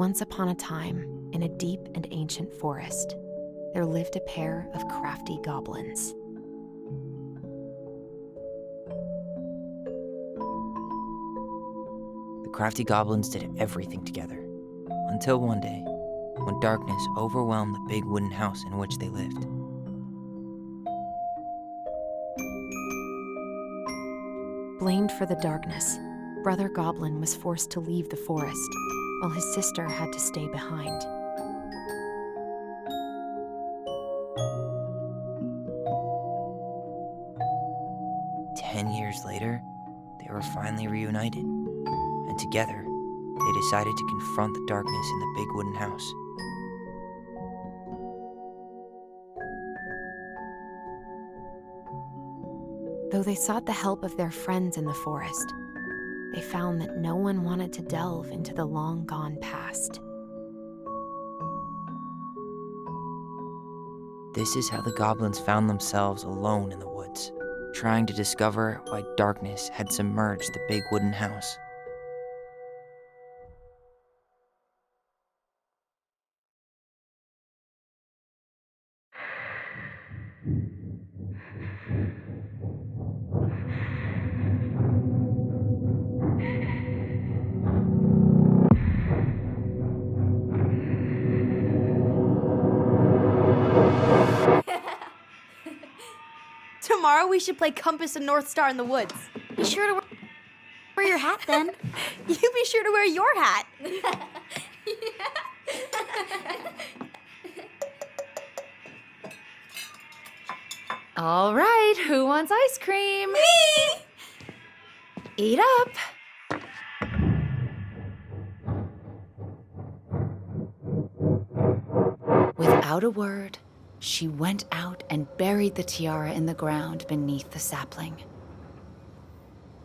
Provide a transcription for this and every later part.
Once upon a time, in a deep and ancient forest, there lived a pair of crafty goblins. The crafty goblins did everything together, until one day, when darkness overwhelmed the big wooden house in which they lived. Blamed for the darkness, Brother Goblin was forced to leave the forest, while his sister had to stay behind. 10 years later, they were finally reunited, and together, they decided to confront the darkness in the big wooden house. Though they sought the help of their friends in the forest, they found that no one wanted to delve into the long-gone past. This is how the goblins found themselves alone in the woods, trying to discover why darkness had submerged the big wooden house. Tomorrow we should play Compass and North Star in the woods. Be sure to wear your hat then. You be sure to wear your hat. All right, who wants ice cream? Me! Eat up. Without a word, she went out and buried the tiara in the ground beneath the sapling.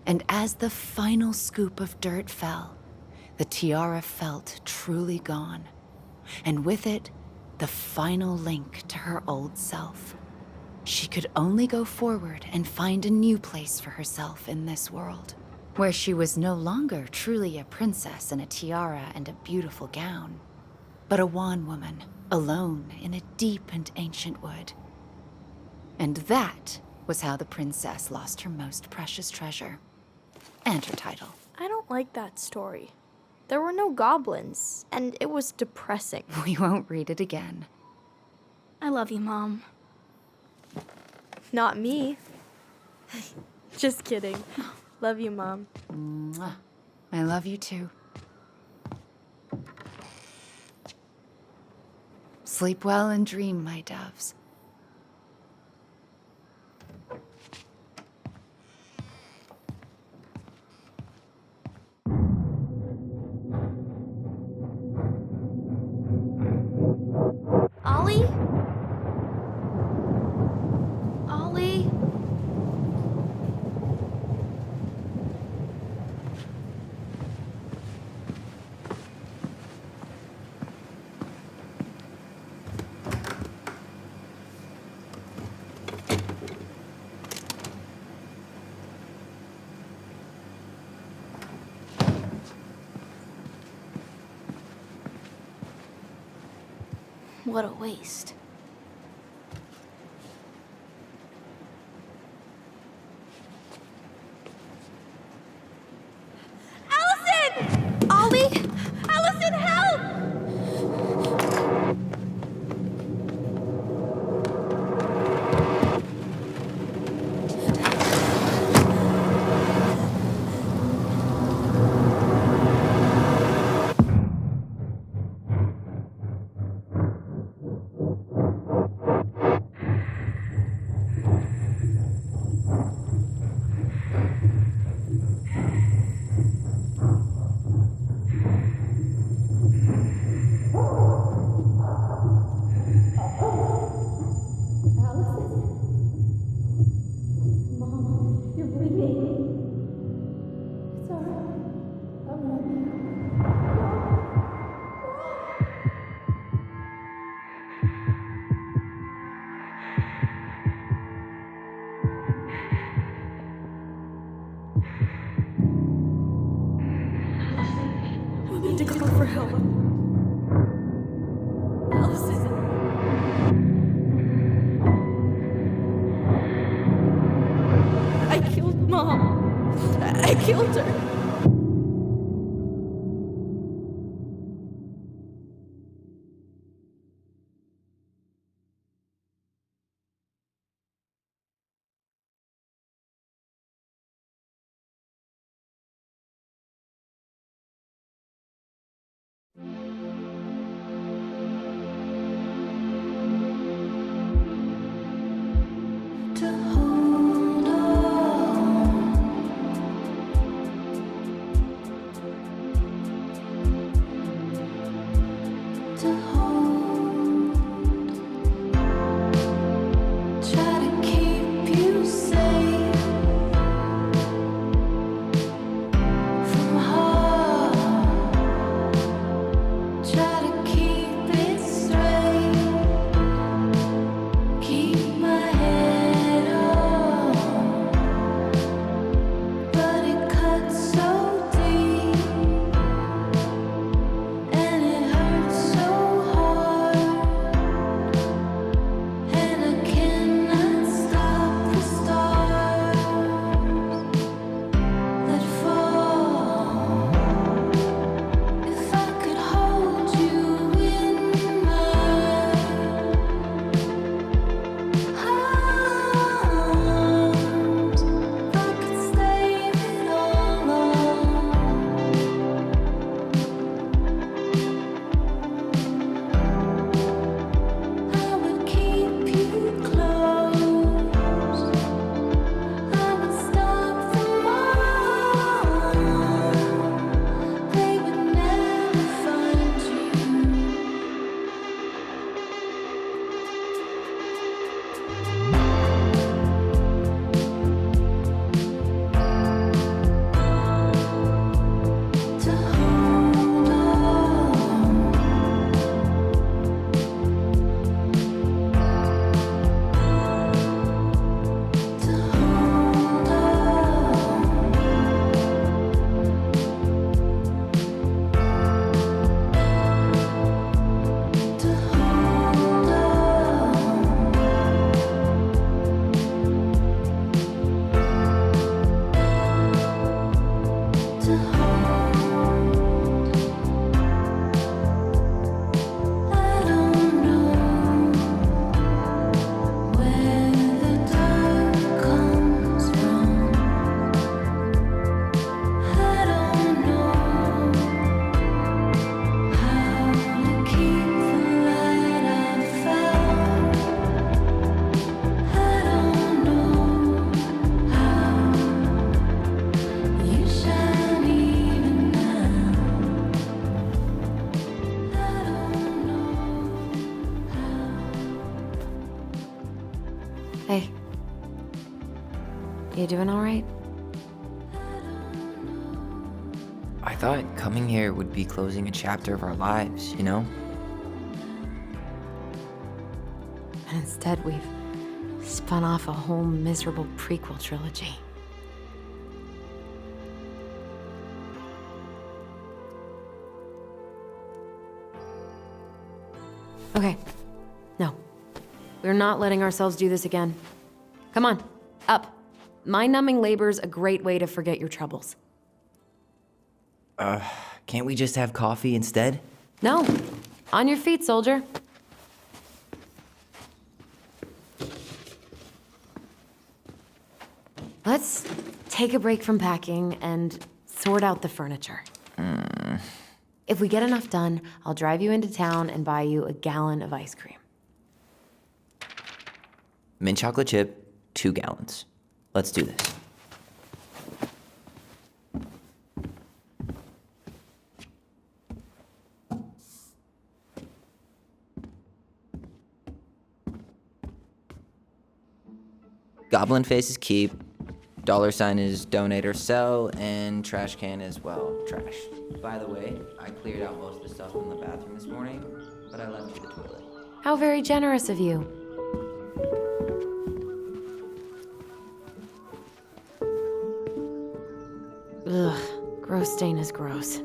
And as the final scoop of dirt fell, the tiara felt truly gone, and with it, the final link to her old self. She could only go forward and find a new place for herself in this world, where she was no longer truly a princess in a tiara and a beautiful gown, but a wan woman, alone in a deep and ancient wood. And that was how the princess lost her most precious treasure, and her title. I don't like that story. There were no goblins, and it was depressing. We won't read it again. I love you, Mom. Not me. Just kidding. Love you, Mom. Mwah. I love you too. Sleep well and dream, my doves. Ollie? Ollie? What a waste. Alyson! Ollie? Alyson, help! We need to call for help. Hey. You doing all right? I thought coming here would be closing a chapter of our lives, you know? And instead, we've spun off a whole miserable prequel trilogy. Okay. No. We're not letting ourselves do this again. Come on, up. Mind-numbing labor's a great way to forget your troubles. Can't we just have coffee instead? No. On your feet, soldier. Let's take a break from packing and sort out the furniture. If we get enough done, I'll drive you into town and buy you a gallon of ice cream. Mint chocolate chip, 2 gallons. Let's do this. Goblin face is keep, $sign is donate or sell, and trash can is, well, trash. By the way, I cleared out most of the stuff in the bathroom this morning, but I left you the toilet. How very generous of you. Ugh, gross stain is gross.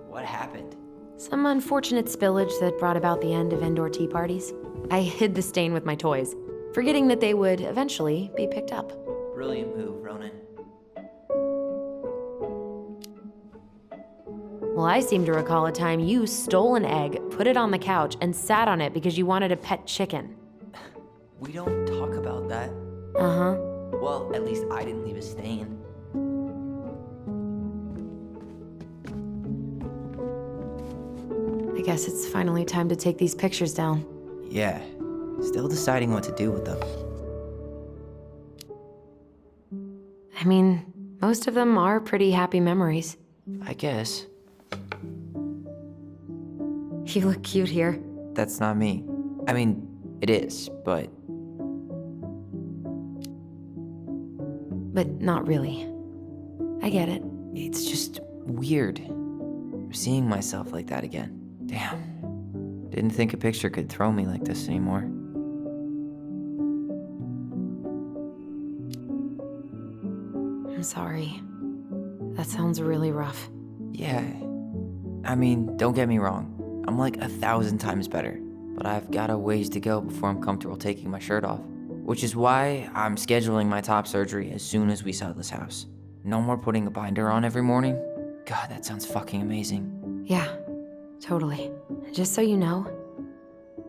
What happened? Some unfortunate spillage that brought about the end of indoor tea parties. I hid the stain with my toys, forgetting that they would eventually be picked up. Brilliant move, Ronan. Well, I seem to recall a time you stole an egg, put it on the couch, and sat on it because you wanted a pet chicken. We don't talk about that. Uh-huh. Well, at least I didn't leave a stain. I guess it's finally time to take these pictures down. Yeah, still deciding what to do with them. I mean, most of them are pretty happy memories. I guess. You look cute here. That's not me. I mean, it is, but... But not really. I get it. It's just weird. Seeing myself like that again. Damn. Didn't think a picture could throw me like this anymore. I'm sorry. That sounds really rough. Yeah. I mean, don't get me wrong. I'm like 1,000 times better. But I've got a ways to go before I'm comfortable taking my shirt off. Which is why I'm scheduling my top surgery as soon as we sell this house. No more putting a binder on every morning. God, that sounds fucking amazing. Yeah, totally. Just so you know,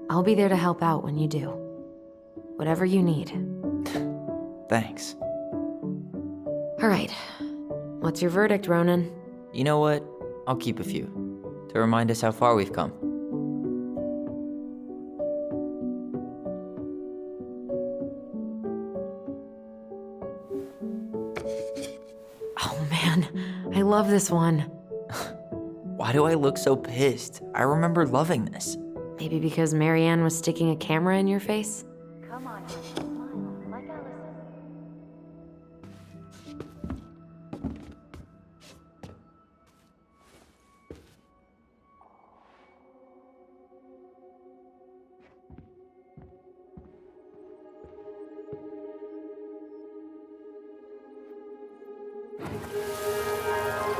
I'll be there to help out when you do. Whatever you need. Thanks. All right. What's your verdict, Ronan? You know what? I'll keep a few. To remind us how far we've come. Oh man, I love this one. Why do I look so pissed? I remember loving this. Maybe because Marianne was sticking a camera in your face? Come on, honey, smile like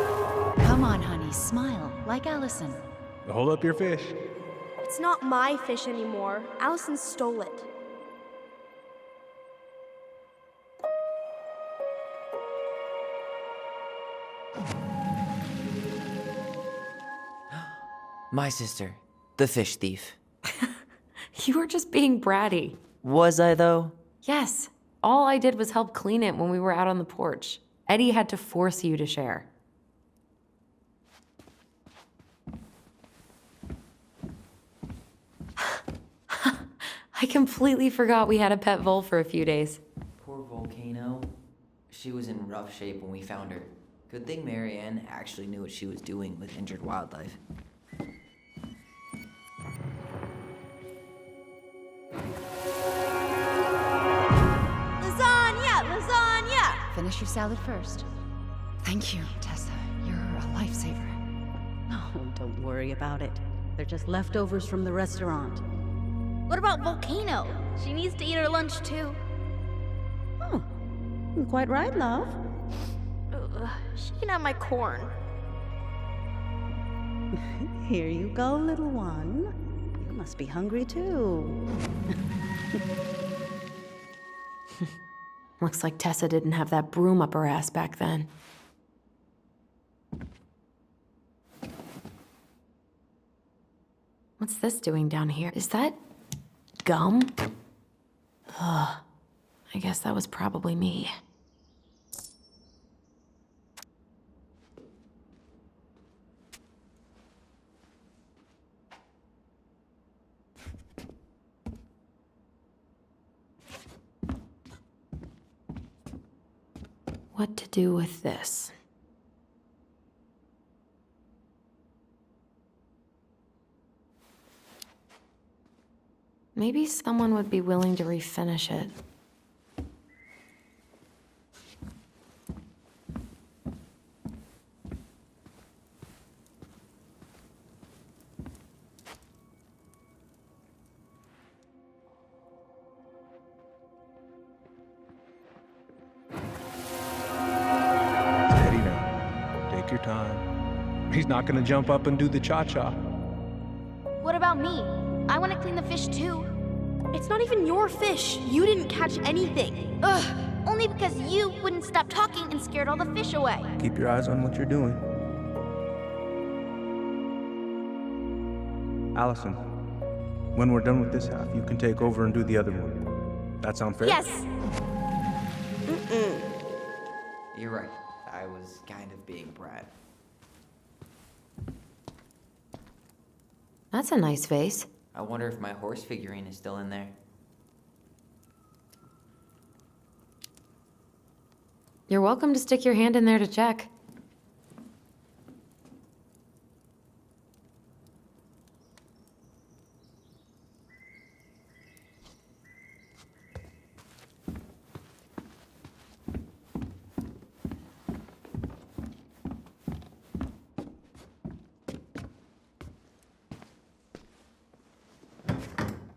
Alyson. Come on, honey, smile like Alyson. Hold up your fish. It's not my fish anymore. Alyson stole it. My sister, the fish thief. You were just being bratty. Was I, though? Yes, all I did was help clean it when we were out on the porch. Eddie had to force you to share. I completely forgot we had a pet vole for a few days. Poor Volcano. She was in rough shape when we found her. Good thing Marianne actually knew what she was doing with injured wildlife. finish your salad first. Thank you, Tessa. You're a lifesaver. Oh, don't worry about it. They're just leftovers from the restaurant. What about Volcano? She needs to eat her lunch too. Oh, you're quite right, love. Ugh, she can have my corn. Here you go, little one. You must be hungry too. Looks like Tessa didn't have that broom up her ass back then. What's this doing down here? Is that gum? Ugh. I guess that was probably me. What to do with this? Maybe someone would be willing to refinish it. Steady now. Take your time. He's not gonna jump up and do the cha-cha. What about me? I want to clean the fish too. It's not even your fish. You didn't catch anything. Ugh, only because you wouldn't stop talking and scared all the fish away. Keep your eyes on what you're doing. Allison, when we're done with this half, you can take over and do the other one. That sound fair? Yes. You're right. I was kind of being Brad. That's a nice vase. I wonder if my horse figurine is still in there. You're welcome to stick your hand in there to check.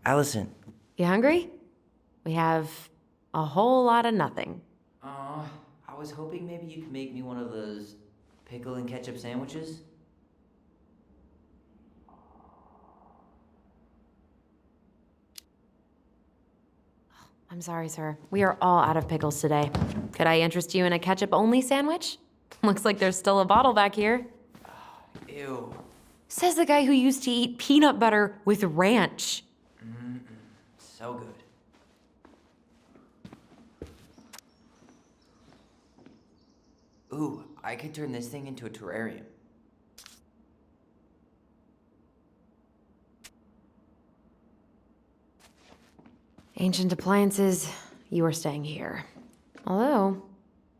Allison. You hungry? We have a whole lot of nothing. I was hoping maybe you could make me one of those pickle and ketchup sandwiches. I'm sorry, sir. We are all out of pickles today. Could I interest you in a ketchup-only sandwich? Looks like there's still a bottle back here. Ew. Says the guy who used to eat peanut butter with ranch. So good. Ooh, I could turn this thing into a terrarium. Ancient appliances, you are staying here. Although,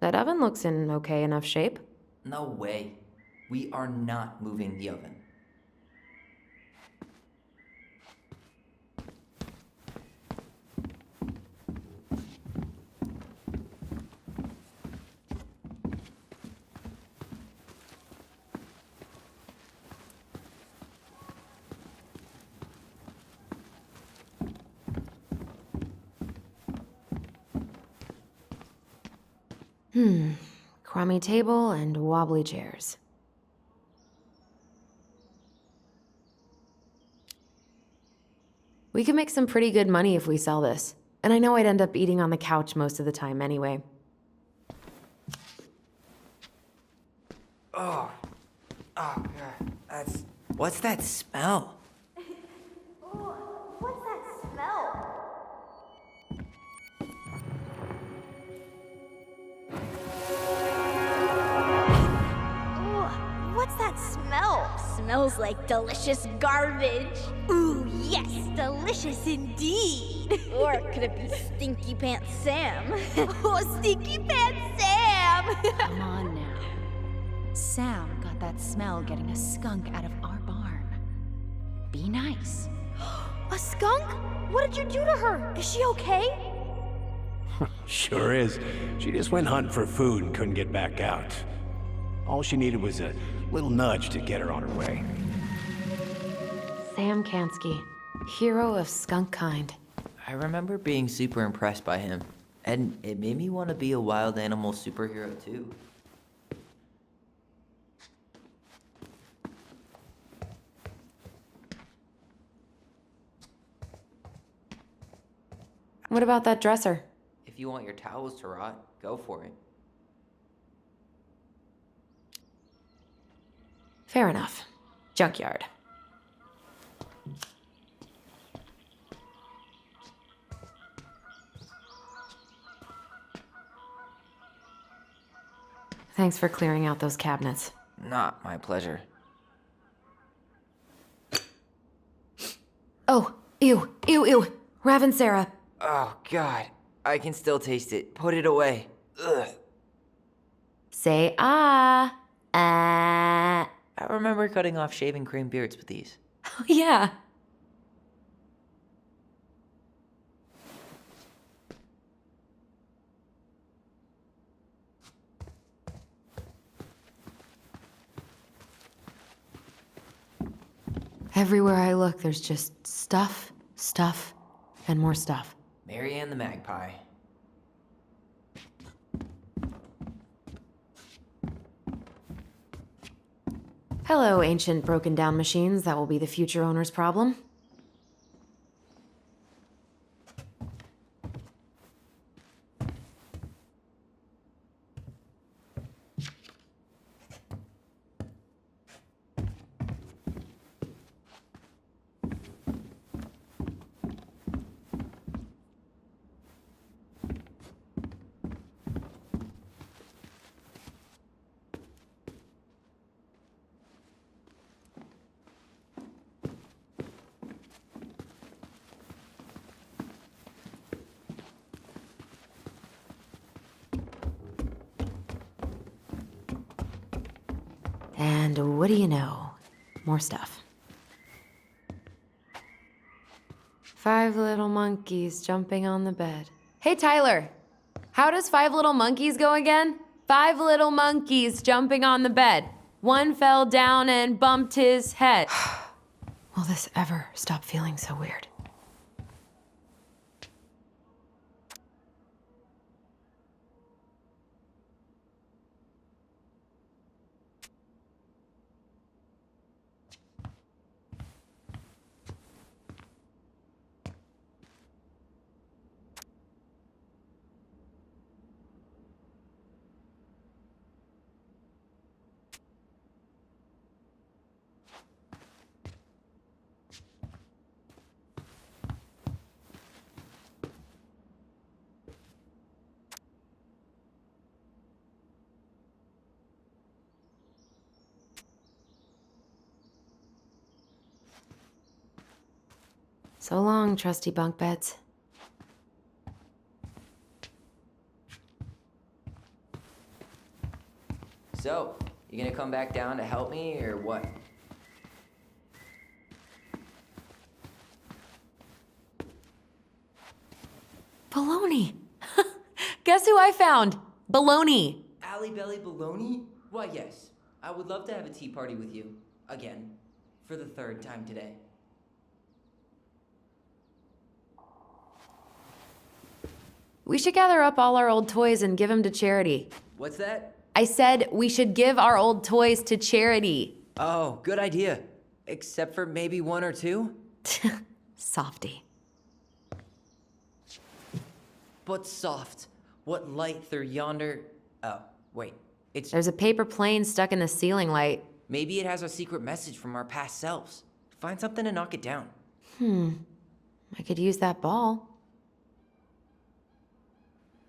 that oven looks in okay enough shape. No way. We are not moving the oven. Crummy table and wobbly chairs. We could make some pretty good money if we sell this. And I know I'd end up eating on the couch most of the time anyway. Oh, God. What's that smell? What's that smell? What's that smell? Smells like delicious garbage. Ooh, yes, delicious indeed. Or could it be Stinky Pants Sam? Oh, Stinky Pants Sam! Come on now. Sam got that smell getting a skunk out of our barn. Be nice. A skunk? What did you do to her? Is she okay? Sure is. She just went hunting for food and couldn't get back out. All she needed was a little nudge to get her on her way. Sam Kansky, hero of skunk kind. I remember being super impressed by him, and it made me want to be a wild animal superhero too. What about that dresser? If you want your towels to rot, go for it. Fair enough. Junkyard. Thanks for clearing out those cabinets. Not my pleasure. Oh, ew, ew, ew. Raven Sarah. Oh, God. I can still taste it. Put it away. Ugh. Say ah. Ah. I remember cutting off shaving cream beards with these. Oh, yeah. Everywhere I look, there's just stuff, stuff, and more stuff. Mary Ann the Magpie. Hello, ancient broken down machines that will be the future owner's problem. And what do you know? More stuff. 5 little monkeys jumping on the bed. Hey, Tyler. How does 5 little monkeys go again? 5 little monkeys jumping on the bed. One fell down and bumped his head. Will this ever stop feeling so weird? So long, trusty bunk beds. So, you gonna come back down to help me, or what? Baloney! Guess who I found? Baloney! Alley Belly Baloney? Why, yes. I would love to have a tea party with you. Again. For the 3rd time today. We should gather up all our old toys and give them to charity. What's that? I said we should give our old toys to charity. Oh, good idea. Except for maybe 1 or 2? Softy. But soft. What light through yonder... Oh, wait. There's a paper plane stuck in the ceiling light. Maybe it has a secret message from our past selves. Find something to knock it down. I could use that ball.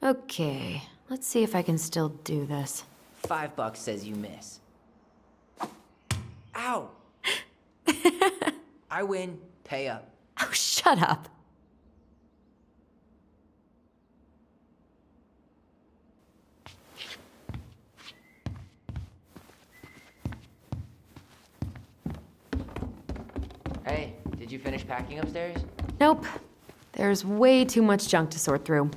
Okay, let's see if I can still do this. $5 says you miss. Ow! I win. Pay up. Oh, shut up. Hey, did you finish packing upstairs? Nope. There's way too much junk to sort through.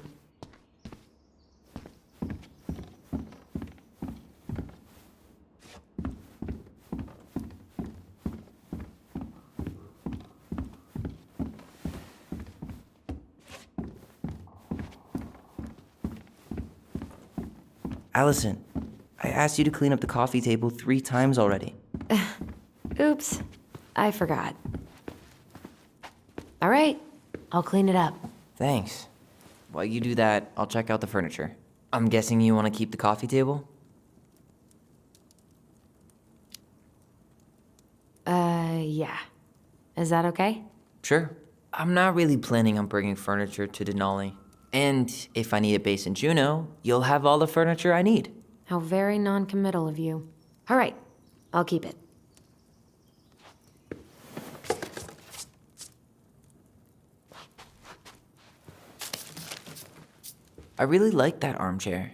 Alyson, I asked you to clean up the coffee table 3 times already. Oops, I forgot. All right, I'll clean it up. Thanks. While you do that, I'll check out the furniture. I'm guessing you want to keep the coffee table? Yeah. Is that okay? Sure. I'm not really planning on bringing furniture to Denali. And if I need a base in Juneau, you'll have all the furniture I need. How very non-committal of you. All right, I'll keep it. I really like that armchair.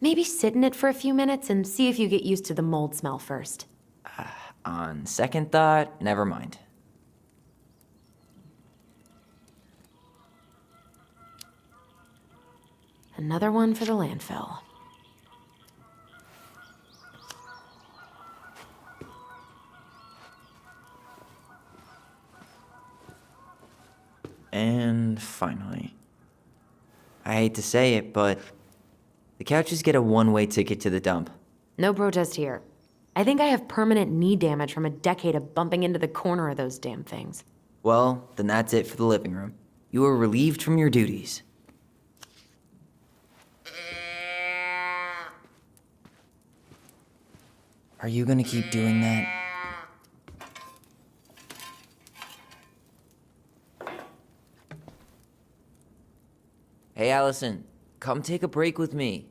Maybe sit in it for a few minutes and see if you get used to the mold smell first. On second thought, never mind. Another one for the landfill. And finally. I hate to say it, but the couches get a one-way ticket to the dump. No protest here. I think I have permanent knee damage from a decade of bumping into the corner of those damn things. Well, then that's it for the living room. You are relieved from your duties. Are you gonna keep doing that? Hey, Alyson, come take a break with me.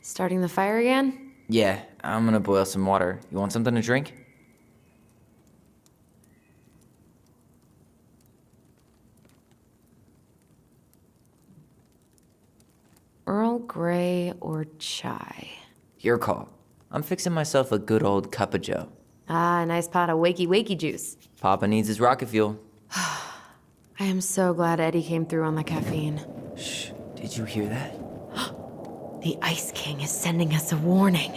Starting the fire again? Yeah, I'm gonna boil some water. You want something to drink? Earl Grey or chai? Your call. I'm fixing myself a good old cup of joe. Ah, a nice pot of wakey juice. Papa needs his rocket fuel. I am so glad Eddie came through on the caffeine. Shh, did you hear that? The Ice King is sending us a warning.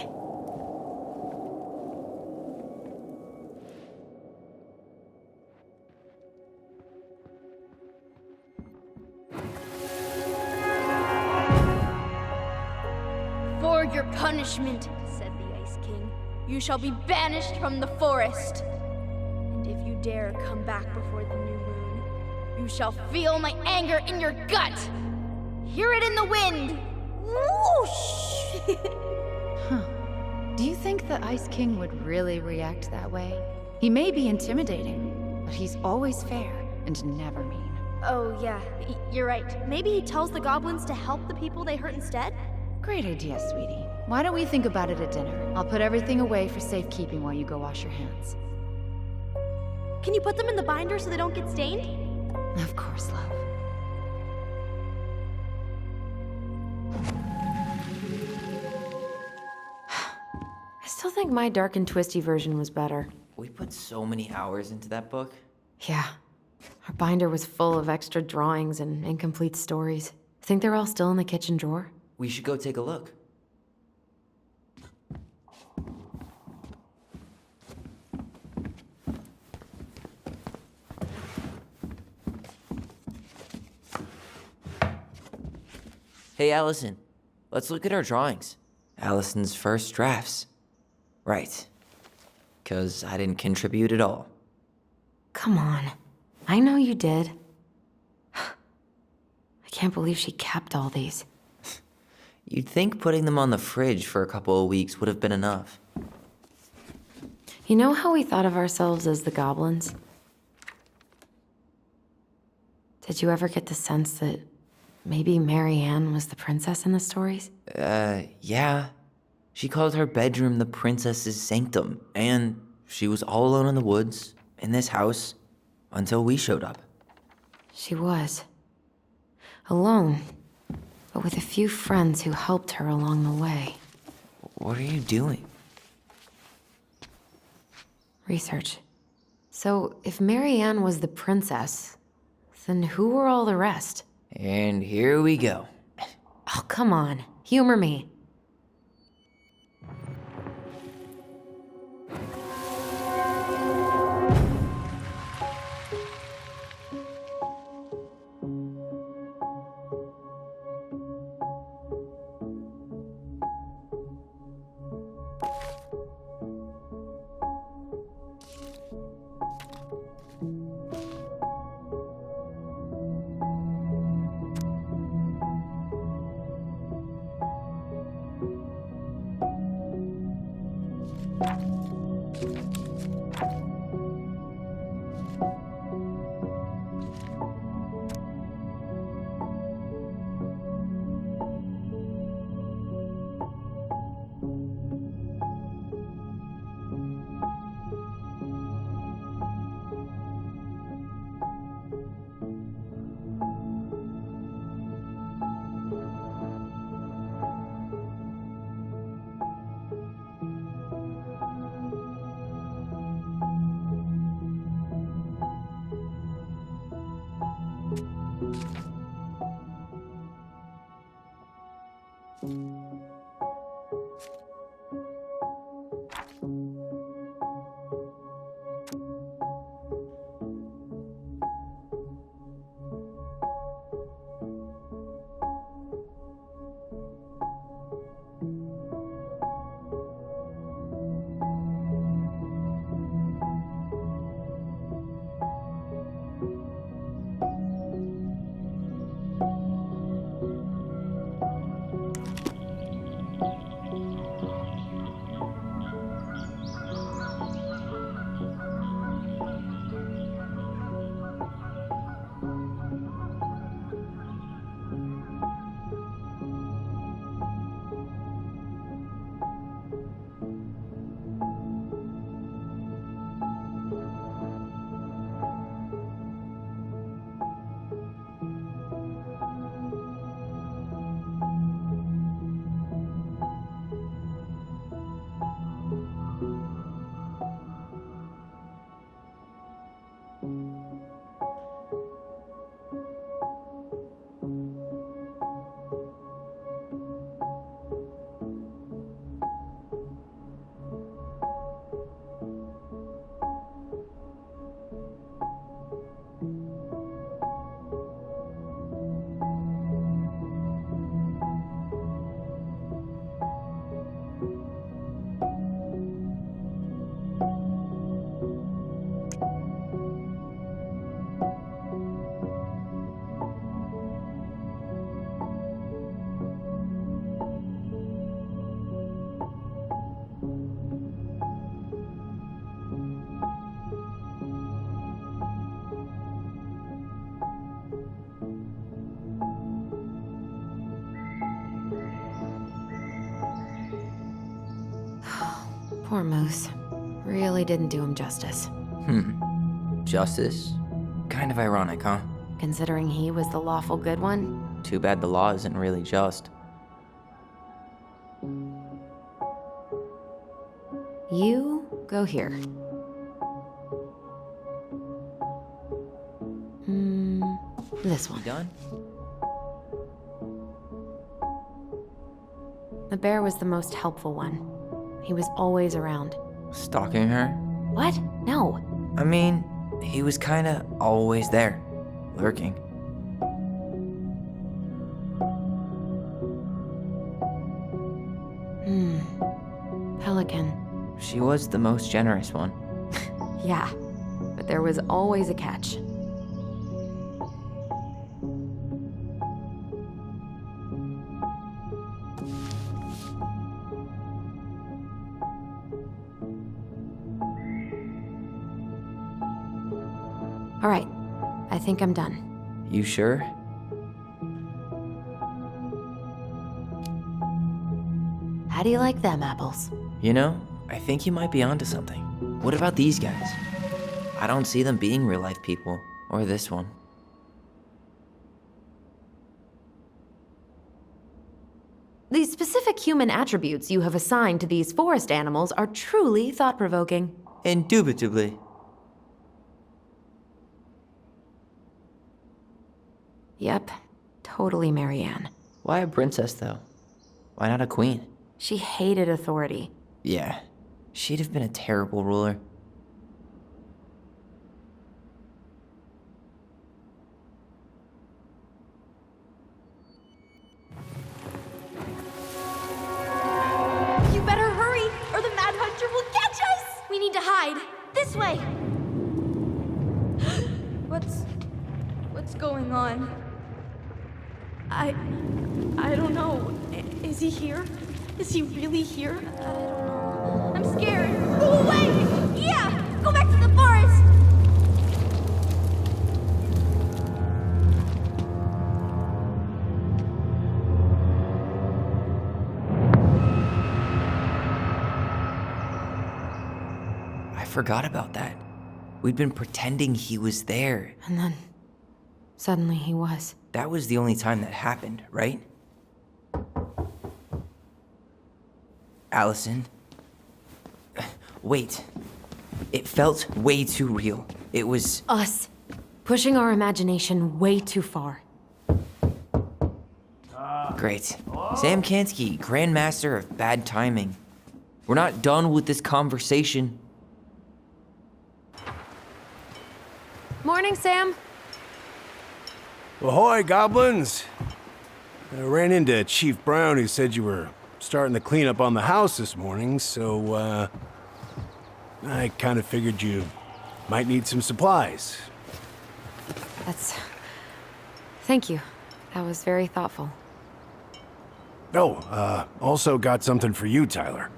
For your punishment, said the Ice King, you shall be banished from the forest. And if you dare come back before the new moon, you shall feel my anger in your gut. Hear it in the wind. Whoosh! Do you think the Ice King would really react that way? He may be intimidating, but he's always fair and never mean. Oh, yeah, you're right. Maybe he tells the goblins to help the people they hurt instead? Great idea, sweetie. Why don't we think about it at dinner? I'll put everything away for safekeeping while you go wash your hands. Can you put them in the binder so they don't get stained? Of course, love. I still think my dark and twisty version was better. We put so many hours into that book. Yeah. Our binder was full of extra drawings and incomplete stories. Think they're all still in the kitchen drawer? We should go take a look. Hey, Alyson, let's look at our drawings. Allison's first drafts. Right. 'Cause I didn't contribute at all. Come on. I know you did. I can't believe she kept all these. You'd think putting them on the fridge for a couple of weeks would have been enough. You know how we thought of ourselves as the goblins? Did you ever get the sense that maybe Mary Ann was the princess in the stories? Yeah. She called her bedroom the princess's sanctum, and she was all alone in the woods, in this house, until we showed up. She was. Alone, but with a few friends who helped her along the way. What are you doing? Research. So, if Mary Ann was the princess, then who were all the rest? And here we go. Oh, come on. Humor me. Poor Moose. Really didn't do him justice. Justice? Kind of ironic, huh? Considering he was the lawful good one. Too bad the law isn't really just. You go here. This one. Done? The bear was the most helpful one. He was always around. Stalking her? What? No. I mean, he was kinda always there, lurking. Pelican. She was the most generous one. Yeah, but there was always a catch. All right, I think I'm done. You sure? How do you like them apples? You know, I think you might be onto something. What about these guys? I don't see them being real-life people, or this one. The specific human attributes you have assigned to these forest animals are truly thought-provoking. Indubitably. Yep, totally Marianne. Why a princess, though? Why not a queen? She hated authority. Yeah, she'd have been a terrible ruler. You better hurry, or the Mad Hunter will catch us! We need to hide. This way! What's going on? I don't know. Is he here? Is he really here? I don't know. I'm scared. scared. Go away! Yeah! Go back to the forest! I forgot about that. We'd been pretending he was there. And then, suddenly he was. That was the only time that happened, right? Alyson? Wait. It felt way too real. It was... Us. Pushing our imagination way too far. Great. Sam Kansky, Grandmaster of Bad Timing. We're not done with this conversation. Morning, Sam. Ahoy, goblins! I ran into Chief Brown, who said you were starting to clean up on the house this morning, so, I kind of figured you might need some supplies. Thank you. That was very thoughtful. Oh, also got something for you, Tyler.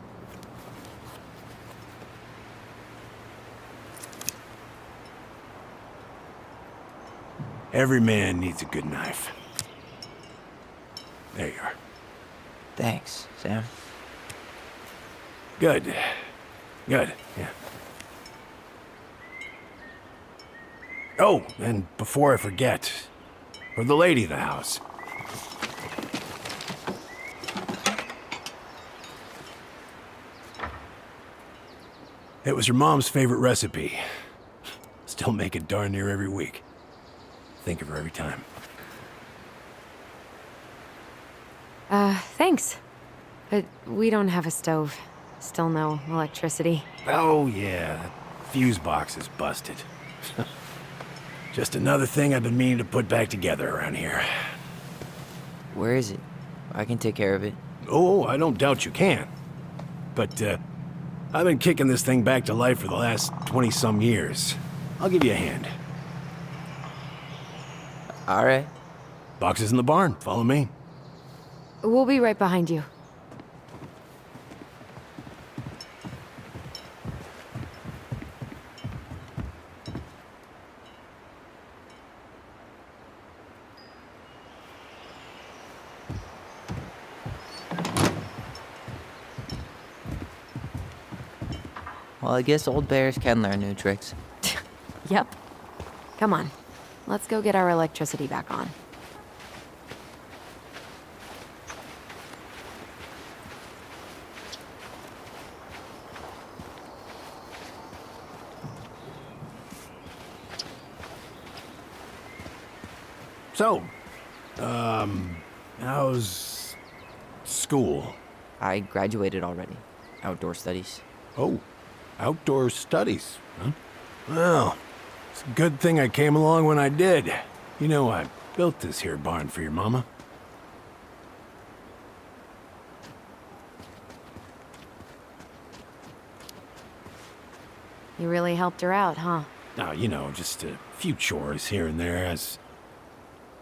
Every man needs a good knife. There you are. Thanks, Sam. Good. Good, yeah. Oh, and before I forget, for the lady of the house. It was your mom's favorite recipe. Still make it darn near every week. Think of her every time. Thanks. But we don't have a stove. Still no electricity. Oh, yeah, that fuse box is busted. Just another thing I've been meaning to put back together around here. Where is it? I can take care of it. Oh, I don't doubt you can. But, I've been kicking this thing back to life for the last 20-some years. I'll give you a hand. All right. Box is in the barn. Follow me. We'll be right behind you. Well, I guess old bears can learn new tricks. Yep. Come on. Let's go get our electricity back on. So, how's school? I graduated already. Outdoor studies. Oh, outdoor studies, huh? Well, it's a good thing I came along when I did. You know, I built this here barn for your mama. You really helped her out, huh? Now, you know, just a few chores here and there.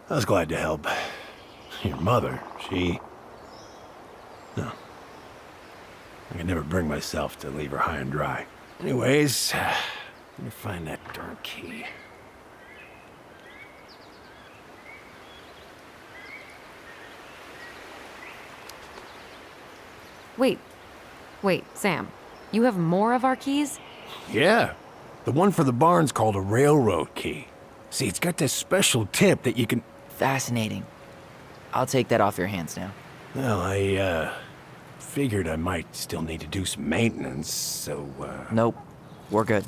I was glad to help. Your mother, no. I could never bring myself to leave her high and dry. Anyways, let me find that darn key. Wait, Sam. You have more of our keys? Yeah, the one for the barn's called a railroad key. See, it's got this special tip that you can... Fascinating. I'll take that off your hands now. Well, I, figured I might still need to do some maintenance, so, Nope. We're good.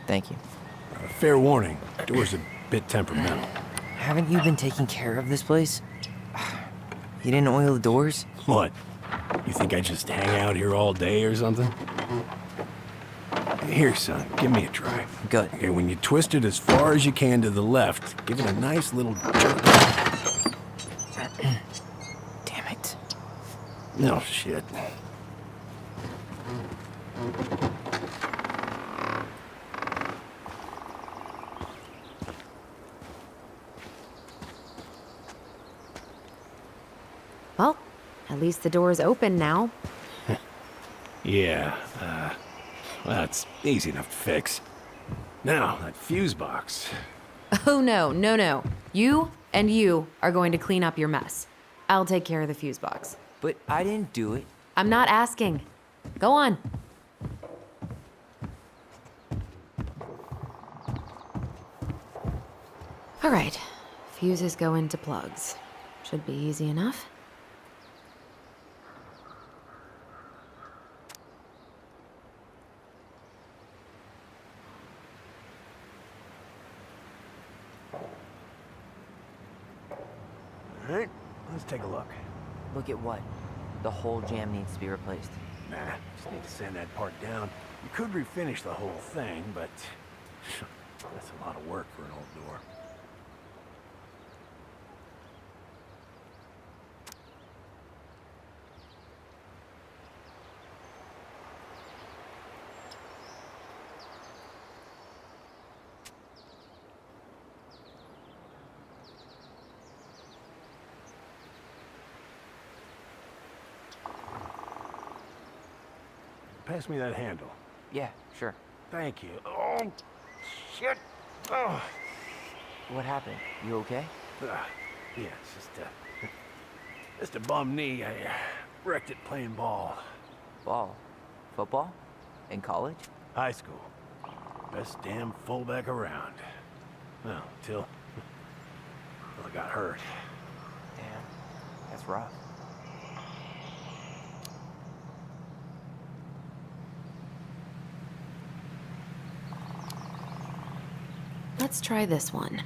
Thank you. Fair warning, door's a bit temperamental. Haven't you been taking care of this place? You didn't oil the doors? What? You think I just hang out here all day or something? Here, son, give me a try. Good. Okay, when you twist it as far as you can to the left, give it a nice little jerk. Damn it. No shit. Well, at least the door's open now. Yeah, That's easy enough to fix. Now, that fuse box. Oh, no, no, no. You and you are going to clean up your mess. I'll take care of the fuse box. But I didn't do it. I'm not asking. Go on. All right. Fuses go into plugs. Should be easy enough. All right, let's take a look. Look at what? The whole jam needs to be replaced. Nah, just need to sand that part down. You could refinish the whole thing, but that's a lot of work for an old door. Pass me that handle. Yeah, sure. Thank you. Oh, shit. Oh. What happened? You okay? Yeah, it's just a bum knee. I wrecked it playing ball. Ball? Football? In college? High school. Best damn fullback around. Well, till I got hurt. Damn, that's rough. Let's try this one.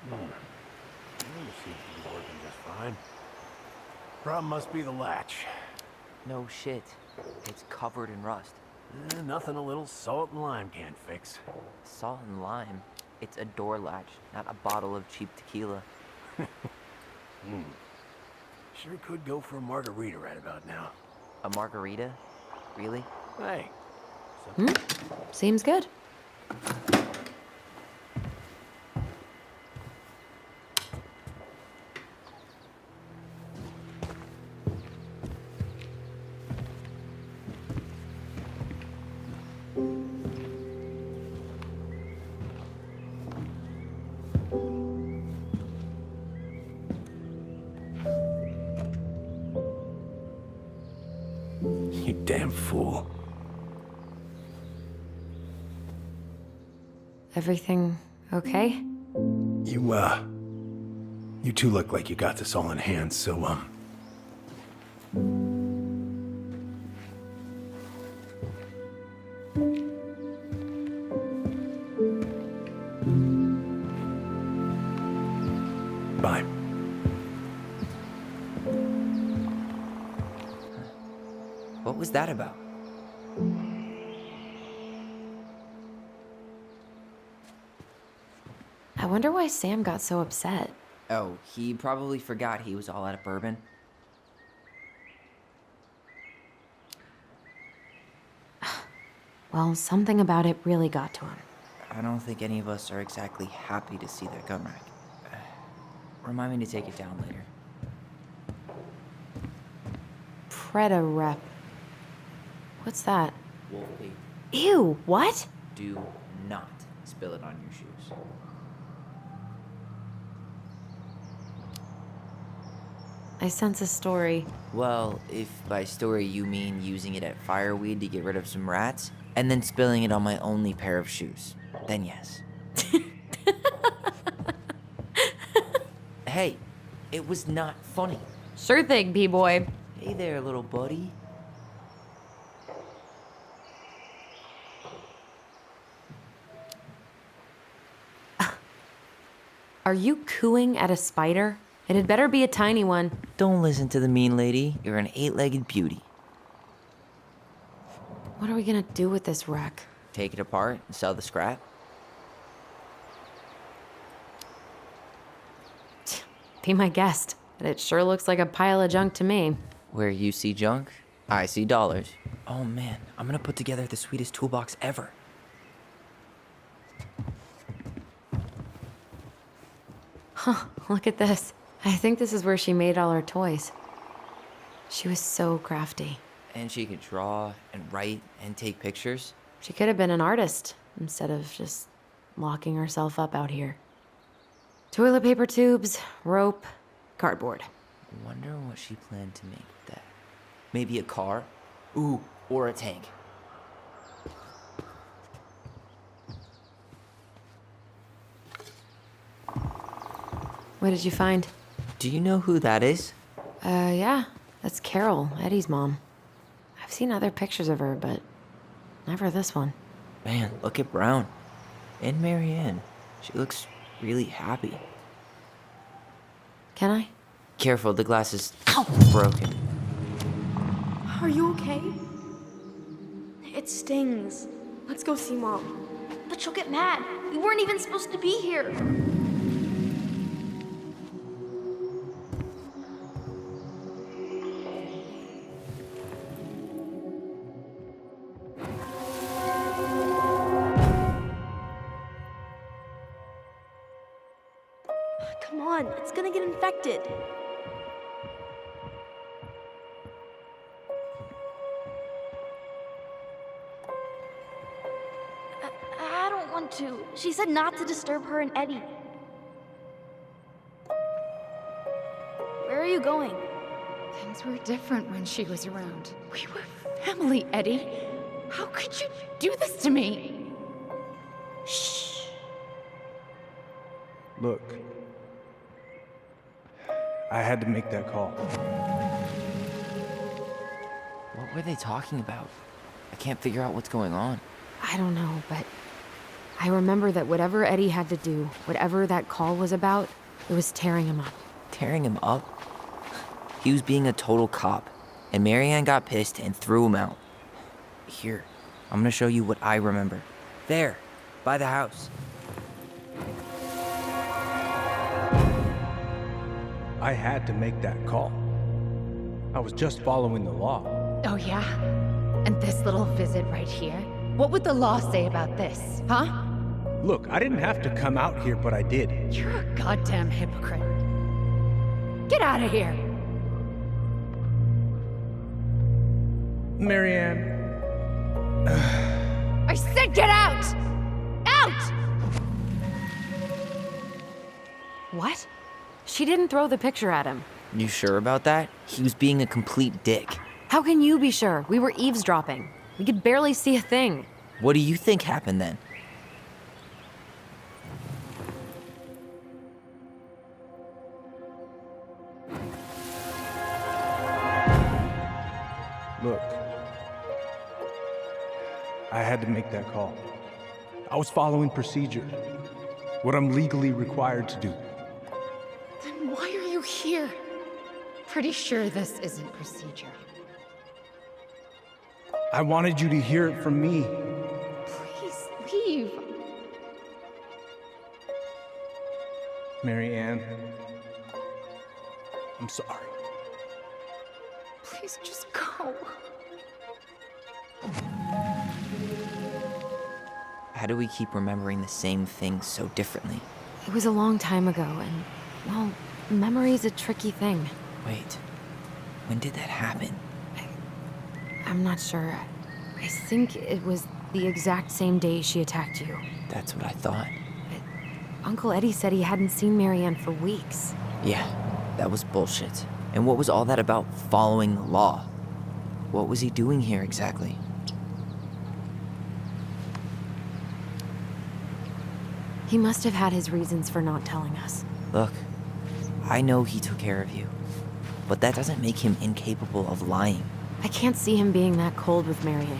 Seems to be working just fine. Problem must be the latch. No shit. It's covered in rust. Nothing a little salt and lime can't fix. Salt and lime. It's a door latch, not a bottle of cheap tequila. Sure could go for a margarita right about now. A margarita? Really? Hey. Seems good. You damn fool. Everything okay? You two look like you got this all in hand, so, bye. What was that about? I wonder why Sam got so upset. Oh, he probably forgot he was all out of bourbon. Well, something about it really got to him. I don't think any of us are exactly happy to see that gun rack. Remind me to take it down later. Preda rep. What's that? Wolf tape. Ew, what? Do not spill it on your shoes. I sense a story. Well, if by story you mean using it at fireweed to get rid of some rats, and then spilling it on my only pair of shoes, then yes. Hey, it was not funny. Sure thing, P-boy. Hey there, little buddy. Are you cooing at a spider? It had better be a tiny one. Don't listen to the mean lady. You're an 8-legged beauty. What are we gonna do with this wreck? Take it apart and sell the scrap. Be my guest. But it sure looks like a pile of junk to me. Where you see junk, I see dollars. Oh man, I'm gonna put together the sweetest toolbox ever. Look at this. I think this is where she made all her toys. She was so crafty. And she could draw and write and take pictures. She could have been an artist instead of just locking herself up out here. Toilet paper tubes, rope, cardboard. I wonder what she planned to make with that. Maybe a car? Ooh, or a tank. What did you find? Do you know who that is? Yeah, that's Carol, Eddie's mom. I've seen other pictures of her, but never this one. Man, look at Brown. And Marianne. She looks really happy. Can I? Careful, the glass is broken. Are you okay? It stings. Let's go see Mom. But she'll get mad. We weren't even supposed to be here. Come on, it's gonna get infected. I don't want to. She said not to disturb her and Eddie. Where are you going? Things were different when she was around. We were family, Eddie. How could you do this to me? Shh. Look, I had to make that call. What were they talking about? I can't figure out what's going on. I don't know, but I remember that whatever Eddie had to do, whatever that call was about, it was tearing him up. Tearing him up? He was being a total cop, and Marianne got pissed and threw him out. Here, I'm gonna show you what I remember. There, by the house. I had to make that call. I was just following the law. Oh, yeah? And this little visit right here? What would the law say about this, huh? Look, I didn't have to come out here, but I did. You're a goddamn hypocrite. Get out of here! Marianne, I said get out! Out! What? She didn't throw the picture at him. You sure about that? He was being a complete dick. How can you be sure? We were eavesdropping. We could barely see a thing. What do you think happened then? look. I had to make that call. I was following procedure. What I'm legally required to do. Then why are you here? Pretty sure this isn't procedure. I wanted you to hear it from me. Please leave. Marianne, I'm sorry. Please just go. How do we keep remembering the same things so differently? It was a long time ago, and, well, memory's a tricky thing. Wait, when did that happen? I'm not sure. I think it was the exact same day she attacked you. That's what I thought. Uncle Eddie said he hadn't seen Marianne for weeks. Yeah, that was bullshit. And what was all that about following the law? What was he doing here exactly? He must have had his reasons for not telling us. Look, I know he took care of you, but that doesn't make him incapable of lying. I can't see him being that cold with Marianne,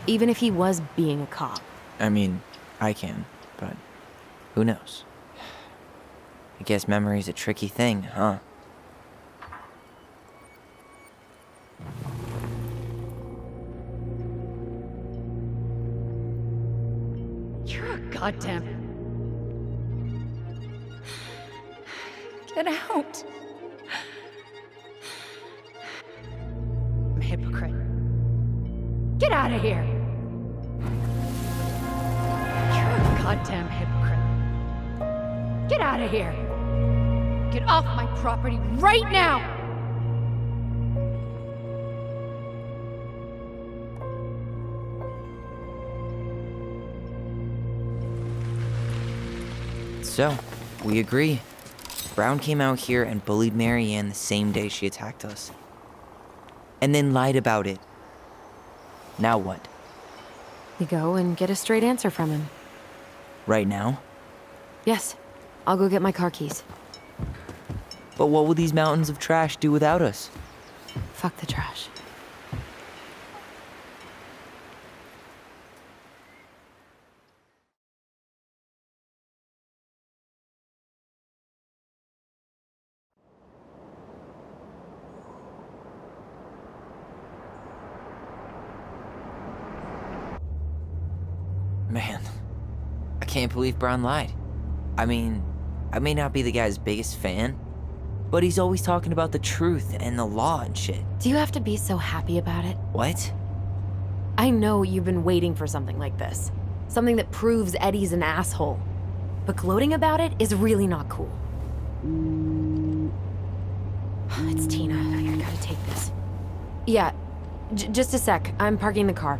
even if he was being a cop. I mean, I can, but who knows? I guess memory's a tricky thing, huh? You're a goddamn... Get out. I'm a hypocrite. Get out of here. You're a goddamn hypocrite. Get out of here. Get off my property right now! So, we agree. Brown came out here and bullied Marianne the same day she attacked us. And then lied about it. Now what? We go and get a straight answer from him. Right now? Yes. I'll go get my car keys. But what will these mountains of trash do without us? Fuck the trash. Man, I can't believe Brown lied. I mean, I may not be the guy's biggest fan, but he's always talking about the truth and the law and shit. Do you have to be so happy about it? What? I know you've been waiting for something like this. Something that proves Eddie's an asshole. But gloating about it is really not cool. It's Tina. I gotta take this. Yeah, just a sec. I'm parking the car.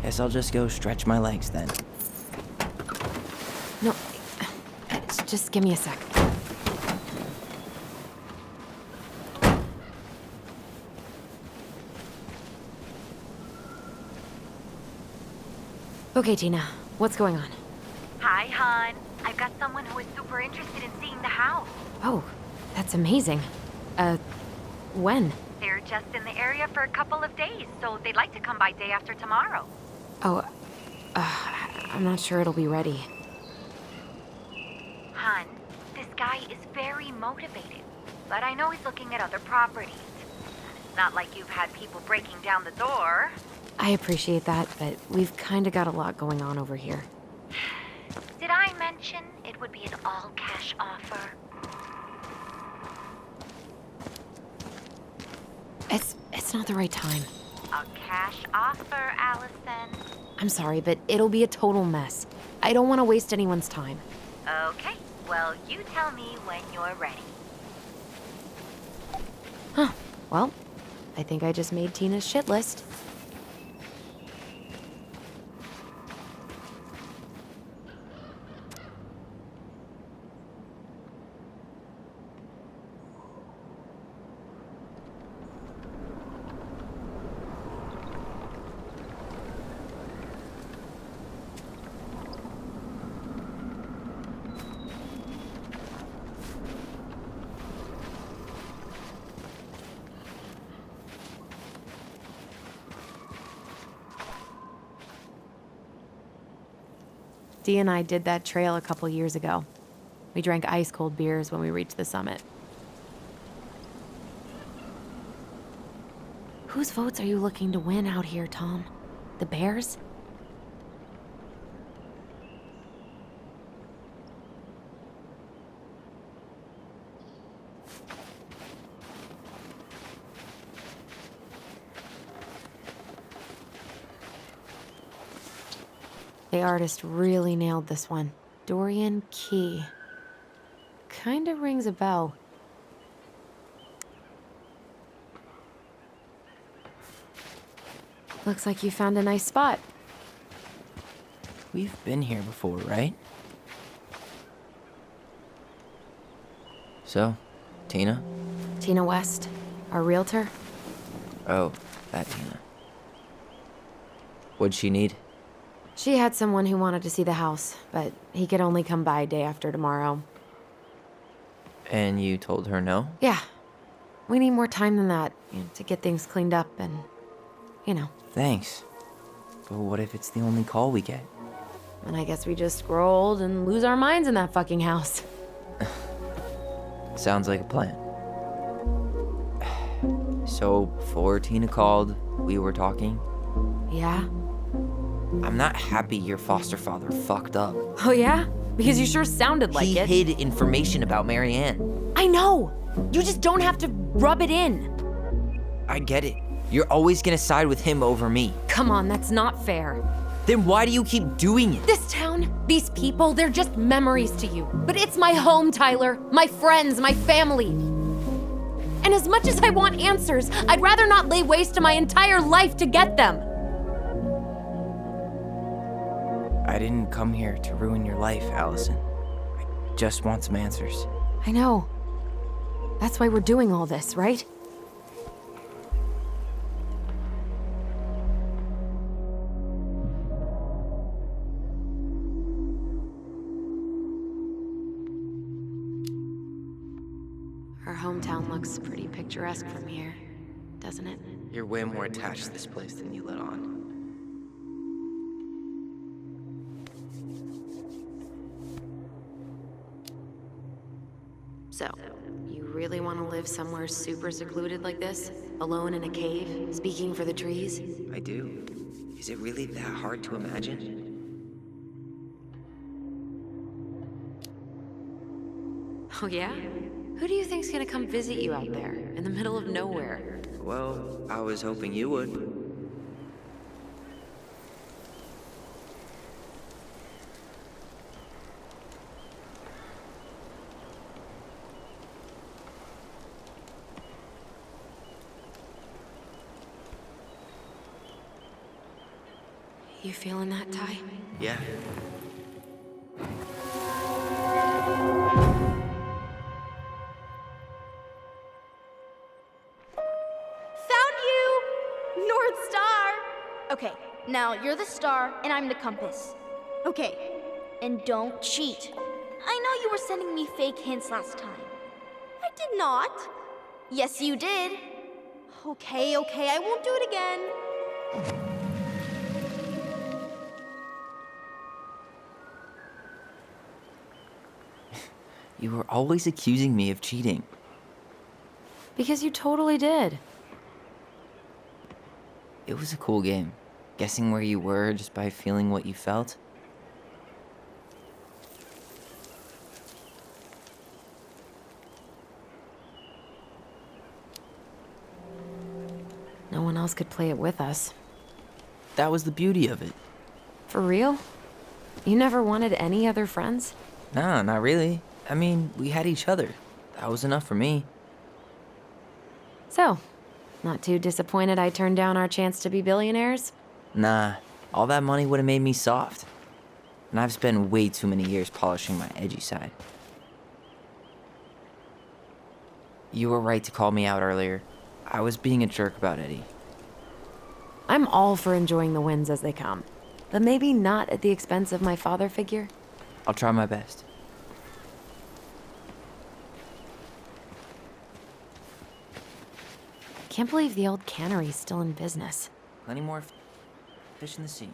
Guess I'll just go stretch my legs then. No, just give me a sec. Okay, Tina, what's going on? Hi, hon. I've got someone who is super interested in seeing the house. Oh, that's amazing. When? They're just in the area for a couple of days, so they'd like to come by day after tomorrow. Oh, I'm not sure it'll be ready. Hon, this guy is very motivated, but I know he's looking at other properties. It's not like you've had people breaking down the door. I appreciate that, but we've kind of got a lot going on over here. Did I mention it would be an all-cash offer? It's not the right time. A cash offer, Alyson. I'm sorry, but it'll be a total mess. I don't want to waste anyone's time. Okay, well, you tell me when you're ready. Huh. Well, I think I just made Tina's shit list. Dee and I did that trail a couple years ago. We drank ice-cold beers when we reached the summit. Whose votes are you looking to win out here, Tom? The Bears? The artist really nailed this one. Dorian Key. Kinda rings a bell. Looks like you found a nice spot. We've been here before, right? So, Tina? Tina West, our realtor. Oh, that Tina. What'd she need? She had someone who wanted to see the house, but he could only come by day after tomorrow. And you told her no? Yeah. We need more time than that, to get things cleaned up and, Thanks. But what if it's the only call we get? And I guess we just grow old and lose our minds in that fucking house. Sounds like a plan. So, before Tina called, we were talking. Yeah? I'm not happy your foster father fucked up. Oh yeah? Because you sure sounded like it. He hid information about Marianne. I know! You just don't have to rub it in. I get it. You're always gonna side with him over me. Come on, that's not fair. Then why do you keep doing it? This town, these people, they're just memories to you. But it's my home, Tyler. My friends, my family. And as much as I want answers, I'd rather not lay waste to my entire life to get them. I didn't come here to ruin your life, Alyson. I just want some answers. I know. That's why we're doing all this, right? Our hometown looks pretty picturesque from here, doesn't it? You're way more attached to this place than you let on. So, you really want to live somewhere super secluded like this? Alone in a cave, speaking for the trees? I do. Is it really that hard to imagine? Oh yeah? Who do you think's gonna come visit you out there, in the middle of nowhere? Well, I was hoping you would. You feeling that, Ty? Yeah. Found you! North Star! Okay, now you're the star and I'm the compass. Okay, and don't cheat. I know you were sending me fake hints last time. I did not. Yes, you did. Okay, I won't do it again. You were always accusing me of cheating. Because you totally did. It was a cool game. Guessing where you were just by feeling what you felt. No one else could play it with us. That was the beauty of it. For real? You never wanted any other friends? Nah, not really. I mean, we had each other. That was enough for me. So, not too disappointed I turned down our chance to be billionaires? Nah, all that money would have made me soft. And I've spent way too many years polishing my edgy side. You were right to call me out earlier. I was being a jerk about Eddie. I'm all for enjoying the wins as they come, but maybe not at the expense of my father figure. I'll try my best. Can't believe the old cannery's still in business. Plenty more fish in the sea.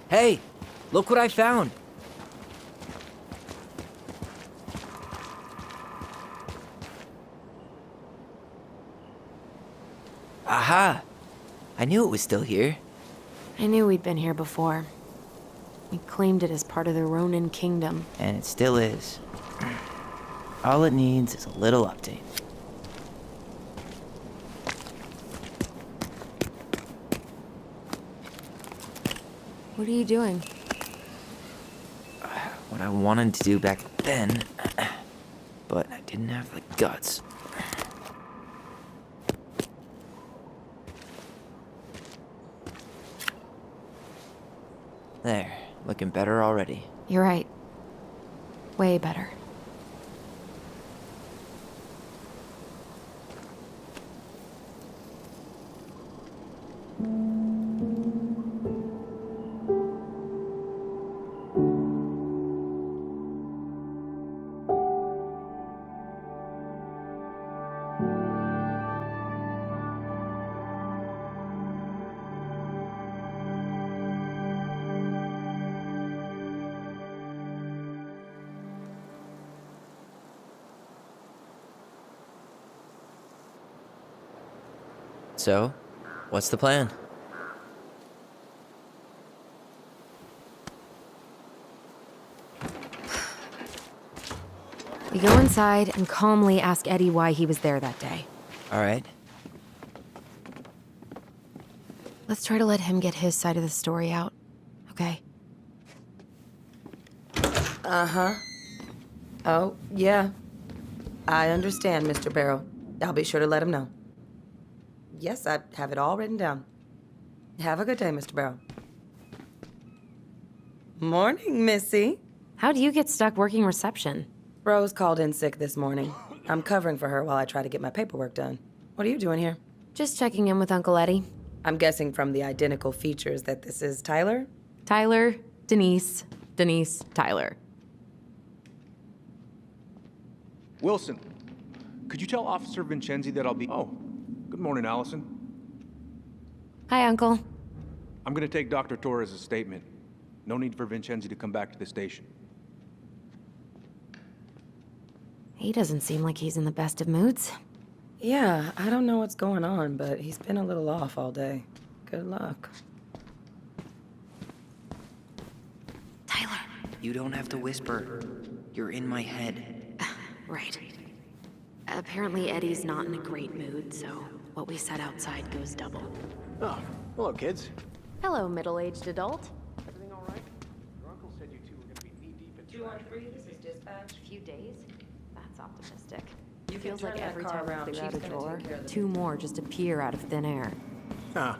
Hey, look what I found. Aha! I knew it was still here. I knew we'd been here before. We claimed it as part of the Ronan kingdom. And it still is. All it needs is a little update. What are you doing? What I wanted to do back then, but I didn't have the guts. There, looking better already. You're right. Way better. So, what's the plan? We go inside and calmly ask Eddie why he was there that day. All right. Let's try to let him get his side of the story out, okay? Uh-huh. Oh, yeah. I understand, Mr. Barrow. I'll be sure to let him know. Yes, I have it all written down. Have a good day, Mr. Barrow. Morning, Missy. How'd you get stuck working reception? Rose called in sick this morning. I'm covering for her while I try to get my paperwork done. What are you doing here? Just checking in with Uncle Eddie. I'm guessing from the identical features that this is Tyler? Tyler, Denise, Denise, Tyler. Wilson, could you tell Officer Vincenzi that I'll be... Oh, good morning, Alyson. Hi, Uncle. I'm gonna take Dr. Torres' statement. No need for Vincenzi to come back to the station. He doesn't seem like he's in the best of moods. Yeah, I don't know what's going on, but he's been a little off all day. Good luck. Tyler. You don't have to whisper. You're in my head. Right. Apparently Eddie's not in a great mood, so what we said outside goes double. Oh, hello, kids. Hello, middle-aged adult. Everything all right? Your uncle said you two were gonna be knee-deep in 213, this is dispatch. A few days? That's optimistic. You Feels can like turn that every car time around. we clear out Chief's a gonna drawer, take care of the 2 more just appear out of thin air. Ah,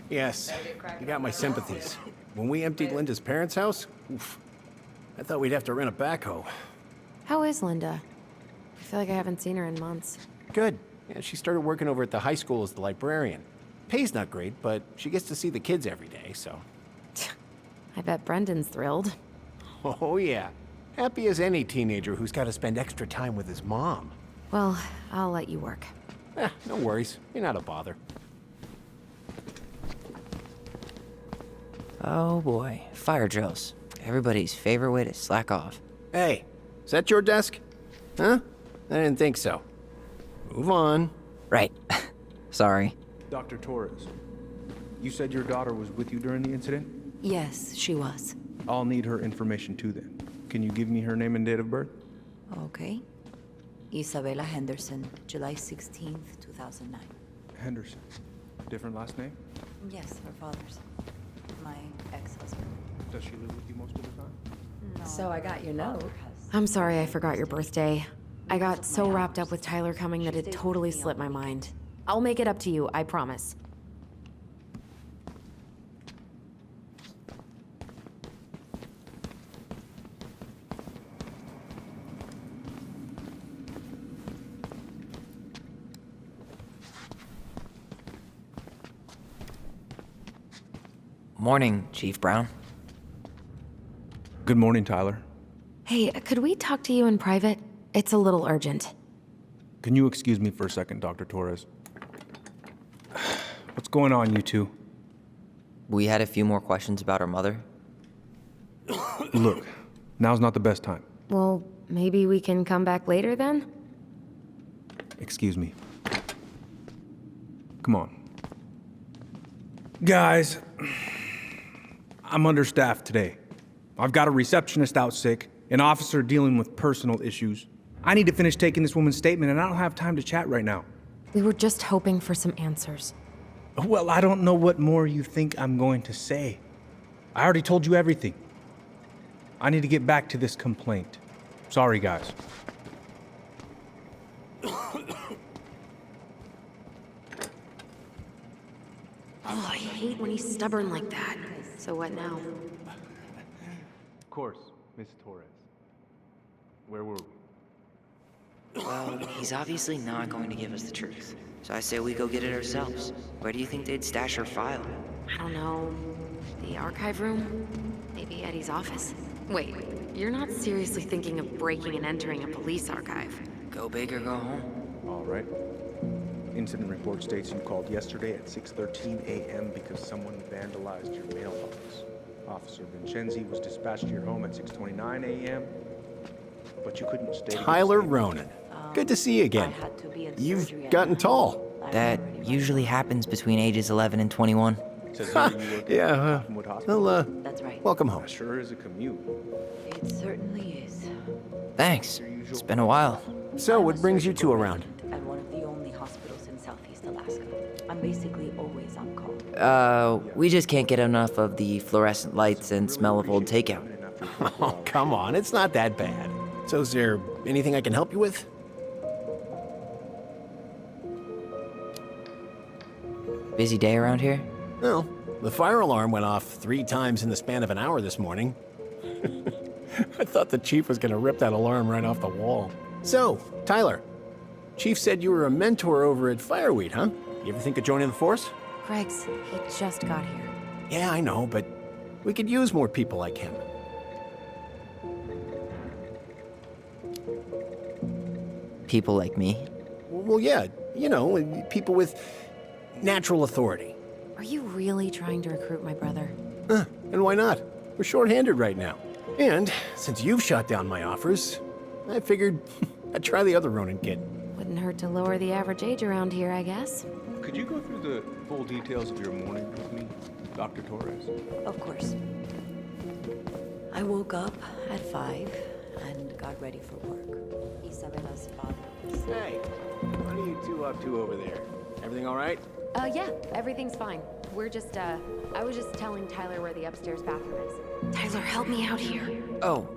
yes. You got my sympathies. When we emptied Linda's parents' house, oof, I thought we'd have to rent a backhoe. How is Linda? I feel like I haven't seen her in months. Good. Yeah, she started working over at the high school as the librarian. Pay's not great, but she gets to see the kids every day, so. I bet Brendan's thrilled. Oh, yeah. Happy as any teenager who's got to spend extra time with his mom. Well, I'll let you work. No worries. You're not a bother. Oh boy, fire drills. Everybody's favorite way to slack off. Hey, is that your desk? Huh? I didn't think so. Move on. Right. Sorry. Dr. Torres, you said your daughter was with you during the incident? Yes, she was. I'll need her information too then. Can you give me her name and date of birth? Okay. Isabella Henderson, July 16th, 2009. Henderson. Different last name? Yes, her father's. My ex-husband. Does she live with you most of the time? No. So I got your note. I'm sorry I forgot your birthday. I got so wrapped up with Tyler coming that it totally slipped my mind. I'll make it up to you, I promise. Morning, Chief Brown. Good morning, Tyler. Hey, could we talk to you in private? It's a little urgent. Can you excuse me for a second, Dr. Torres? What's going on, you two? We had a few more questions about her mother. Look, now's not the best time. Well, maybe we can come back later then? Excuse me. Come on. Guys, I'm understaffed today. I've got a receptionist out sick, an officer dealing with personal issues. I need to finish taking this woman's statement, and I don't have time to chat right now. We were just hoping for some answers. Well, I don't know what more you think I'm going to say. I already told you everything. I need to get back to this complaint. Sorry, guys. Oh, I hate when he's stubborn like that. So what now? Of course, Miss Torres. Where were we? Well, he's obviously not going to give us the truth. So I say we go get it ourselves. Where do you think they'd stash her file? I don't know. The archive room? Maybe Eddie's office? Wait, you're not seriously thinking of breaking and entering a police archive? Go big or go home. All right. Incident report states you called yesterday at 6:13 a.m. because someone vandalized your mailbox. Officer Vincenzi was dispatched to your home at 6:29 a.m., but you couldn't stay. Tyler Ronan. Good to see you again. You've gotten tall. That usually happens between ages 11 and 21. Says here you work Yeah, at Cottonwood Hospital. well, That's right. welcome home. That sure is a commute. It certainly is. Thanks. It's been a while. So, what brings you two around? At one of the only hospitals in Southeast Alaska. I'm basically always on call. We just can't get enough of the fluorescent lights and smell of old takeout. Oh, come on, it's not that bad. So, is there anything I can help you with? Busy day around here? Well, the fire alarm went off 3 times in the span of an hour this morning. I thought the chief was gonna rip that alarm right off the wall. So, Tyler, Chief said you were a mentor over at Fireweed, huh? You ever think of joining the force? Greg's, he just got here. Yeah, I know, but we could use more people like him. People like me? Well, yeah, you know, people with natural authority. Are you really trying to recruit my brother? And why not? We're short-handed right now. And since you've shot down my offers, I figured I'd try the other Ronan kid. Wouldn't hurt to lower the average age around here, I guess. Could you go through the full details of your morning with me, Dr. Torres? Of course. I woke up at 5 and got ready for work. Isabella's father was... Hey, what are you two up to over there? Everything all right? Yeah, everything's fine. We're just, I was just telling Tyler where the upstairs bathroom is. Tyler, help me out here. Oh,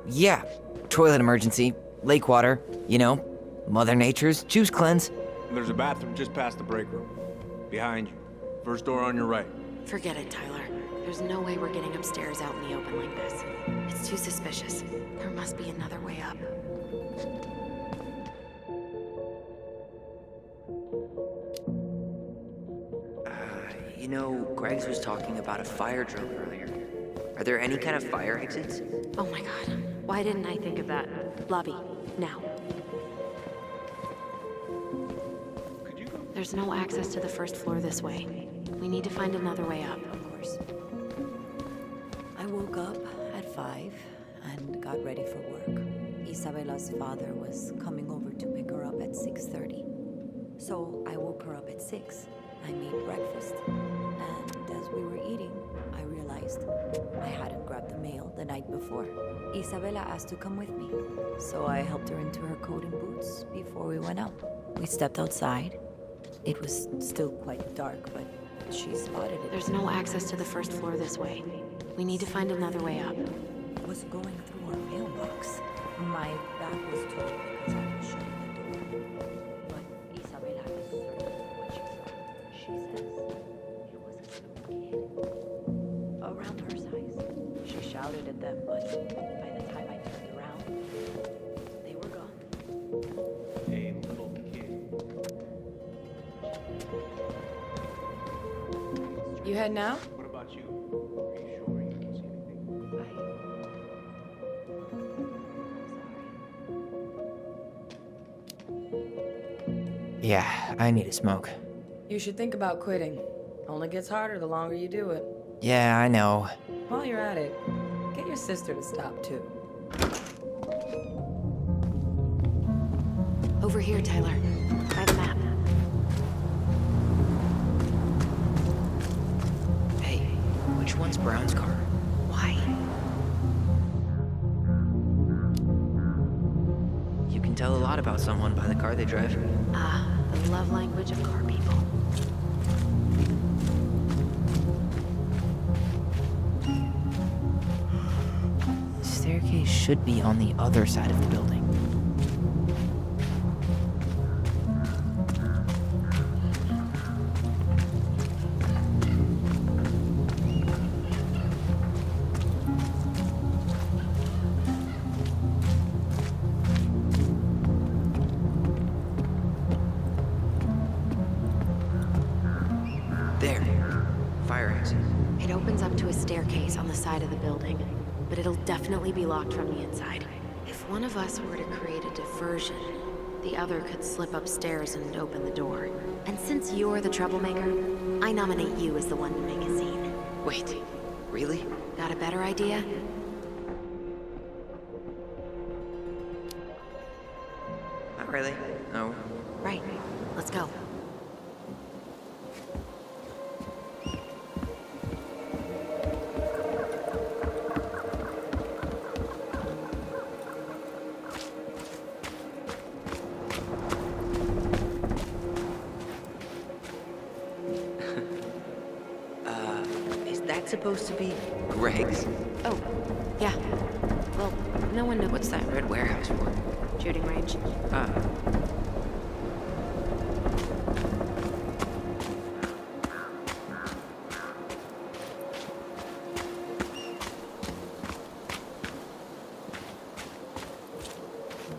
yeah. Toilet emergency, lake water, you know, Mother Nature's juice cleanse. There's a bathroom just past the break room. Behind you. First door on your right. Forget it, Tyler. There's no way we're getting upstairs out in the open like this. It's too suspicious. There must be another way up. You know, Greggs was talking about a fire drill earlier. Are there any kind of fire exits? Oh my god. Why didn't I think of that? Lobby, now. There's no access to the first floor this way. We need to find another way up. Of course. I woke up at 5 and got ready for work. Isabella's father was coming over to pick her up at 6:30. So I woke her up at 6. I made breakfast, and as we were eating, I realized I hadn't grabbed the mail the night before. Isabella asked to come with me, so I helped her into her coat and boots before we went out. We stepped outside. It was still quite dark, but she spotted it. There's no access to the first floor this way. We need to find another way up. I was going through our mailbox. My back was turned because I was shutting the door. But Isabella is certain of what she saw. She says it was a small kid, around her size. She shouted at them, but by the time I turned around, they were gone. A little kid. You head now? What about you? Are you sure you didn't see anything? Yeah, I need a smoke. You should think about quitting. Only gets harder the longer you do it. Yeah, I know. While you're at it, get your sister to stop too. Over here, Tyler. By the map. Hey, which one's Brown's car? Why? You can tell a lot about someone by the car they drive. Ah, the love language of car people. The staircase should be on the other side of the building. There. Fire exit. It opens up to a staircase on the side of the building, but it'll definitely be locked from the inside. If one of us were to create a diversion, the other could slip upstairs and open the door. And since you're the troublemaker, I nominate you as the one to make a scene. Wait, really? Got a better idea? Not really. No. Right. Let's go. supposed to be? Greg's. Oh, yeah. Well, no one knows. What's that red warehouse for? Shooting range. Ah.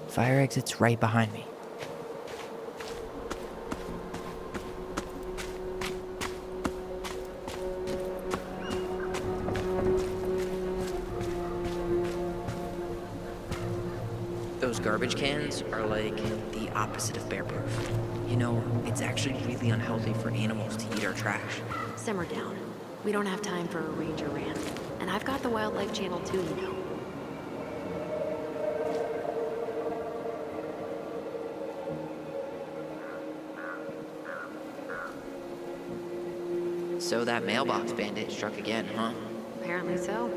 Fire exit's right behind me. Those garbage cans are like the opposite of bear-proof. You know, it's actually really unhealthy for animals to eat our trash. Simmer down. We don't have time for a ranger rant. And I've got the wildlife channel too, you know. So that mailbox bandit struck again, huh? Apparently so.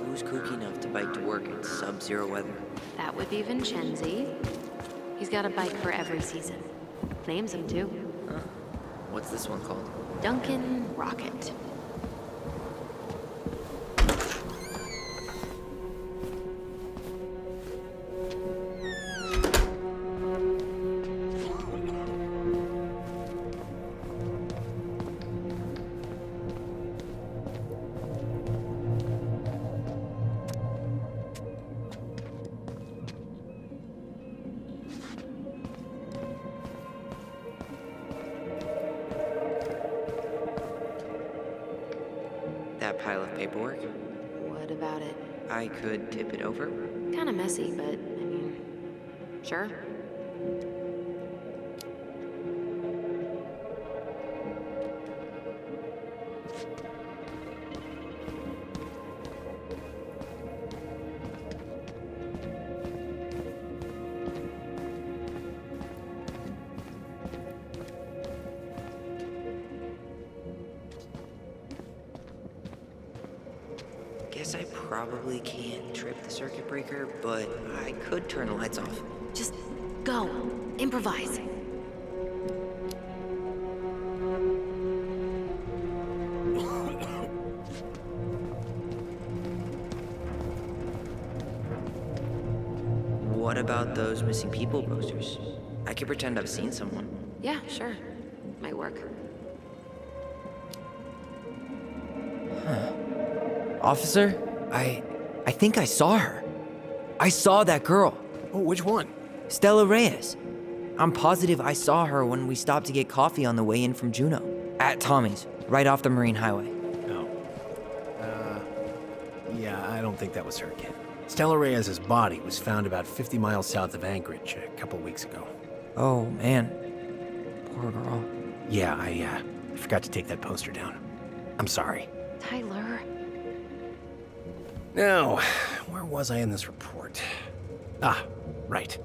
Who's kooky enough to bike to work in sub-zero weather? That would be Vincenzi. He's got a bike for every season. Names him too. Huh. What's this one called? Duncan Rocket. That pile of paperwork? What about it? I could tip it over. Kinda messy, but, I mean, sure. Guess I probably can't trip the circuit breaker, but I could turn the lights off. Just go. Improvise. What about those missing people posters? I could pretend I've seen someone. Yeah, sure. Might work. Officer, I think I saw her. I saw that girl. Oh, which one? Stella Reyes. I'm positive I saw her when we stopped to get coffee on the way in from Juneau. At Tommy's, right off the Marine Highway. Oh. Yeah, I don't think that was her, kid. Stella Reyes' body was found about 50 miles south of Anchorage a couple weeks ago. Oh, man. Poor girl. Yeah, I forgot to take that poster down. I'm sorry. Tyler. Now, where was I in this report? Ah, right.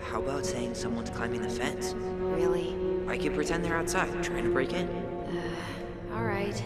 How about saying someone's climbing the fence? Really? I could pretend they're outside, trying to break in. All right.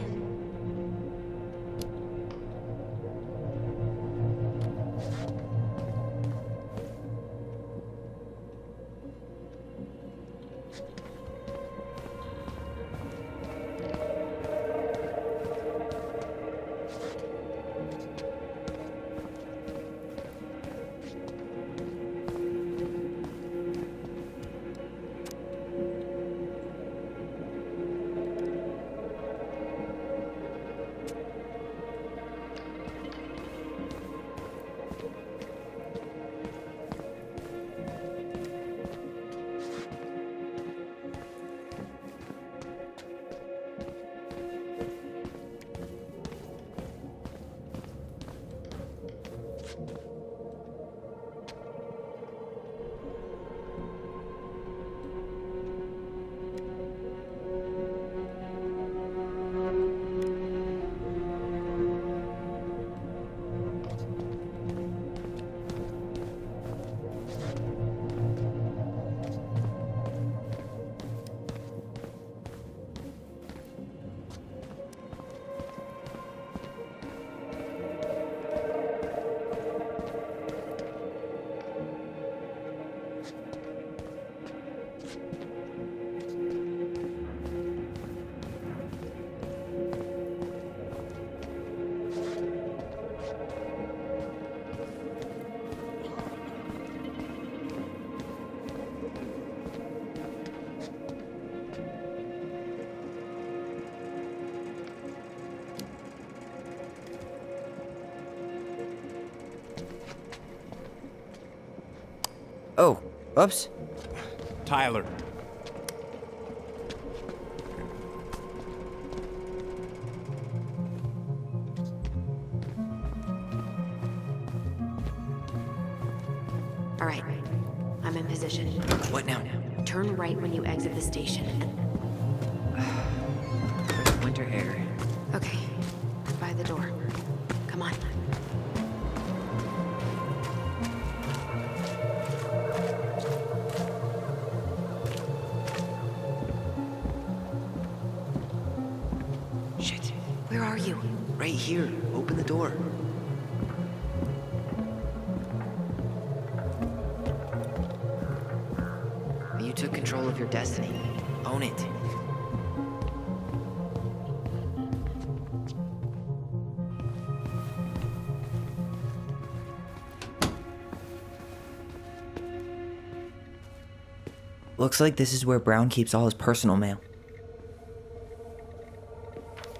Oh, oops. Tyler. All right, I'm in position. What now? Turn right when you exit the station. Winter air. Okay, by the door. Come on. Shit. Where are you? Right here. Open the door. You took control of your destiny. Own it. Looks like this is where Brown keeps all his personal mail.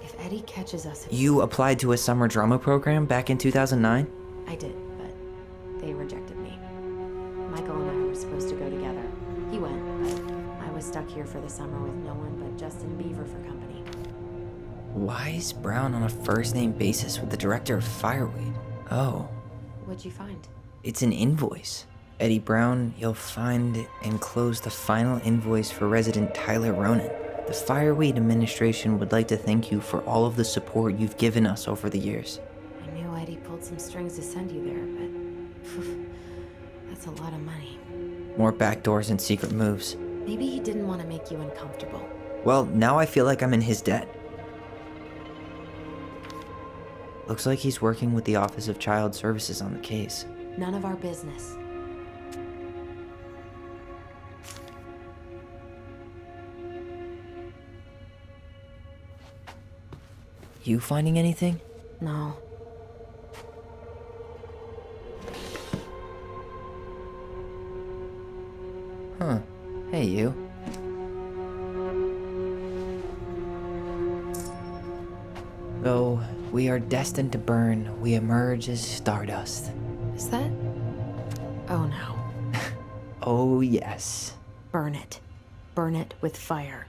If Eddie catches us... You applied to a summer drama program back in 2009? I did, but they rejected me. Michael and I were supposed to go together. He went, but I was stuck here for the summer with no one but Justin Beaver for company. Why is Brown on a first-name basis with the director of Fireweed? Oh. What'd you find? It's an invoice. Eddie Brown, you'll find enclosed the final invoice for resident Tyler Ronan. The Fireweed administration would like to thank you for all of the support you've given us over the years. I knew Eddie pulled some strings to send you there, but... that's a lot of money. More backdoors and secret moves. Maybe he didn't want to make you uncomfortable. Well, now I feel like I'm in his debt. Looks like he's working with the Office of Child Services on the case. None of our business. You finding anything? No. Huh. Hey, you. Though we are destined to burn, we emerge as stardust. Is that... oh no. Oh, yes. Burn it. Burn it with fire.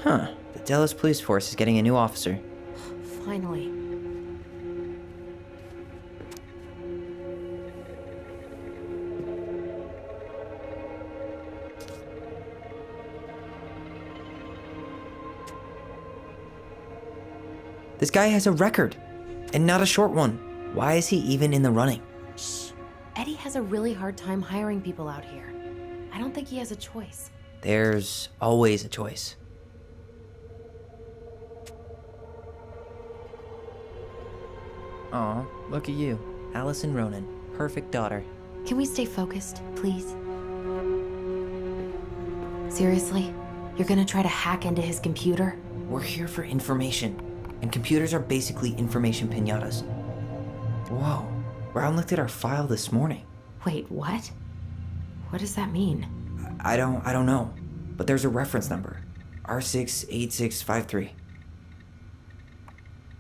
Huh. The Delos Police Force is getting a new officer. Finally. This guy has a record, and not a short one. Why is he even in the running? Shh. Eddie has a really hard time hiring people out here. I don't think he has a choice. There's always a choice. Aw, look at you. Alyson Ronan. Perfect daughter. Can we stay focused, please? Seriously? You're gonna try to hack into his computer? We're here for information, and computers are basically information piñatas. Whoa, Brown looked at our file this morning. Wait, what? What does that mean? I don't know, but there's a reference number. R68653.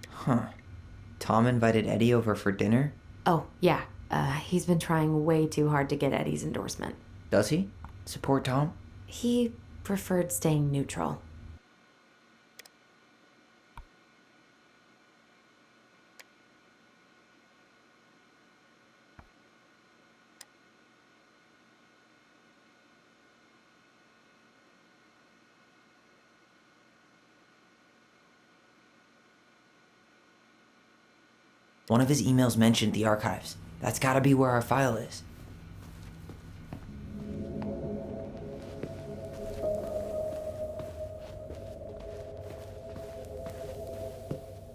Huh. Tom invited Eddie over for dinner? Oh, yeah. He's been trying way too hard to get Eddie's endorsement. Does he? Support Tom? He preferred staying neutral. One of his emails mentioned the archives. That's gotta be where our file is.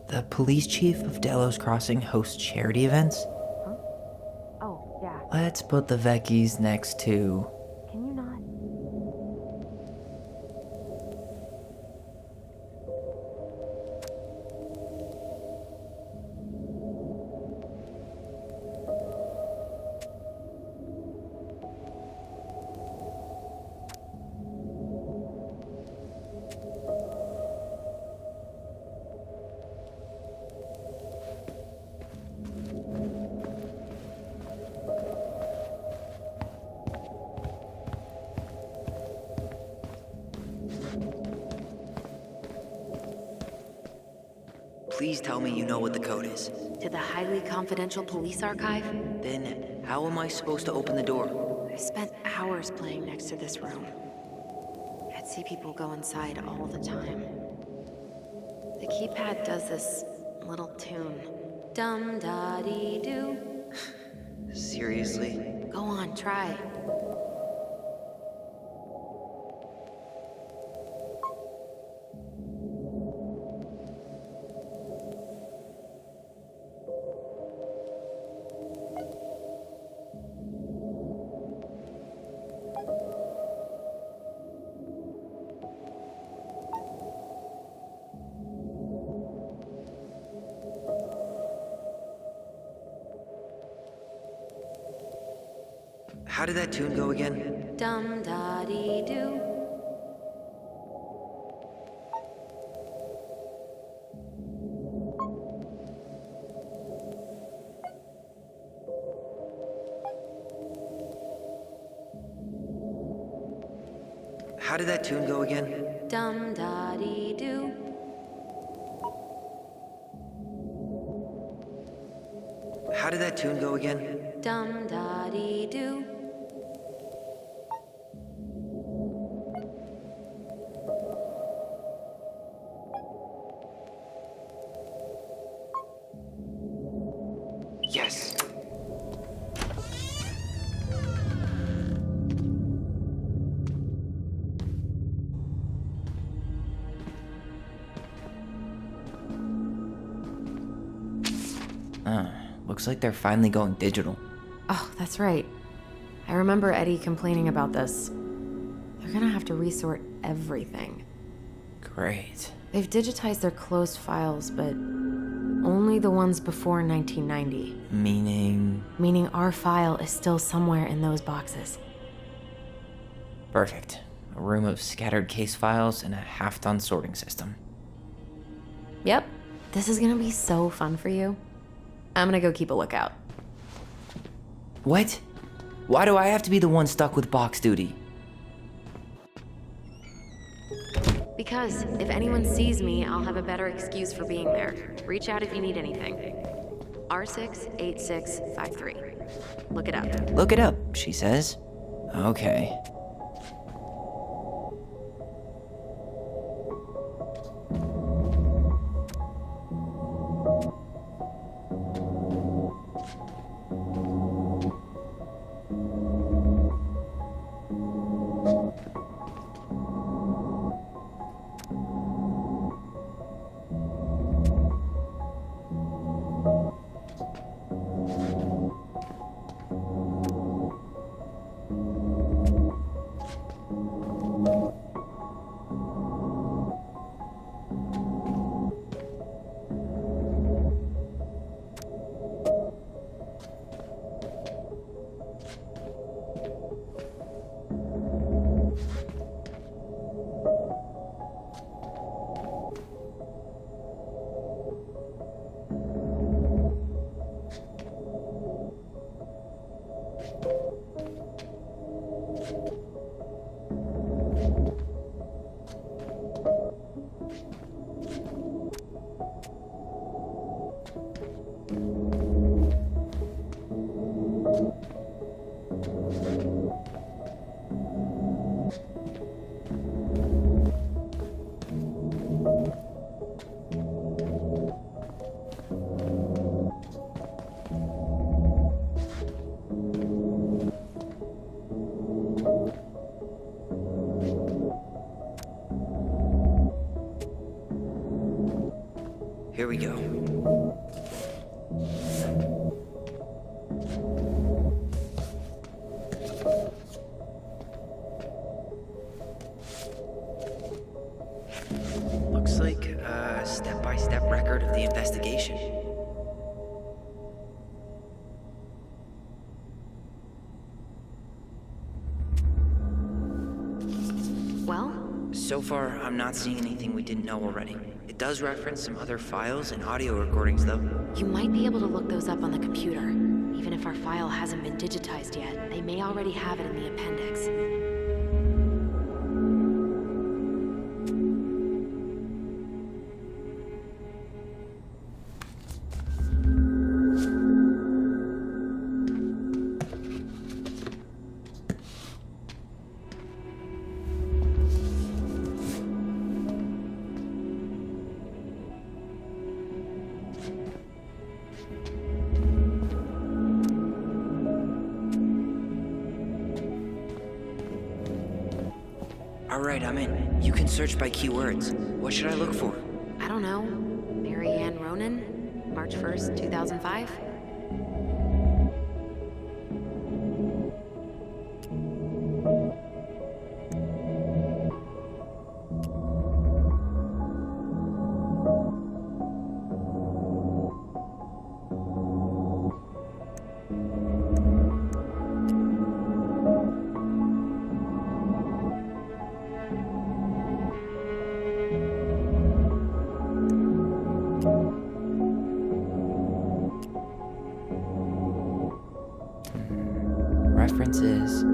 The police chief of Delos Crossing hosts charity events? Huh? Oh, yeah. Let's put the Vecchies next to... Can you not? Please tell me you know what the code is. To the highly confidential police archive? Then how am I supposed to open the door? I spent hours playing next to this room. I'd see people go inside all the time. The keypad does this little tune. Dum-da-dee-doo. Seriously? Go on, try. How did that tune go again? Dum-da-dee-doo. How did that tune go again? Dum-da-dee-doo. How did that tune go again? Dum-da-dee-doo. Yes! Looks like they're finally going digital. Oh, that's right. I remember Eddie complaining about this. They're gonna have to resort everything. Great. They've digitized their closed files, but only the ones before 1990. Meaning? Meaning our file is still somewhere in those boxes. Perfect. A room of scattered case files and a half-done sorting system. Yep. This is gonna be so fun for you. I'm gonna go keep a lookout. What? Why do I have to be the one stuck with box duty? Because if anyone sees me, I'll have a better excuse for being there. Reach out if you need anything. R68653. Look it up. Look it up, she says. Okay. Here we go. Looks like a step-by-step record of the investigation. Well? So far, I'm not seeing anything we didn't know already. It does reference some other files and audio recordings, though. You might be able to look those up on the computer. Even if our file hasn't been digitized yet, they may already have it in the appendix. Alright, I'm in. You can search by keywords. What should I look for? I don't know. Marianne Ronan, March 1st, 2005? References.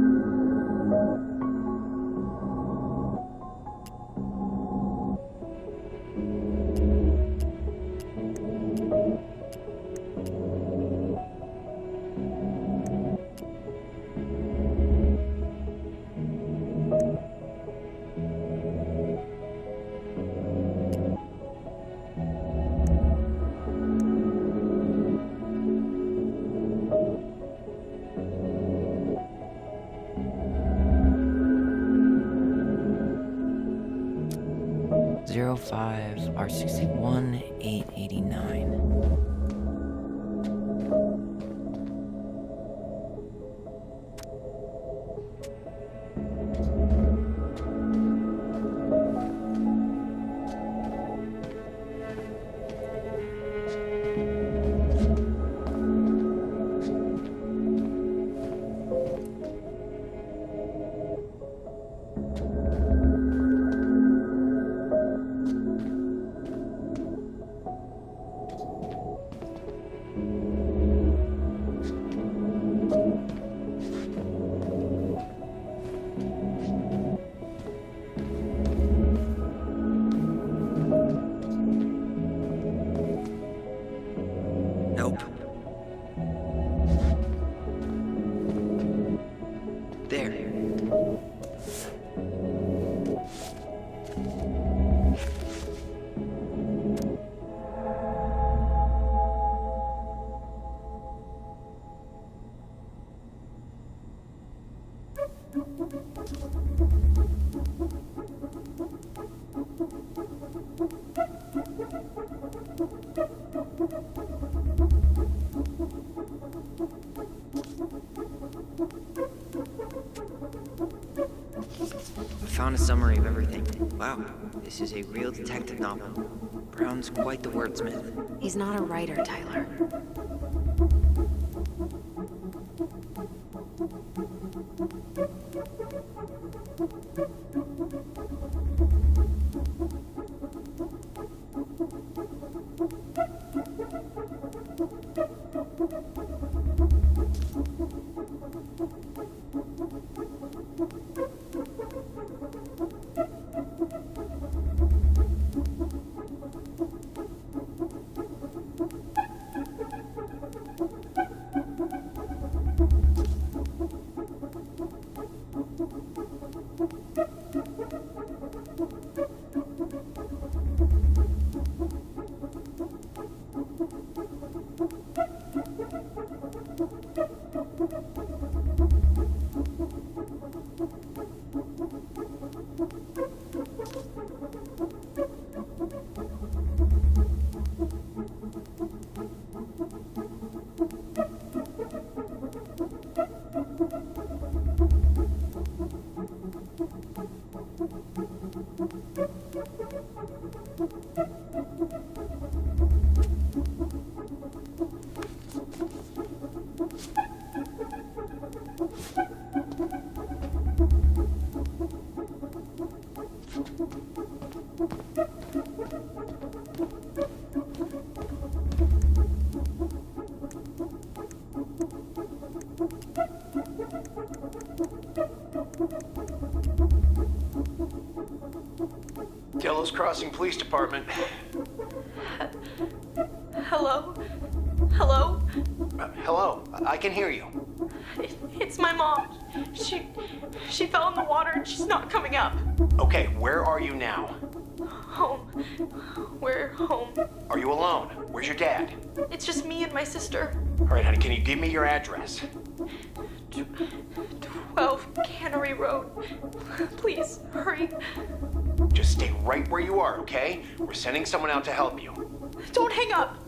'05 R61 889. Nope. There. I found a summary of everything. Wow, this is a real detective novel. Brown's quite the wordsmith. He's not a writer, Tyler. Delos Crossing Police Department. Hello? Hello? Hello, I can hear you. It's my mom. She fell in the water and she's not coming up. Okay, where are you now? Home. We're home. Are you alone? Where's your dad? It's just me and my sister. All right, honey, can you give me your address? 12 Cannery Road. Please, hurry. Just stay right where you are, okay? We're sending someone out to help you. Don't hang up.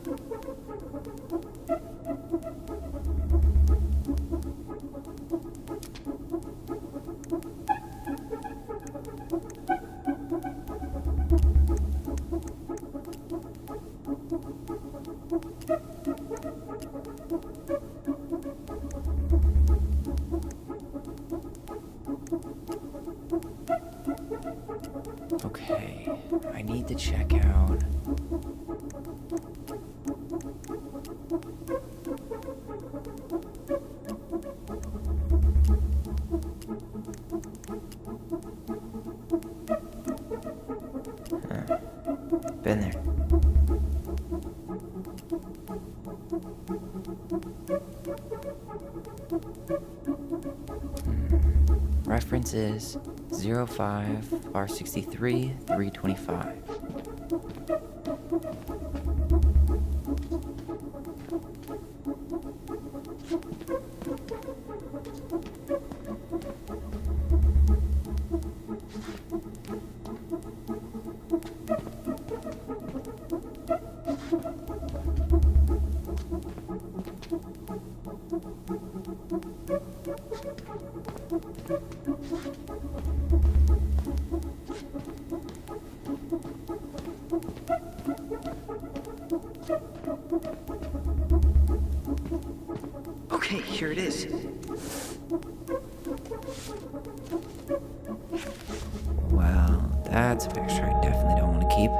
Okay, I need to check out. Been there. Reference is 05 R63 325. Okay, here it is. Well, that's a picture I definitely don't want to keep.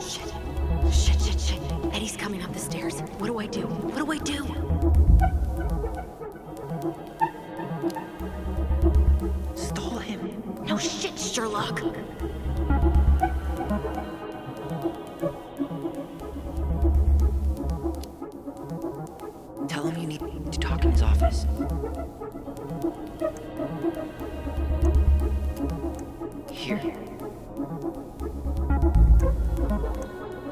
Shit. Eddie's coming up the stairs. What do I do? Stall him. No shit, Sherlock. Tell him you need to talk in his office. Here.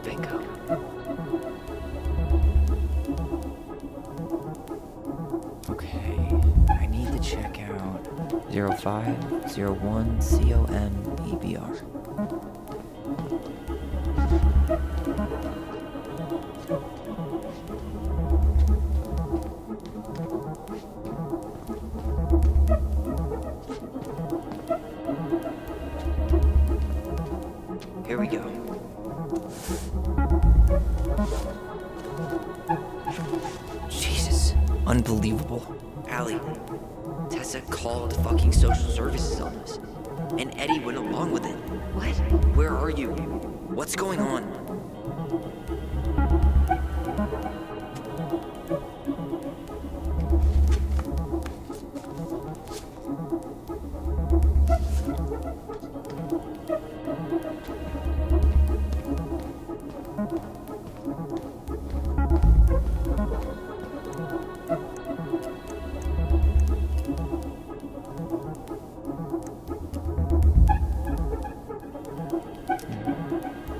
Bingo. Okay, I need to check out 0501 COMEBR. Here we go. Jesus, unbelievable. Allie, Tessa called fucking social services on us, and Eddie went along with it. What? Where are you? What's going on?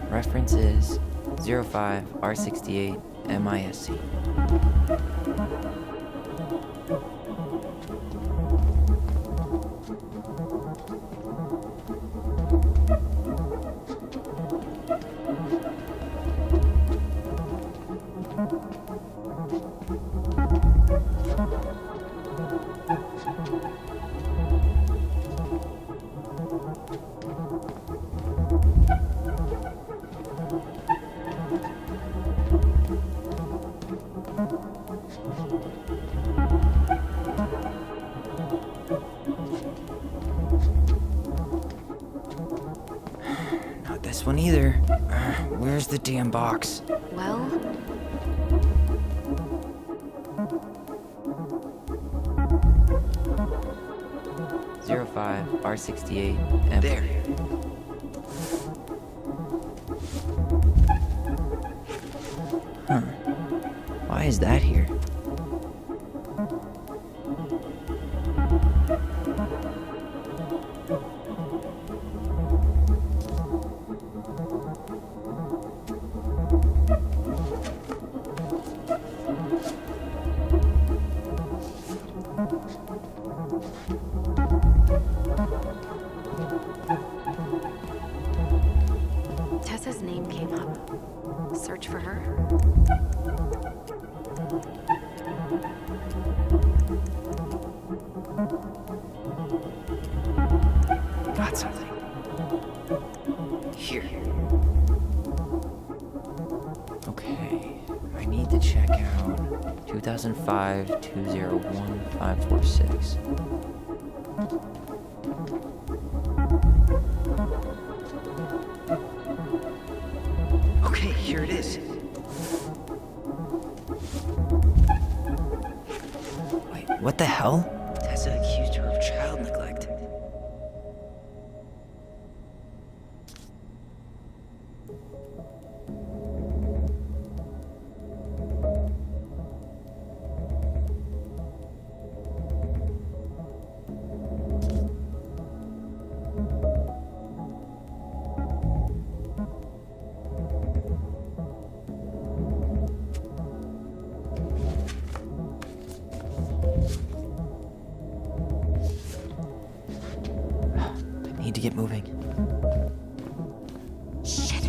Reference is 05 R68 MISC. Not this one either. Where's the damn box? Well, 05 R68 M. There. Huh. Why is that here? Tessa's name came up. Search for her. Got something. Here. Okay, I need to check out 2005 201 546. Okay, here it is. Wait, what the hell? Tessa accused her of child neglect. Need to get moving. Shit.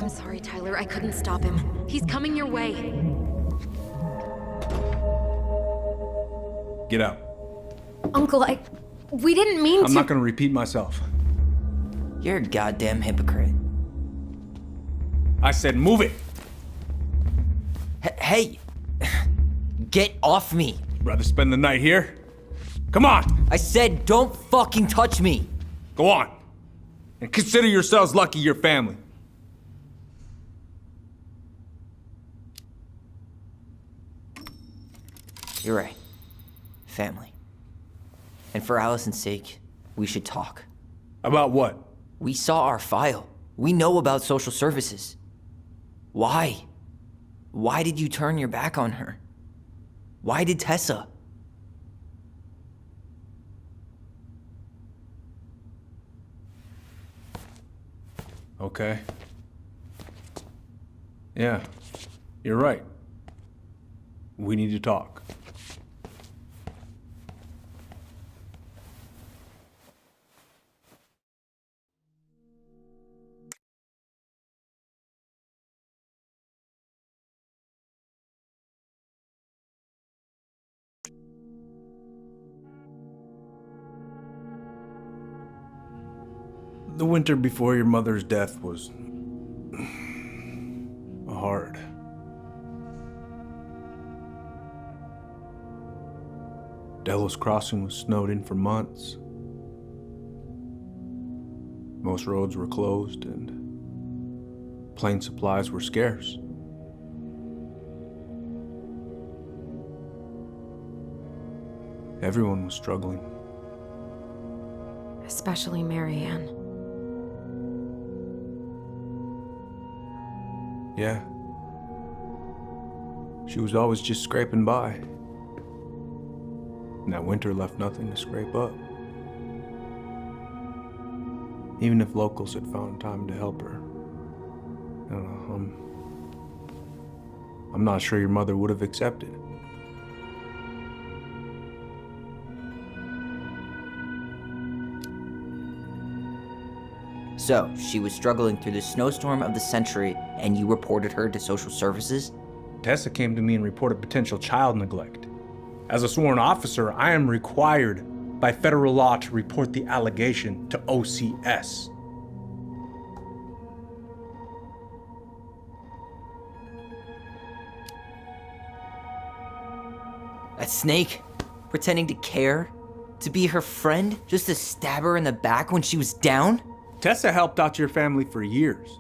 I'm sorry, Tyler. I couldn't stop him. He's coming your way. Get out. Uncle, we didn't mean to. I'm not gonna repeat myself. You're a goddamn hypocrite. I said move it. Hey! Get off me! Rather spend the night here? Come on! I said don't fucking touch me! Go on. And consider yourselves lucky you're family. You're right. Family. And for Allison's sake, we should talk. About what? We saw our file. We know about social services. Why? Why did you turn your back on her? Why did Tessa? Okay. Yeah, you're right. We need to talk. The winter before your mother's death was hard. Delos Crossing was snowed in for months. Most roads were closed and plane supplies were scarce. Everyone was struggling. Especially Marianne. Yeah. She was always just scraping by. And that winter left nothing to scrape up. Even if locals had found time to help her. I don't know, I'm not sure your mother would have accepted. So, she was struggling through the snowstorm of the century, and you reported her to social services? Tessa came to me and reported potential child neglect. As a sworn officer, I am required by federal law to report the allegation to OCS. That snake? Pretending to care? To be her friend? Just to stab her in the back when she was down? Tessa helped out your family for years.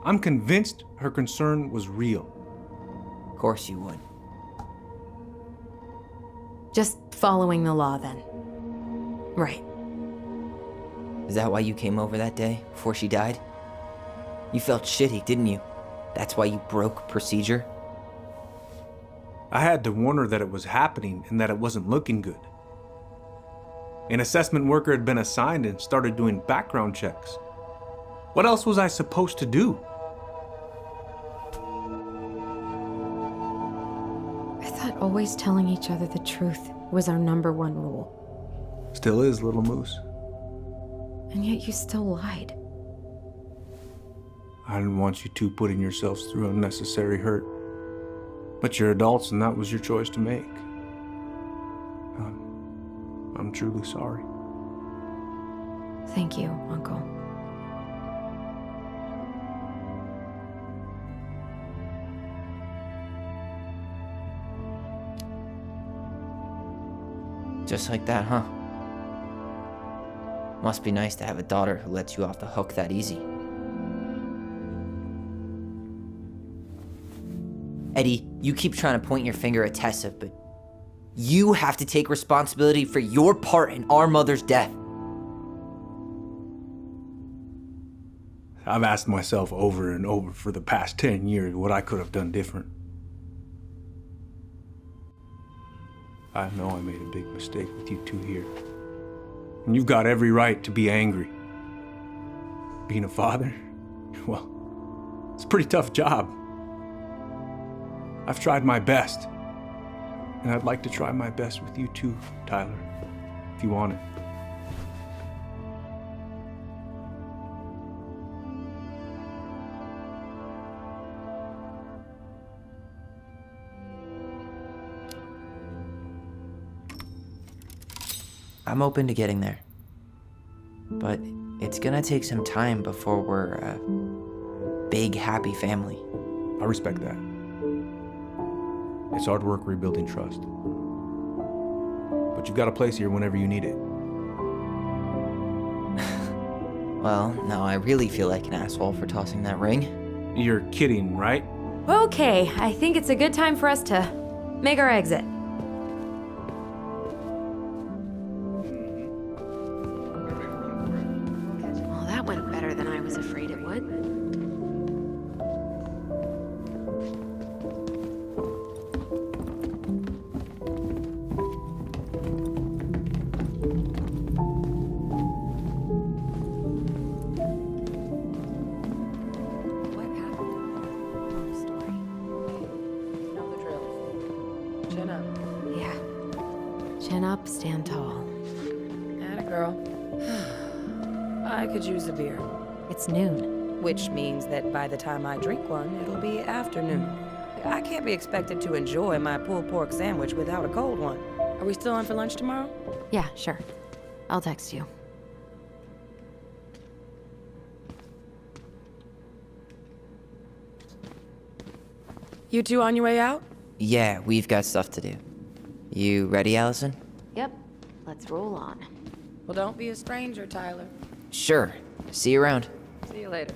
I'm convinced her concern was real. Of course you would. Just following the law, then. Right. Is that why you came over that day, before she died? You felt shitty, didn't you? That's why you broke procedure? I had to warn her that it was happening and that it wasn't looking good. An assessment worker had been assigned and started doing background checks. What else was I supposed to do? I thought always telling each other the truth was our #1 rule. Still is, little moose. And yet you still lied. I didn't want you two putting yourselves through unnecessary hurt. But you're adults and that was your choice to make. I'm truly sorry. Thank you, Uncle. Just like that, huh? Must be nice to have a daughter who lets you off the hook that easy. Eddie, you keep trying to point your finger at Tessa, but you have to take responsibility for your part in our mother's death. I've asked myself over and over for the past 10 years what I could have done different. I know I made a big mistake with you two here. And you've got every right to be angry. Being a father, well, it's a pretty tough job. I've tried my best. And I'd like to try my best with you too, Tyler, if you want it. I'm open to getting there. But it's gonna take some time before we're a big, happy family. I respect that. It's hard work rebuilding trust. But you've got a place here whenever you need it. Well, now I really feel like an asshole for tossing that ring. You're kidding, right? Okay, I think it's a good time for us to make our exit. Well, that went better than I was afraid it would. Chin up, stand tall. Atta girl. I could use a beer. It's noon. Which means that by the time I drink one, it'll be afternoon. I can't be expected to enjoy my pulled pork sandwich without a cold one. Are we still on for lunch tomorrow? Yeah, sure. I'll text you. You two on your way out? Yeah, we've got stuff to do. You ready, Alyson? Yep. Let's roll on. Well, don't be a stranger, Tyler. Sure. See you around. See you later.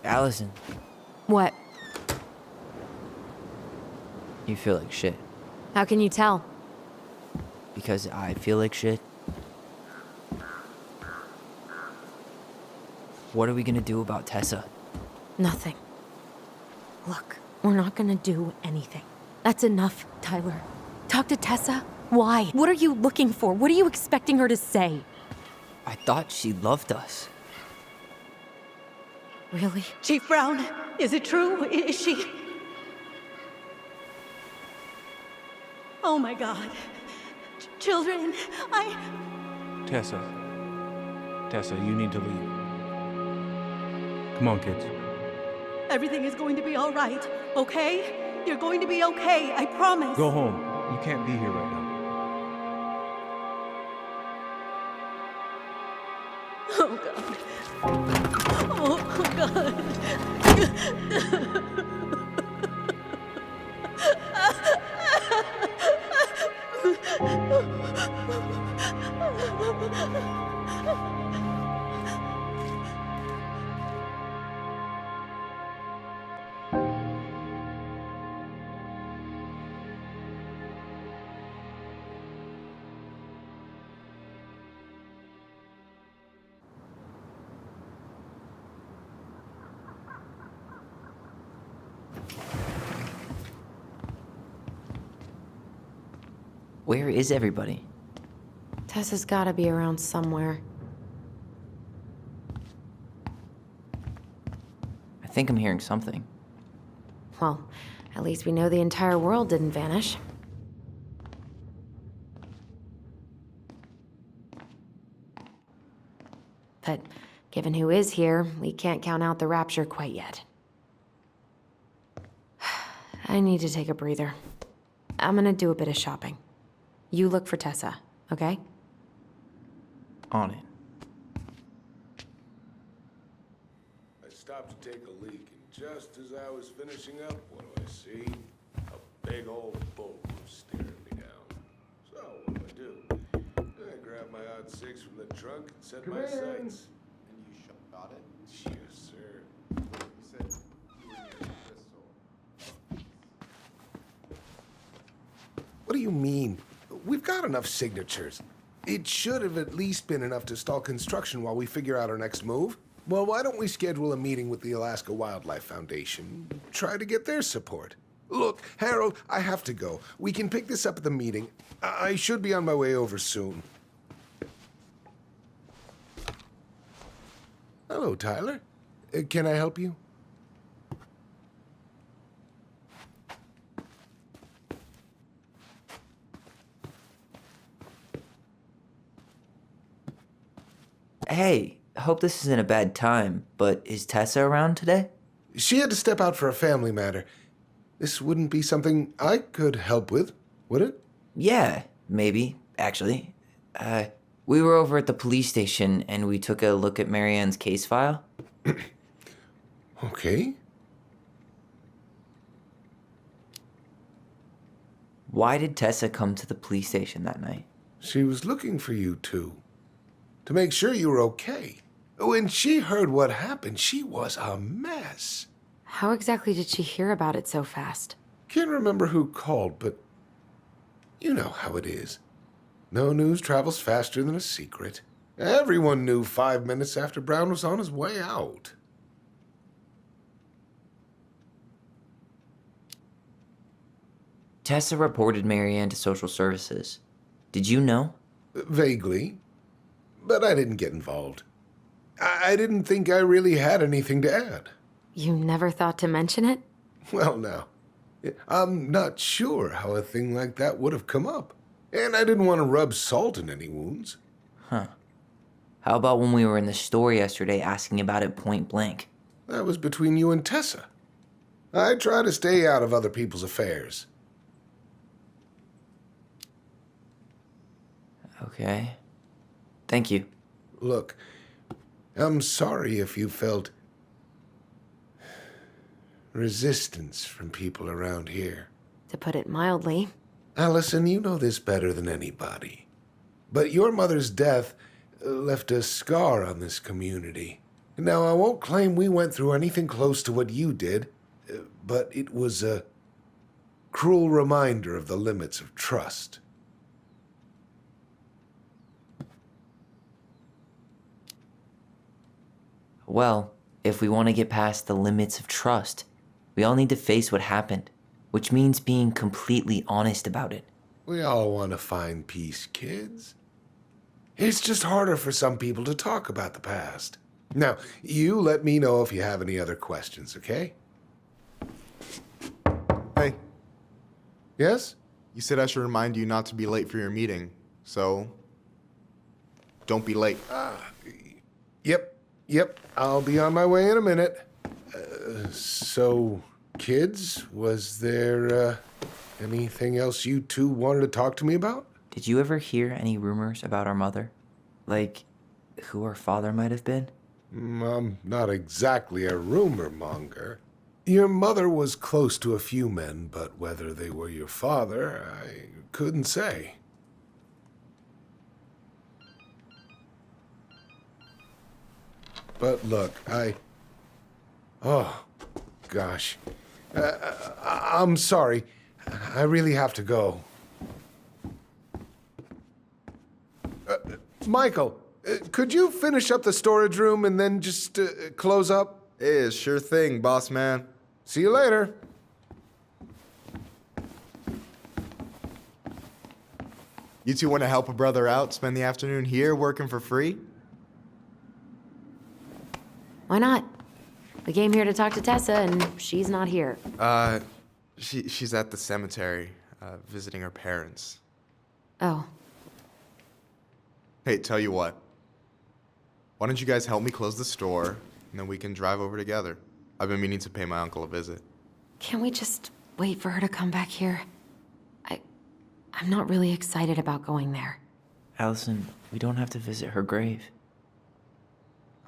Alyson, What? you feel like shit. How can you tell? Because I feel like shit. What are we gonna do about Tessa? Nothing. Look, we're not gonna do anything. That's enough, Tyler. Talk to Tessa? Why? What are you looking for? What are you expecting her to say? I thought she loved us. Really? Chief Brown, is it true? Is she... Oh my God. Children, Tessa, you need to leave. Come on, kids. Everything is going to be all right, okay? You're going to be okay, I promise. Go home. You can't be here right now. Oh, God. Oh, God. Where is everybody? Tessa's gotta be around somewhere. I think I'm hearing something. Well, at least we know the entire world didn't vanish. But given who is here, we can't count out the rapture quite yet. I need to take a breather. I'm gonna do a bit of shopping. You look for Tessa, okay? On it. I stopped to take a leak, and just as I was finishing up, what do I see? A big old boat was staring me down. So, what do? I grabbed my odd six from the trunk and set my sights. And you shot it? Yes, sir. You said you were near the pistol. What do you mean? We've got enough signatures. It should have at least been enough to stall construction while we figure out our next move. Well, why don't we schedule a meeting with the Alaska Wildlife Foundation? Try to get their support. Look, Harold, I have to go. We can pick this up at the meeting. I should be on my way over soon. Hello, Tyler. Can I help you? Hey, hope this isn't a bad time, but is Tessa around today? She had to step out for a family matter. This wouldn't be something I could help with, would it? Yeah, maybe, actually. We were over at the police station and we took a look at Marianne's case file. Okay. Why did Tessa come to the police station that night? She was looking for you two. To make sure you were okay. When she heard what happened, she was a mess. How exactly did she hear about it so fast? Can't remember who called, but you know how it is. No news travels faster than a secret. Everyone knew 5 minutes after Brown was on his way out. Tessa reported Marianne to social services. Did you know? Vaguely. But I didn't get involved. I didn't think I really had anything to add. You never thought to mention it? Well, now, I'm not sure how a thing like that would have come up. And I didn't want to rub salt in any wounds. Huh. How about when we were in the store yesterday asking about it point blank? That was between you and Tessa. I try to stay out of other people's affairs. Okay. Thank you. Look, I'm sorry if you felt resistance from people around here. To put it mildly. Alyson, you know this better than anybody. But your mother's death left a scar on this community. Now, I won't claim we went through anything close to what you did, but it was a cruel reminder of the limits of trust. Well, if we want to get past the limits of trust, we all need to face what happened, which means being completely honest about it. We all want to find peace, kids. It's just harder for some people to talk about the past. Now, you let me know if you have any other questions, okay? Hey. Yes? You said I should remind you not to be late for your meeting, so don't be late. Yep, I'll be on my way in a minute. So, kids, was there anything else you two wanted to talk to me about? Did you ever hear any rumors about our mother? Like, who our father might have been? I'm not exactly a rumor monger. Your mother was close to a few men, but whether they were your father, I couldn't say. But look, oh, gosh. I'm sorry. I really have to go. Michael, could you finish up the storage room and then just close up? Yeah, sure thing, boss man. See you later. You two want to help a brother out, spend the afternoon here working for free? Why not? We came here to talk to Tessa, and she's not here. She's at the cemetery, visiting her parents. Oh. Hey, tell you what. Why don't you guys help me close the store, and then we can drive over together? I've been meaning to pay my uncle a visit. Can we just wait for her to come back here? I'm not really excited about going there. Alyson, we don't have to visit her grave.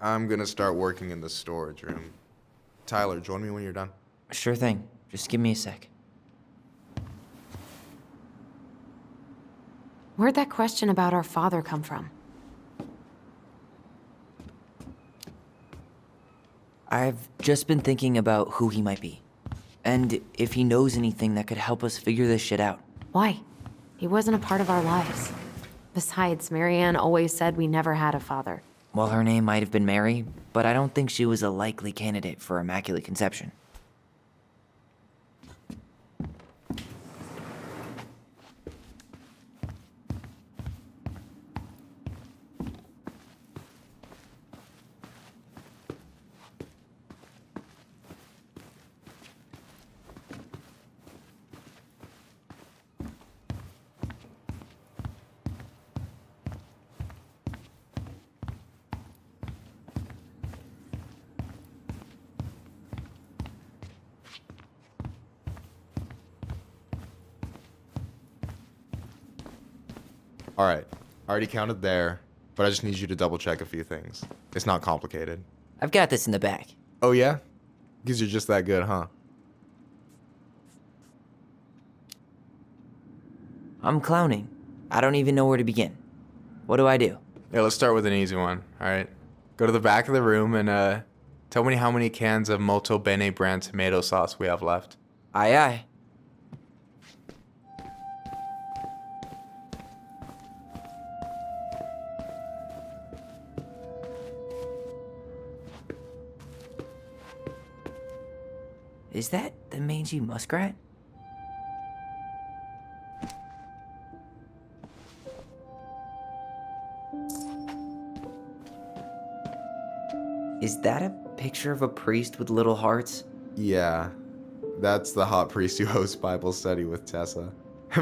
I'm gonna start working in the storage room. Tyler, join me when you're done. Sure thing. Just give me a sec. Where'd that question about our father come from? I've just been thinking about who he might be. And if he knows anything that could help us figure this shit out. Why? He wasn't a part of our lives. Besides, Marianne always said we never had a father. Well, her name might have been Mary, but I don't think she was a likely candidate for Immaculate Conception. All right, I already counted there, but I just need you to double check a few things. It's not complicated. I've got this in the back. Oh yeah? Because you're just that good, huh? I'm clowning. I don't even know where to begin. What do I do? Yeah, let's start with an easy one, all right? Go to the back of the room and tell me how many cans of Molto Bene brand tomato sauce we have left. Aye, aye. Is that the mangy muskrat? Is that a picture of a priest with little hearts? Yeah, that's the hot priest who hosts Bible study with Tessa.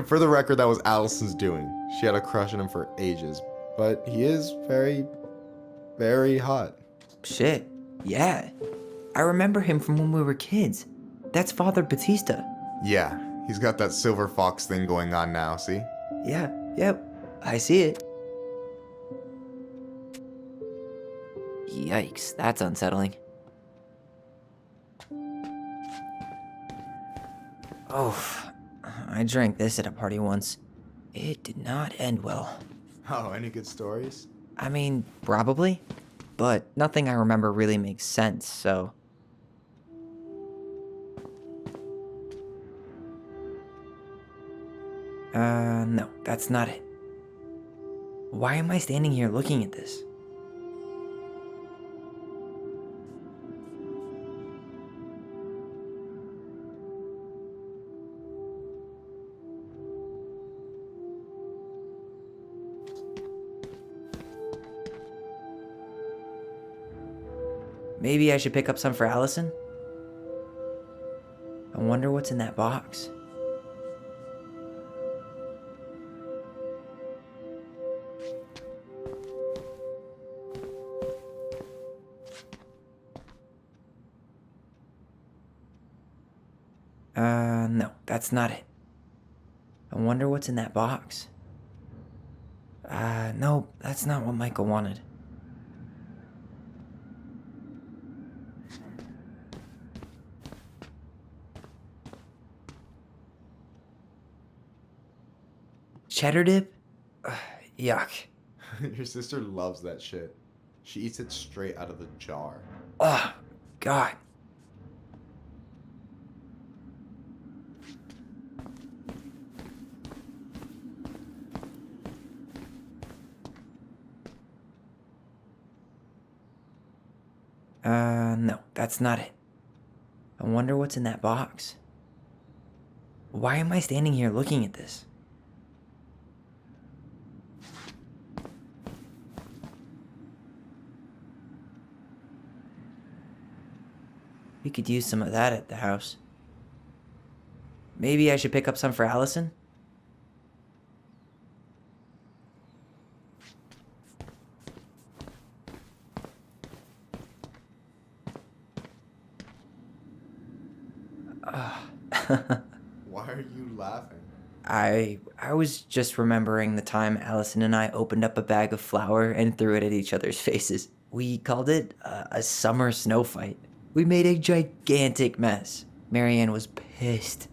For the record, that was Allison's doing. She had a crush on him for ages, but he is very, very hot. Shit, yeah. I remember him from when we were kids. That's Father Batista. Yeah, he's got that silver fox thing going on now, see? Yeah, yep, I see it. Yikes, that's unsettling. Oh, I drank this at a party once. It did not end well. Oh, any good stories? I mean, probably, but nothing I remember really makes sense, so... No, that's not it. Why am I standing here looking at this? Maybe I should pick up some for Alyson? I wonder what's in that box. No, that's not it. I wonder what's in that box. No, that's not what Michael wanted. Cheddar dip? Yuck. Your sister loves that shit. She eats it straight out of the jar. Oh, God. No, that's not it. I wonder what's in that box. Why am I standing here looking at this? We could use some of that at the house. Maybe I should pick up some for Alyson? Why are you laughing? I was just remembering the time Alyson and I opened up a bag of flour and threw it at each other's faces. We called it a summer snow fight. We made a gigantic mess. Marianne was pissed.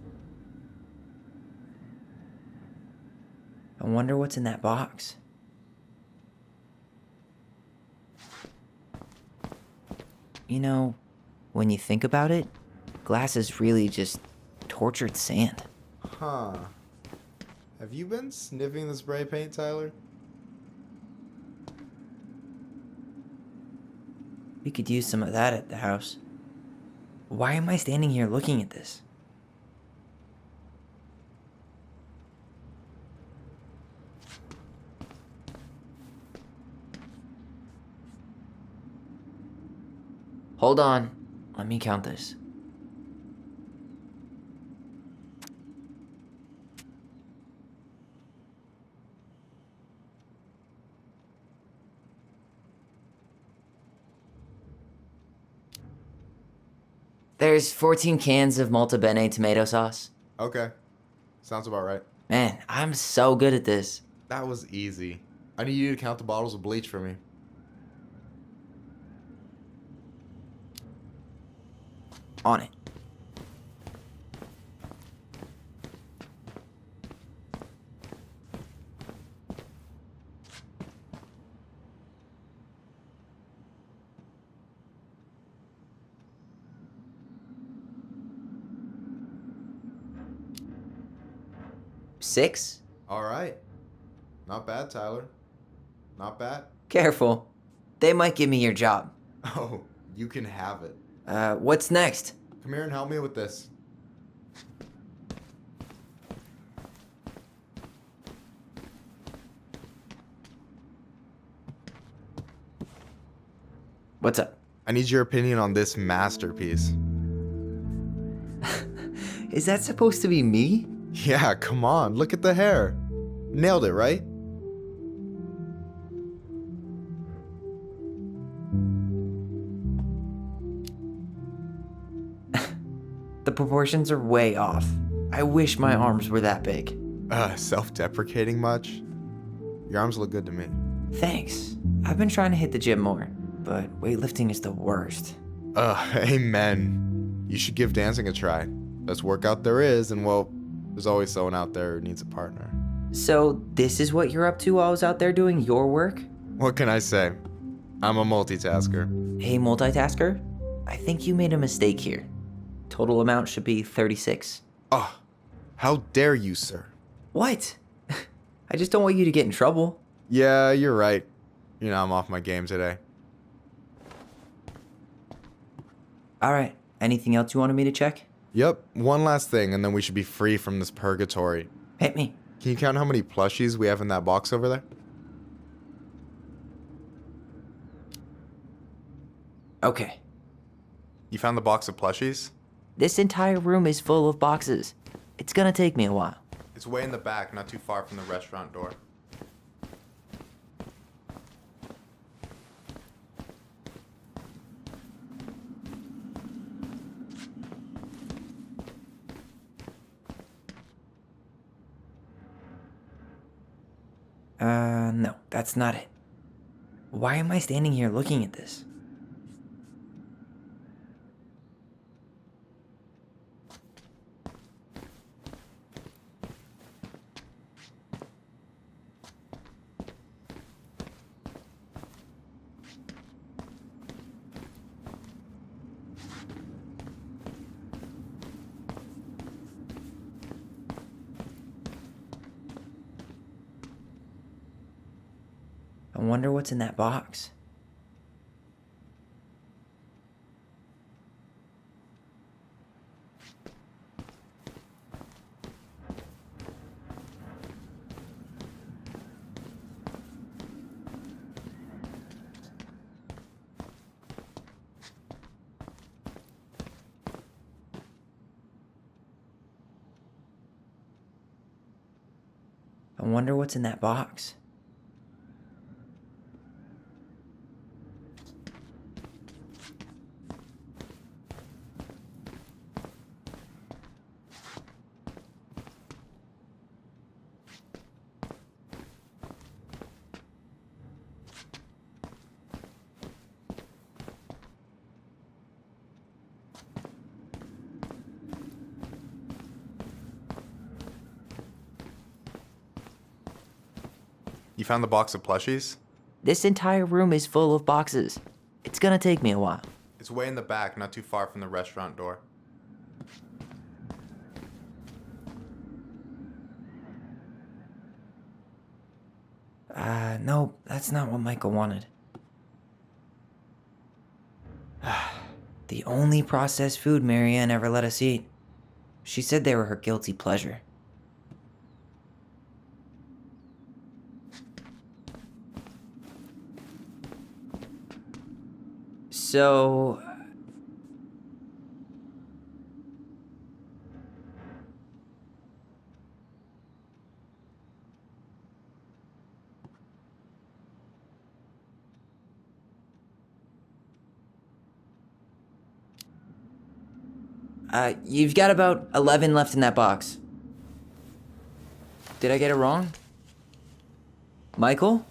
I wonder what's in that box. You know, when you think about it, glass is really just tortured sand. Huh. Have you been sniffing the spray paint, Tyler? We could use some of that at the house. Why am I standing here looking at this? Hold on. Let me count this. There's 14 cans of Malta Bene tomato sauce. Okay. Sounds about right. Man, I'm so good at this. That was easy. I need you to count the bottles of bleach for me. On it. Six? All right. Not bad, Tyler. Not bad. Careful. They might give me your job. Oh, you can have it. What's next? Come here and help me with this. What's up? I need your opinion on this masterpiece. Is that supposed to be me? Yeah, come on. Look at the hair. Nailed it, right? The proportions are way off. I wish my arms were that big. Self-deprecating much? Your arms look good to me. Thanks. I've been trying to hit the gym more, but weightlifting is the worst. Amen. You should give dancing a try. Best workout there is, and well, there's always someone out there who needs a partner. So this is what you're up to while I was out there doing your work? What can I say? I'm a multitasker. Hey, multitasker? I think you made a mistake here. Total amount should be 36. Oh, how dare you, sir? What? I just don't want you to get in trouble. Yeah, you're right. You know, I'm off my game today. All right. Anything else you wanted me to check? Yep, one last thing, and then we should be free from this purgatory. Hit me. Can you count how many plushies we have in that box over there? Okay. You found the box of plushies? This entire room is full of boxes. It's gonna take me a while. It's way in the back, not too far from the restaurant door. No, that's not it. Why am I standing here looking at this? I wonder what's in that box. I wonder what's in that box. You found the box of plushies? This entire room is full of boxes. It's gonna take me a while. It's way in the back, not too far from the restaurant door. No, that's not what Michael wanted. The only processed food Marianne ever let us eat. She said they were her guilty pleasure. So... you've got about 11 left in that box. Did I get it wrong? Michael?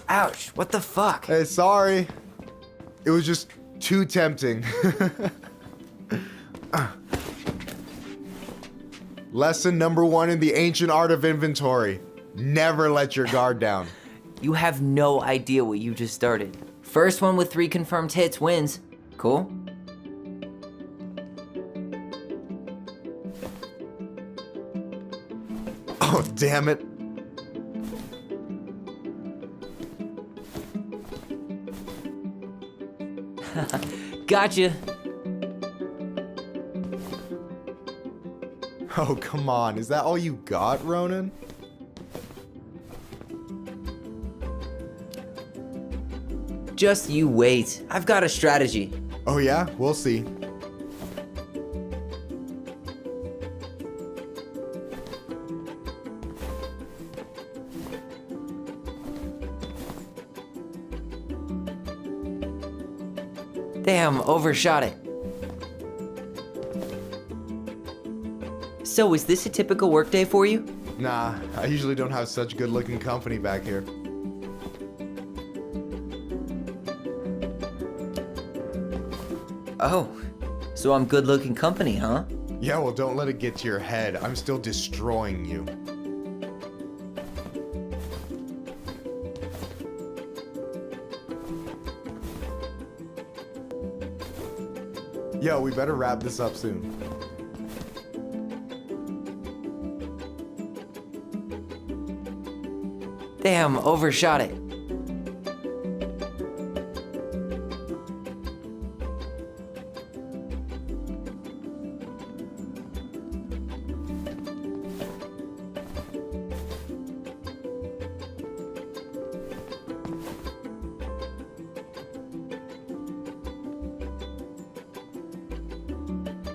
Ouch, what the fuck? Hey, sorry. It was just too tempting. Lesson number 1 in the ancient art of inventory. Never let your guard down. You have no idea what you just started. First one with 3 confirmed hits wins. Cool? Oh, damn it. Gotcha. Oh, come on. Is that all you got, Ronan? Just you wait. I've got a strategy. Oh yeah? We'll see. Damn, overshot it. So, is this a typical workday for you? Nah, I usually don't have such good-looking company back here. Oh, so I'm good-looking company, huh? Yeah, well, don't let it get to your head. I'm still destroying you. Yo, we better wrap this up soon. Damn, overshot it.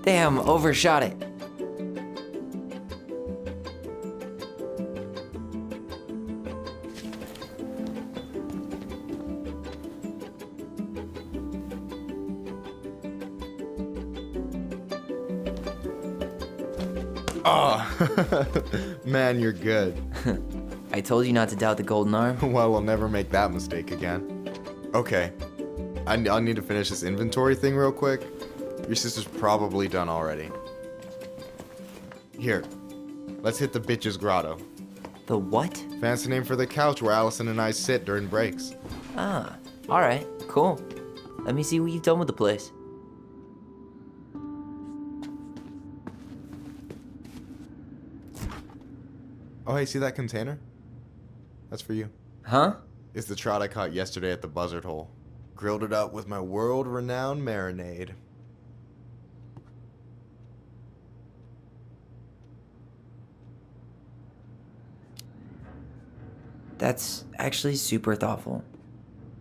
Damn, overshot it. Oh, man, you're good. I told you not to doubt the golden arm. Well, we'll never make that mistake again. Okay, I'll need to finish this inventory thing real quick. Your sister's probably done already. Here, let's hit the bitch's grotto. The what? Fancy name for the couch where Alyson and I sit during breaks. Ah, alright, cool. Let me see what you've done with the place. Oh, hey, see that container? That's for you. Huh? It's the trout I caught yesterday at the buzzard hole. Grilled it up with my world-renowned marinade. That's actually super thoughtful.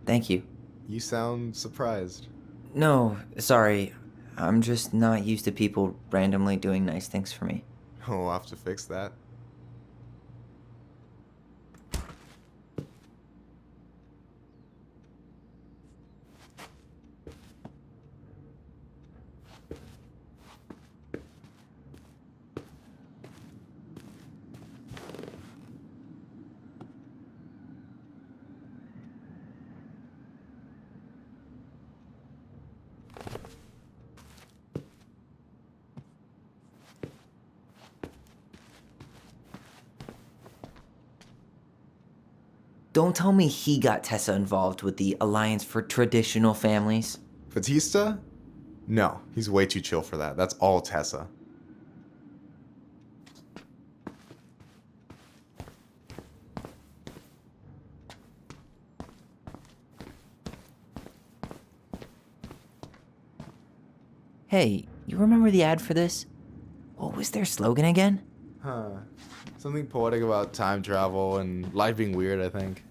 Thank you. You sound surprised. No, sorry. I'm just not used to people randomly doing nice things for me. Oh, we'll have to fix that. Don't tell me he got Tessa involved with the Alliance for Traditional Families. Batista? No, he's way too chill for that. That's all Tessa. Hey, you remember the ad for this? What was their slogan again? Huh. Something poetic about time travel and life being weird, I think.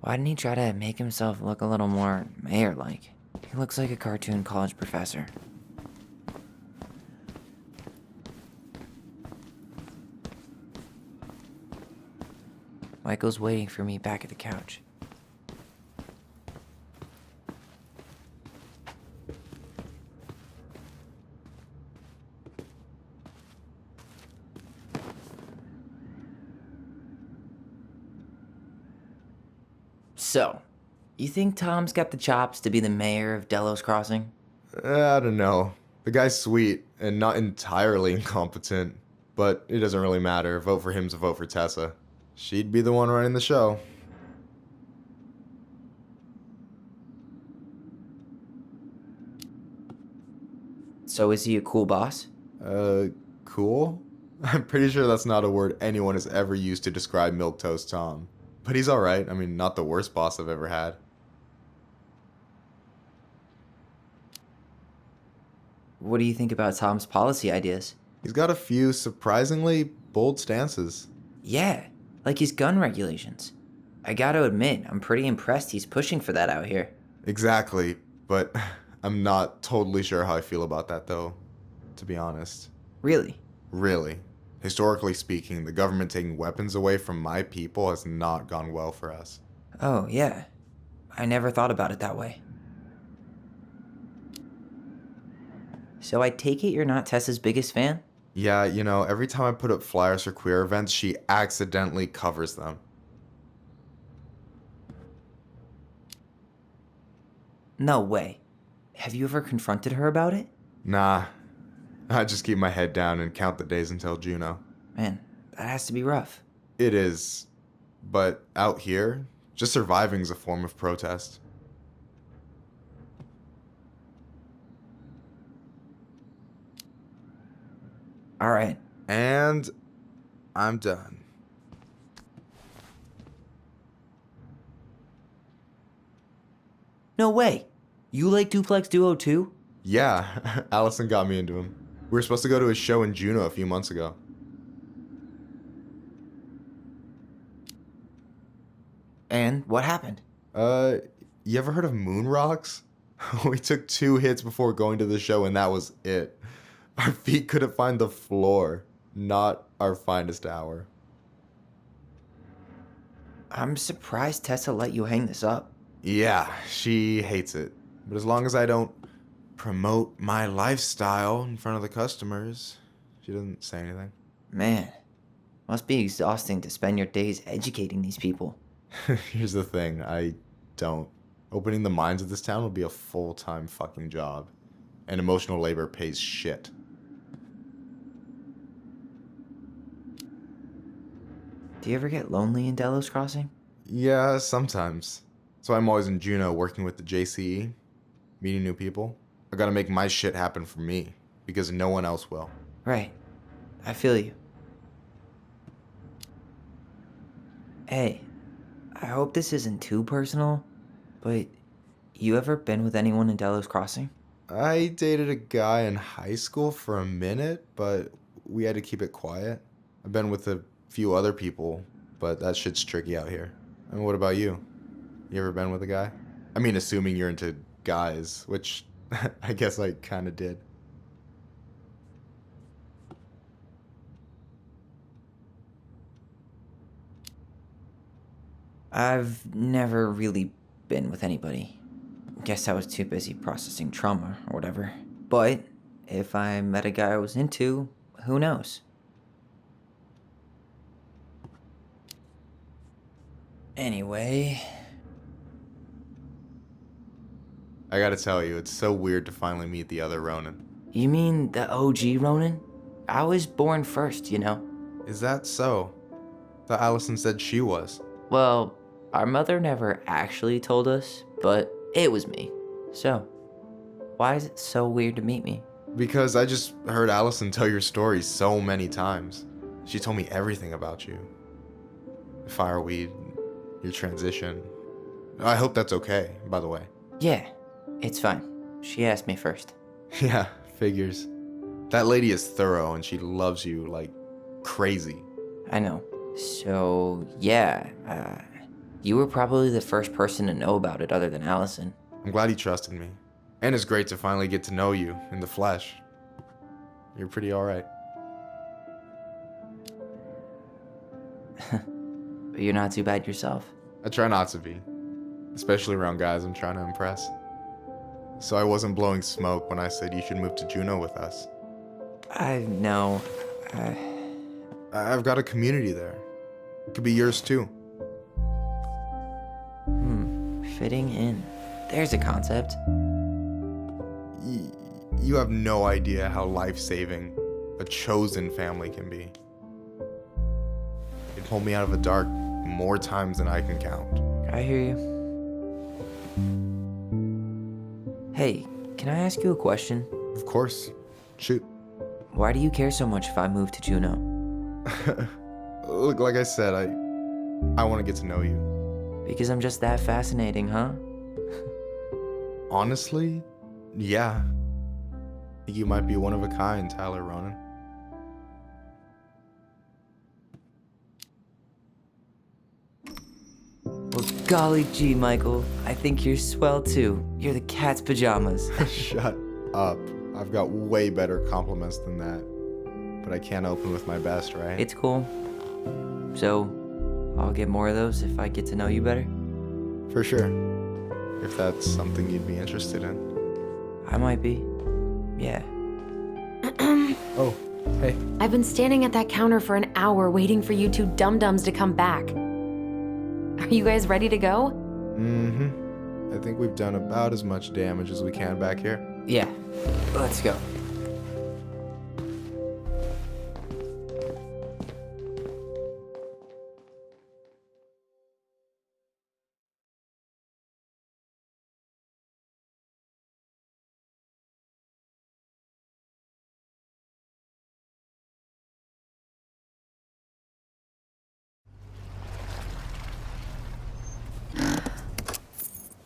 Why didn't he try to make himself look a little more mayor-like? He looks like a cartoon college professor. Michael's waiting for me back at the couch. So, you think Tom's got the chops to be the mayor of Delos Crossing? I don't know. The guy's sweet and not entirely incompetent, but it doesn't really matter. A vote for him's a vote for Tessa. She'd be the one running the show. So is he a cool boss? Cool? I'm pretty sure that's not a word anyone has ever used to describe Milquetoast Tom. But he's alright. I mean, not the worst boss I've ever had. What do you think about Tom's policy ideas? He's got a few surprisingly bold stances. Yeah, like his gun regulations. I gotta admit, I'm pretty impressed he's pushing for that out here. Exactly, but I'm not totally sure how I feel about that though, to be honest. Really? Really. Historically speaking, the government taking weapons away from my people has not gone well for us. Oh, yeah. I never thought about it that way. So I take it you're not Tessa's biggest fan? Yeah, you know, every time I put up flyers for queer events, she accidentally covers them. No way. Have you ever confronted her about it? Nah. I just keep my head down and count the days until Juno. Man, that has to be rough. It is. But out here, just surviving is a form of protest. All right. And I'm done. No way. You like Duplex Duo too? Yeah, Alyson got me into him. We were supposed to go to his show in Juneau a few months ago. And what happened? You ever heard of moon rocks? We took 2 hits before going to the show and that was it. Our feet couldn't find the floor. Not our finest hour. I'm surprised Tessa let you hang this up. Yeah, she hates it. But as long as I don't promote my lifestyle in front of the customers, she doesn't say anything. Man, must be exhausting to spend your days educating these people. Here's the thing, I don't. Opening the mines of this town would be a full-time fucking job. And emotional labor pays shit. Do you ever get lonely in Delos Crossing? Yeah, sometimes. So I'm always in Juneau working with the JCE, meeting new people. I gotta make my shit happen for me, because no one else will. Right. I feel you. Hey, I hope this isn't too personal, but you ever been with anyone in Delos Crossing? I dated a guy in high school for a minute, but we had to keep it quiet. I've been with a few other people, but that shit's tricky out here. And what about you? You ever been with a guy? I mean, assuming you're into guys, which I guess I kind of did. I've never really been with anybody. Guess I was too busy processing trauma or whatever. But if I met a guy I was into, who knows? Anyway, I gotta tell you, it's so weird to finally meet the other Ronan. you mean the OG Ronan? I was born first, you know. Is that so? Thought Alyson said she was. Well, our mother never actually told us, but it was me. So, why is it so weird to meet me? Because I just heard Alyson tell your story so many times. She told me everything about you. Fireweed, your transition. I hope that's okay, by the way. Yeah, it's fine. She asked me first. Yeah, figures. That lady is thorough and she loves you like crazy. I know. So, yeah, you were probably the first person to know about it other than Alyson. I'm glad he trusted me. And it's great to finally get to know you in the flesh. You're pretty alright. But you're not too bad yourself. I try not to be. Especially around guys I'm trying to impress. So I wasn't blowing smoke when I said you should move to Juneau with us. I know. I've got a community there. It could be yours too. Fitting in. There's a concept. You have no idea how life-saving a chosen family can be. It pulled me out of the dark more times than I can count. I hear you. Hey, can I ask you a question? Of course. Shoot. Why do you care so much if I move to Juneau? Look, like I said, I want to get to know you. Because I'm just that fascinating, huh? Honestly, yeah. I think you might be one of a kind, Tyler Ronan. Well, golly gee, Michael. I think you're swell too. You're the cat's pajamas. Shut up. I've got way better compliments than that. But I can't open with my best, right? It's cool. So, I'll get more of those if I get to know you better? For sure. If that's something you'd be interested in. I might be. Yeah. Oh, hey. I've been standing at that counter for an hour waiting for you two dum-dums to come back. Are you guys ready to go? Mm-hmm. I think we've done about as much damage as we can back here. Yeah. Let's go.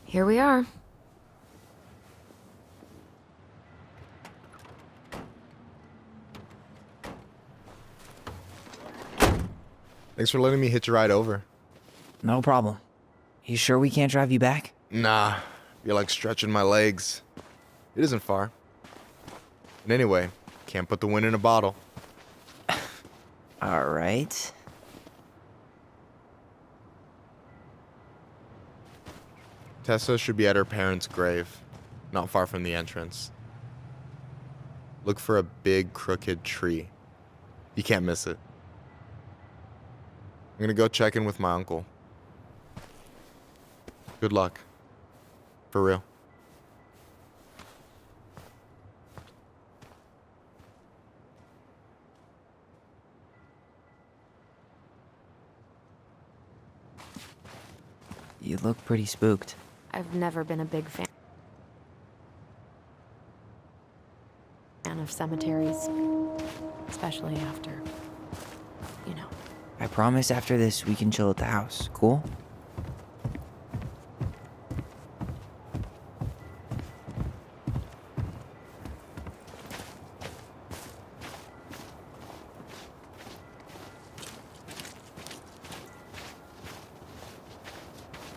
Here we are. Thanks for letting me hitch a ride over. No problem. You sure we can't drive you back? Nah, you're like stretching my legs. It isn't far. And anyway, can't put the wind in a bottle. All right. Tessa should be at her parents' grave, not far from the entrance. Look for a big crooked tree. You can't miss it. I'm gonna go check in with my uncle. Good luck. For real. You look pretty spooked. I've never been a big fan of cemeteries, especially after, you know. I promise after this we can chill at the house, cool?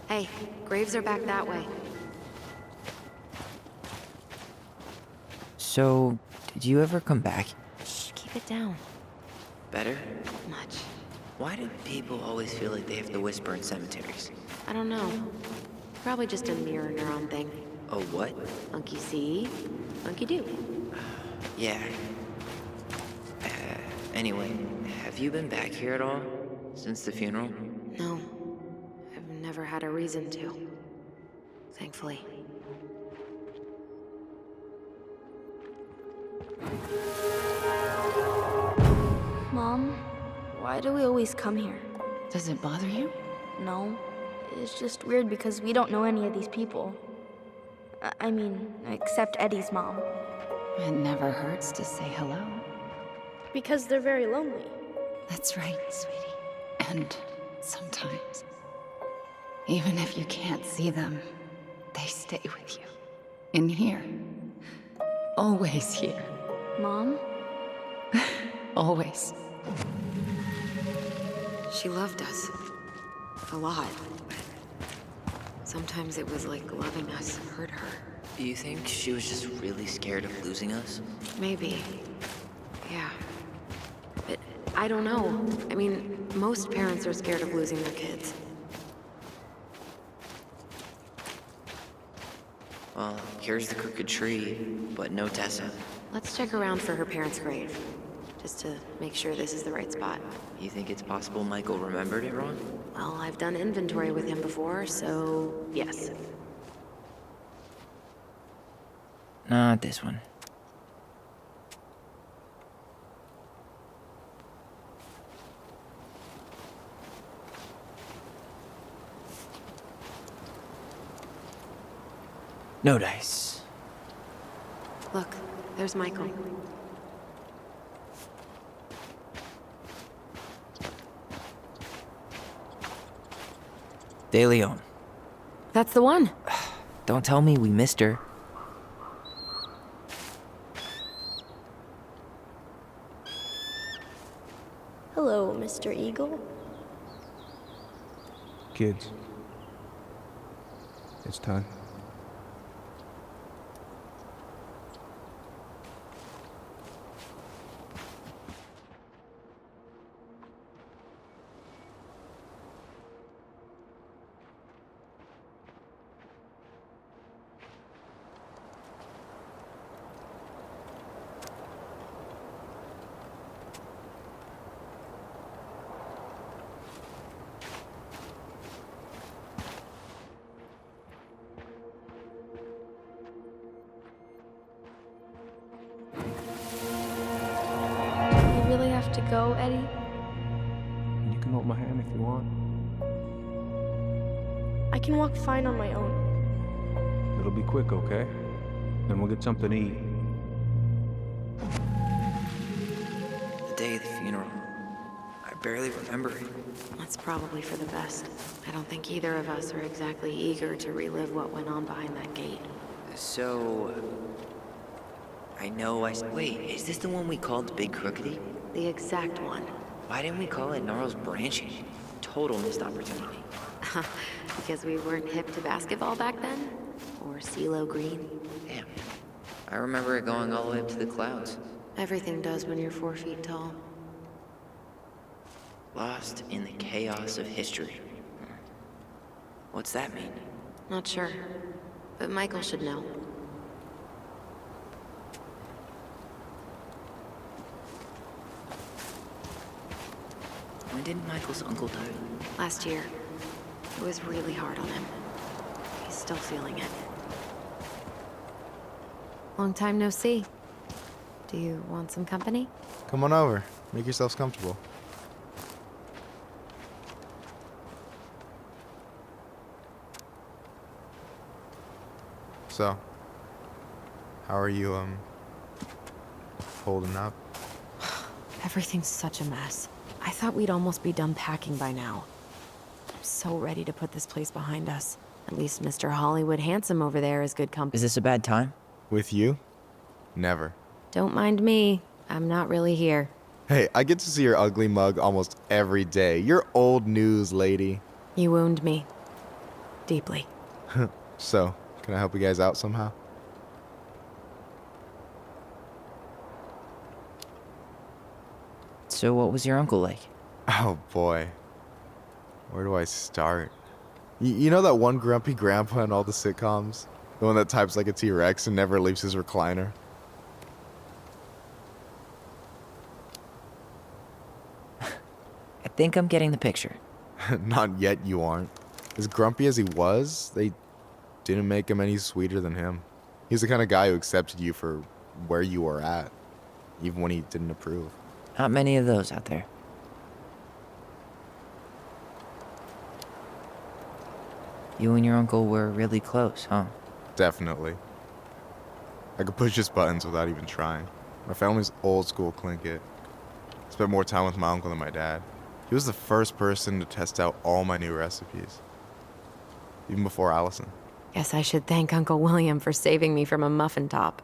Hey, graves are back that way. So, did you ever come back? Shh, keep it down. Better? Much. Why do people always feel like they have to whisper in cemeteries? I don't know. Probably just a mirror neuron thing. Oh, what? Monkey see, monkey do. Yeah. Anyway, have you been back here at all? Since the funeral? No. I've never had a reason to. Thankfully. Mom, why do we always come here? Does it bother you? No. It's just weird because we don't know any of these people. I mean, except Eddie's mom. It never hurts to say hello. Because they're very lonely. That's right, sweetie. And sometimes, even if you can't see them, they stay with you. In here. Always here. Mom? Always. She loved us. A lot. Sometimes it was like loving us hurt her. Do you think she was just really scared of losing us? Maybe. Yeah. But I don't know. I mean, most parents are scared of losing their kids. Well, here's the crooked tree, but no Tessa. Let's check around for her parents' grave. Just to make sure this is the right spot. You think it's possible Michael remembered it wrong? Well, I've done inventory with him before, so yes. Not this one. No dice. Look, there's Michael. De Leon. That's the one. Don't tell me we missed her. Hello, Mr. Eagle. Kids, it's time. You really have to go, Eddie? You can hold my hand if you want. I can walk fine on my own. It'll be quick, okay? Then we'll get something to eat. The day of the funeral. I barely remember it. That's probably for the best. I don't think either of us are exactly eager to relive what went on behind that gate. So... Wait, is this the one we called Big Crookedy? The exact one. Why didn't we call it Gnarls Branching? Total missed opportunity. Because we weren't hip to basketball back then? Or CeeLo Green? Damn. I remember it going all the way up to the clouds. Everything does when you're 4 feet tall. Lost in the chaos of history. What's that mean? Not sure. But Michael should know. When did Michael's uncle die? Last year. It was really hard on him. He's still feeling it. Long time no see. Do you want some company? Come on over. Make yourselves comfortable. So, how are you, holding up? Everything's such a mess. I thought we'd almost be done packing by now. I'm so ready to put this place behind us. At least Mr. Hollywood Handsome over there is good company. Is this a bad time? With you? Never. Don't mind me. I'm not really here. Hey, I get to see your ugly mug almost every day. You're old news, lady. You wound me. Deeply. So, can I help you guys out somehow? So what was your uncle like? Oh boy. Where do I start? You know that one grumpy grandpa in all the sitcoms? The one that types like a T-Rex and never leaves his recliner? I think I'm getting the picture. Not yet, you aren't. As grumpy as he was, they didn't make him any sweeter than him. He's the kind of guy who accepted you for where you were at, even when he didn't approve. Not many of those out there. You and your uncle were really close, huh? Definitely. I could push his buttons without even trying. My family's old school Tlingit. Spent more time with my uncle than my dad. He was the first person to test out all my new recipes. Even before Alyson. Guess I should thank Uncle William for saving me from a muffin top.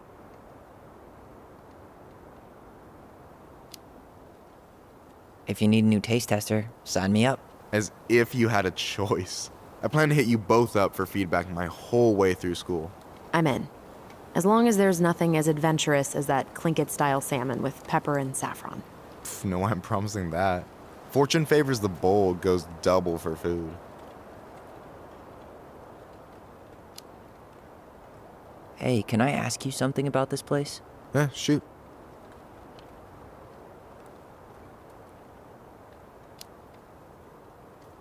If you need a new taste tester, sign me up. As if you had a choice. I plan to hit you both up for feedback my whole way through school. I'm in. As long as there's nothing as adventurous as that Tlingit-style salmon with pepper and saffron. No way I'm promising that. Fortune favors the bold, goes double for food. Hey, can I ask you something about this place? Yeah, shoot.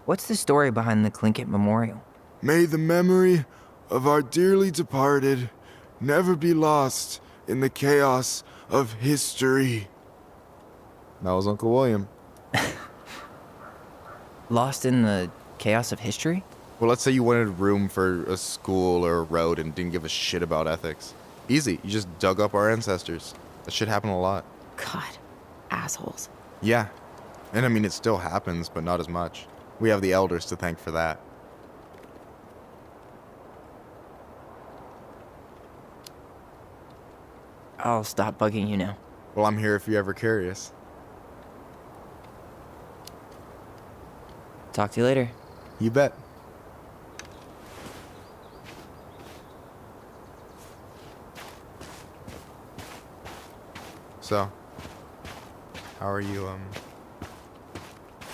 What's the story behind the Tlingit Memorial? May the memory of our dearly departed never be lost in the chaos of history. That was Uncle William. Lost in the chaos of history? Well, let's say you wanted room for a school or a road and didn't give a shit about ethics. Easy, you just dug up our ancestors. That shit happened a lot. God, assholes. Yeah, and I mean, it still happens, but not as much. We have the elders to thank for that. I'll stop bugging you now. Well, I'm here if you're ever curious. Talk to you later. You bet. So, how are you,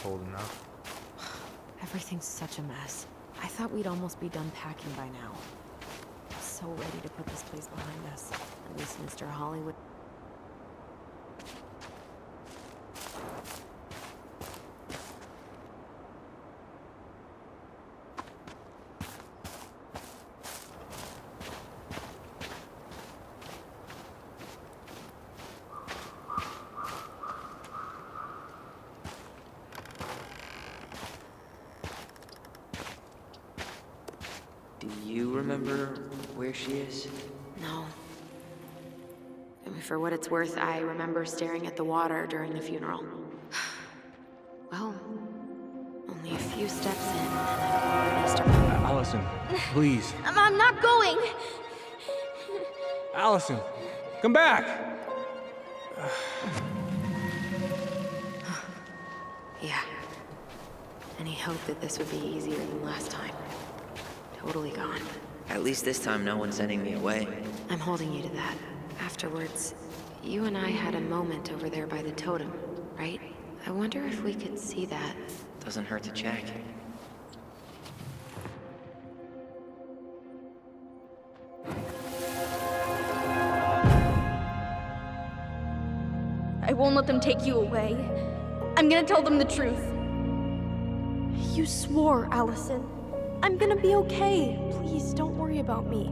holding up? Everything's such a mess. I thought we'd almost be done packing by now. I'm so ready to put this place behind us. At least Mr. Hollywood. Do you remember where she is? No. I mean, for what it's worth, I remember staring at the water during the funeral. Well, only a few steps in, and I've already started. Alyson, please. I'm not going. Alyson, come back. Yeah. Any hope that this would be easier than last time? Totally gone. At least this time no one's sending me away. I'm holding you to that. Afterwards, you and I had a moment over there by the totem, right? I wonder if we could see that. Doesn't hurt to check. I won't let them take you away. I'm gonna tell them the truth. You swore, Alyson. I'm gonna be okay. Please, don't worry about me.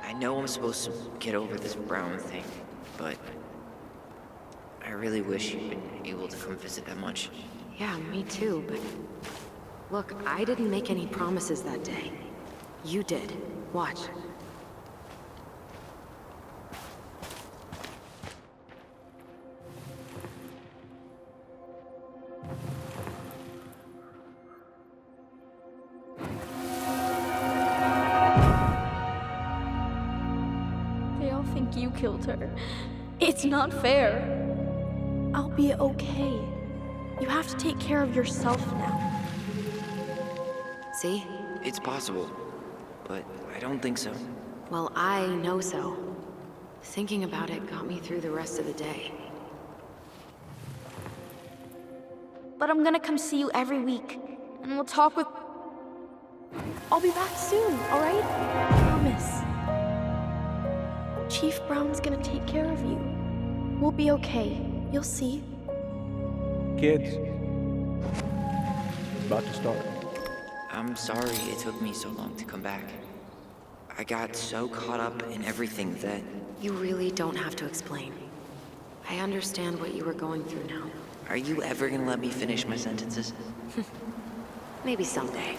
I know I'm supposed to get over this Brown thing, but I really wish you'd been able to come visit that much. Yeah, me too, but Look, I didn't make any promises that day. You did. Watch. They all think you killed her. It's not fair. I'll be okay. You have to take care of yourself now. See? It's possible, but I don't think so. Well, I know so. Thinking about it got me through the rest of the day. But I'm gonna come see you every week, and we'll talk with... I'll be back soon, alright? Promise. Chief Brown's gonna take care of you. We'll be okay. You'll see. Kids, it's about to start. I'm sorry it took me so long to come back. I got so caught up in everything that... You really don't have to explain. I understand what you were going through now. Are you ever gonna let me finish my sentences? Maybe someday,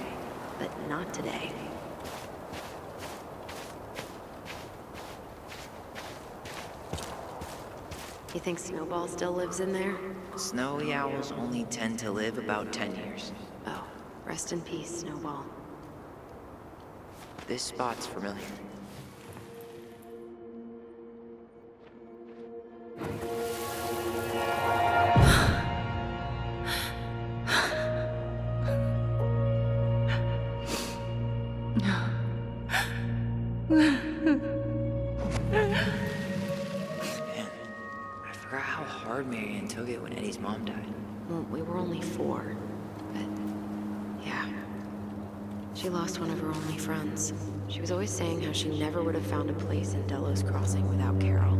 but not today. You think Snowball still lives in there? Snowy owls only tend to live about 10 years. Oh, rest in peace, Snowball. This spot's familiar. I forgot how hard Marianne took it when Eddie's mom died. Well, we were only 4, but yeah. She lost one of her only friends. She was always saying how she never would have found a place in Delos Crossing without Carol.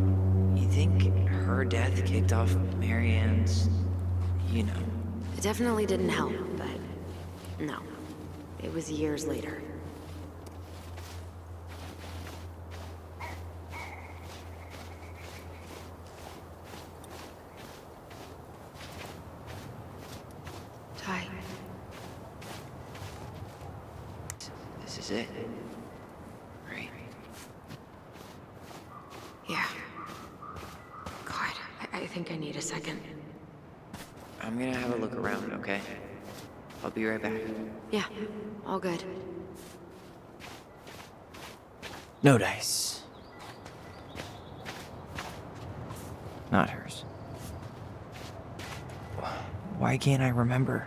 You think her death kicked off Marianne's, you know? It definitely didn't help, but no. It was years later. Ty. This is it. Right? Yeah. God, I think I need a second. I'm gonna have a look around, okay? I'll be right back. Yeah, all good. No dice. Not hers. Why can't I remember?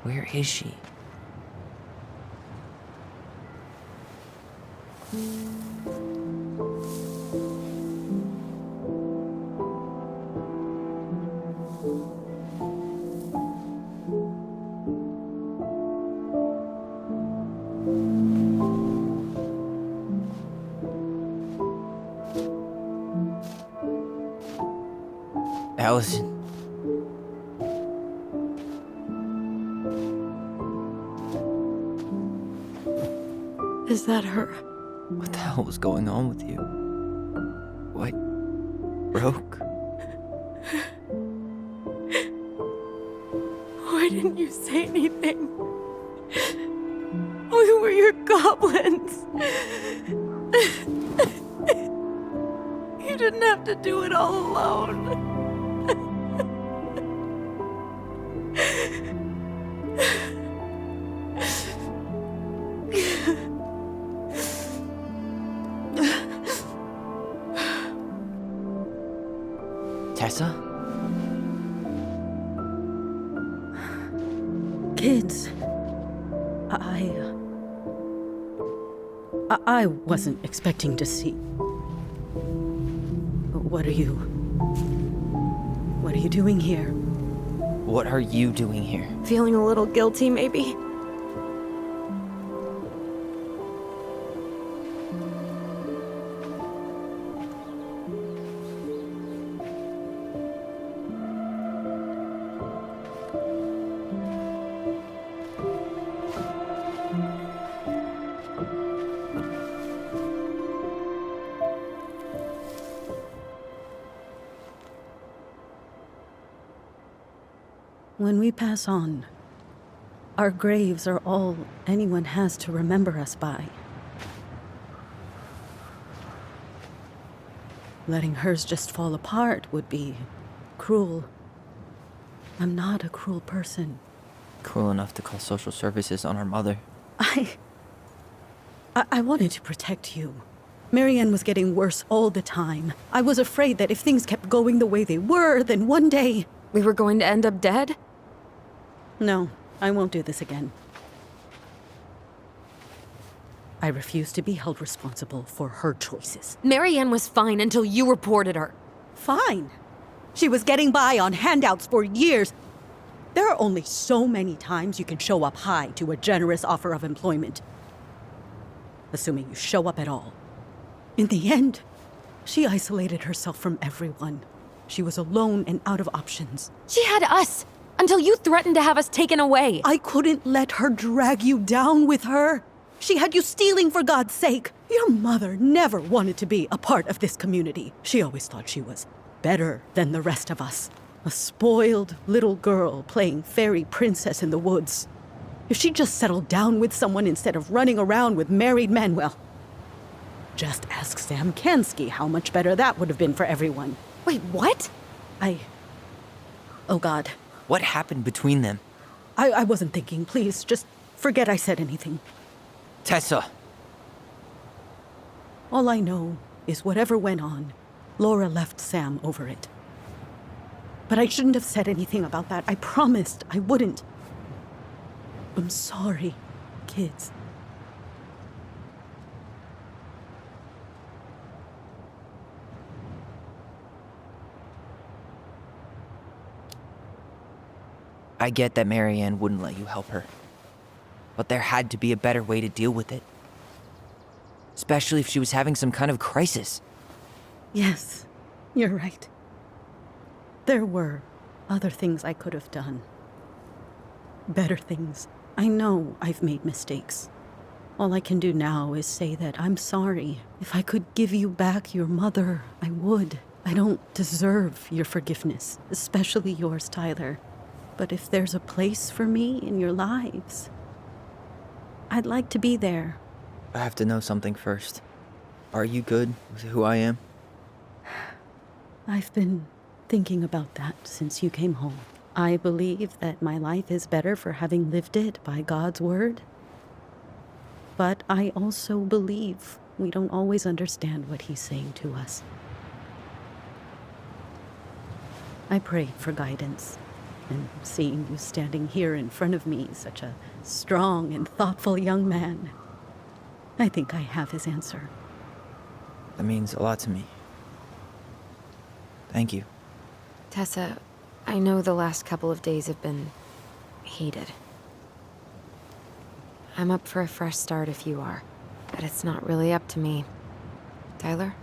Where is she? Alyson. Is that her? What the hell was going on with you? What broke? Why didn't you say anything? We were your goblins. You didn't have to do it all alone. Tessa? Kids, I wasn't expecting to see. What are you doing here? What are you doing here? Feeling a little guilty, maybe? When we pass on, Our graves are all anyone has to remember us by. Letting hers just fall apart would be cruel. I'm not a cruel person. Cruel enough to call social services on our mother. I wanted to protect you. Marianne was getting worse all the time. I was afraid that if things kept going the way they were, then one day... We were going to end up dead? No, I won't do this again. I refuse to be held responsible for her choices. Marianne was fine until you reported her. Fine. She was getting by on handouts for years. There are only so many times you can show up high to a generous offer of employment. Assuming you show up at all. In the end, she isolated herself from everyone. She was alone and out of options. She had us, until you threatened to have us taken away. I couldn't let her drag you down with her. She had you stealing for God's sake. Your mother never wanted to be a part of this community. She always thought she was better than the rest of us. A spoiled little girl playing fairy princess in the woods. If she just settled down with someone instead of running around with married men, well, just ask Sam Kansky how much better that would have been for everyone. Wait, what? Oh God. What happened between them? I wasn't thinking. Please, just forget I said anything. Tessa! All I know is whatever went on, Laura left Sam over it. But I shouldn't have said anything about that. I promised I wouldn't. I'm sorry, kids. I get that Marianne wouldn't let you help her. But there had to be a better way to deal with it. Especially if she was having some kind of crisis. Yes, you're right. There were other things I could have done. Better things. I know I've made mistakes. All I can do now is say that I'm sorry. If I could give you back your mother, I would. I don't deserve your forgiveness, especially yours, Tyler. But if there's a place for me in your lives, I'd like to be there. I have to know something first. Are you good with who I am? I've been thinking about that since you came home. I believe that my life is better for having lived it by God's word. But I also believe we don't always understand what he's saying to us. I pray for guidance. And seeing you standing here in front of me, such a strong and thoughtful young man, I think I have his answer. That means a lot to me. Thank you. Tessa, I know the last couple of days have been heated. I'm up for a fresh start if you are, but it's not really up to me. Tyler?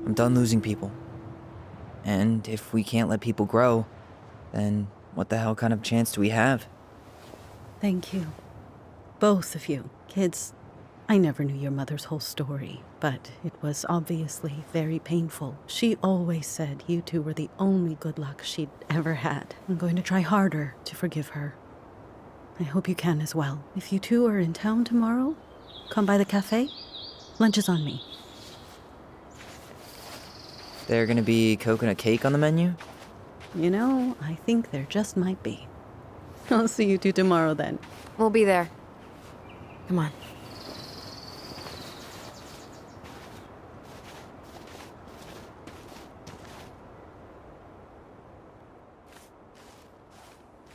I'm done losing people. And if we can't let people grow, then what the hell kind of chance do we have? Thank you. Both of you. Kids, I never knew your mother's whole story, but it was obviously very painful. She always said you two were the only good luck she'd ever had. I'm going to try harder to forgive her. I hope you can as well. If you two are in town tomorrow, come by the cafe. Lunch is on me. There gonna be coconut cake on the menu? You know, I think there just might be. I'll see you two tomorrow then. We'll be there. Come on.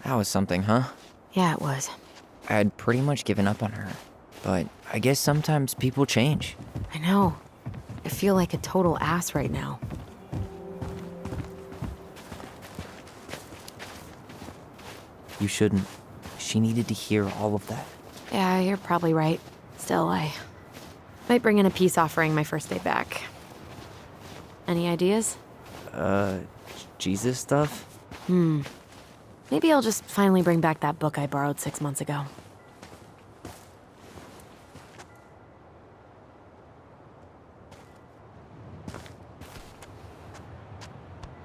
That was something, huh? Yeah, it was. I had pretty much given up on her, but I guess sometimes people change. I know. I feel like a total ass right now. You shouldn't. She needed to hear all of that. Yeah, you're probably right. Still, I might bring in a peace offering my first day back. Any ideas? Jesus stuff? Maybe I'll just finally bring back that book I borrowed 6 months ago.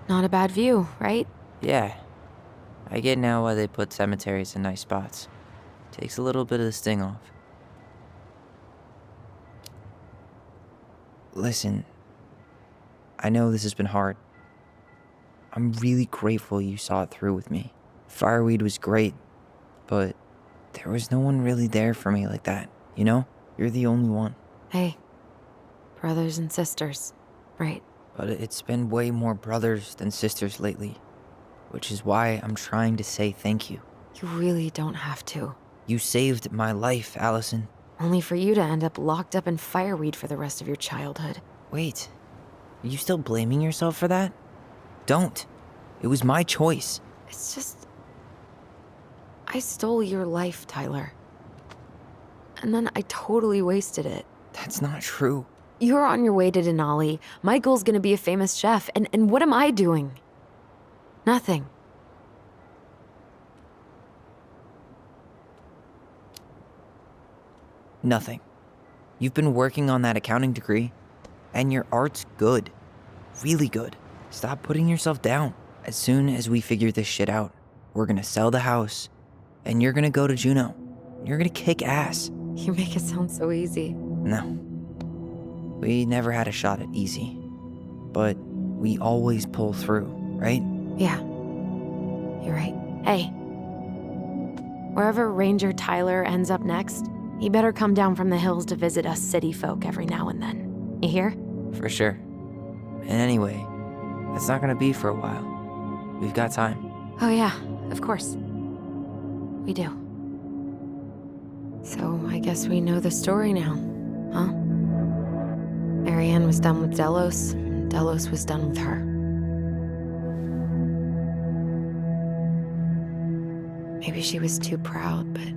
Not a bad view, right? Yeah. I get now why they put cemeteries in nice spots. Takes a little bit of the sting off. Listen, I know this has been hard. I'm really grateful you saw it through with me. Fireweed was great, but there was no one really there for me like that, you know? You're the only one. Hey, brothers and sisters, right? But it's been way more brothers than sisters lately, which is why I'm trying to say thank you. You really don't have to. You saved my life, Alyson. Only for you to end up locked up in fireweed for the rest of your childhood. Wait, are you still blaming yourself for that? Don't. It was my choice. It's just... I stole your life, Tyler. And then I totally wasted it. That's not true. You're on your way to Denali. Michael's gonna be a famous chef, and what am I doing? Nothing. Nothing. You've been working on that accounting degree, and your art's good. Really good. Stop putting yourself down. As soon as we figure this shit out, we're gonna sell the house, and you're gonna go to Juneau. You're gonna kick ass. You make it sound so easy. No. We never had a shot at easy. But we always pull through, right? Yeah. You're right. Hey. Wherever Ranger Tyler ends up next, he better come down from the hills to visit us city folk every now and then. You hear? For sure. And anyway, that's not gonna be for a while. We've got time. Oh yeah, of course. We do. So I guess we know the story now, huh? Marianne was done with Delos, and Delos was done with her. Maybe she was too proud, but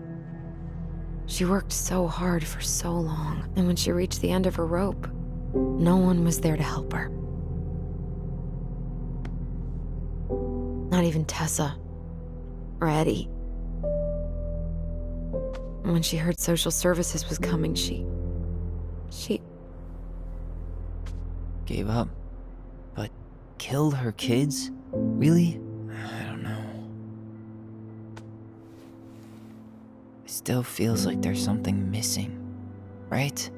she worked so hard for so long, and when she reached the end of her rope, no one was there to help her. Not even Tessa or Eddie. And when she heard social services was coming, she gave up. But killed her kids? Really? I don't know. It still feels like there's something missing, right?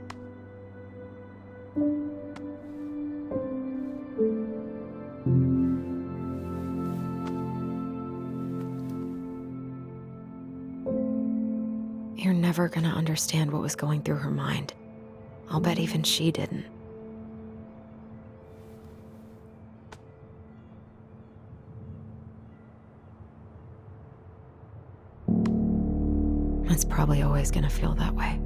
You're never gonna understand what was going through her mind. I'll bet even she didn't. It's probably always gonna feel that way.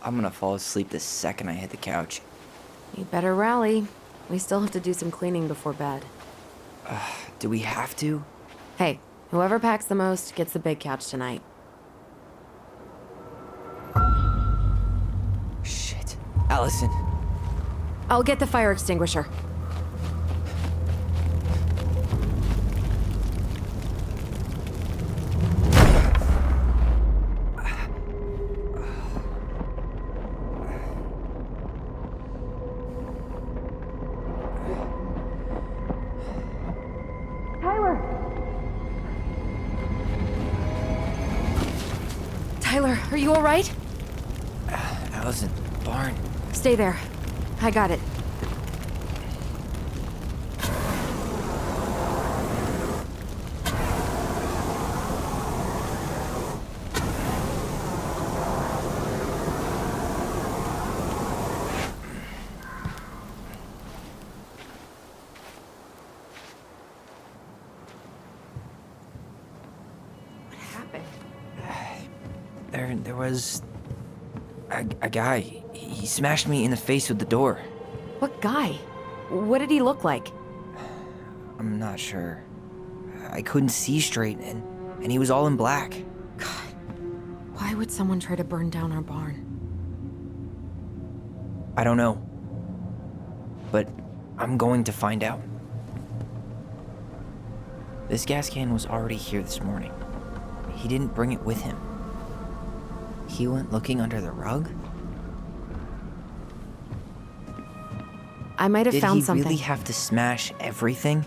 I'm gonna fall asleep the second I hit the couch. You better rally. We still have to do some cleaning before bed. Do we have to? Hey, whoever packs the most gets the big couch tonight. Shit. Alyson. I'll get the fire extinguisher. Tyler, are you all right? Alyson, barn. Stay there. I got it. Aaron, there was a guy. He smashed me in the face with the door. What guy? What did he look like? I'm not sure. I couldn't see straight, and he was all in black. God, why would someone try to burn down our barn? I don't know. But I'm going to find out. This gas can was already here this morning. He didn't bring it with him. He went looking under the rug? I might have found something. Did he really have to smash everything?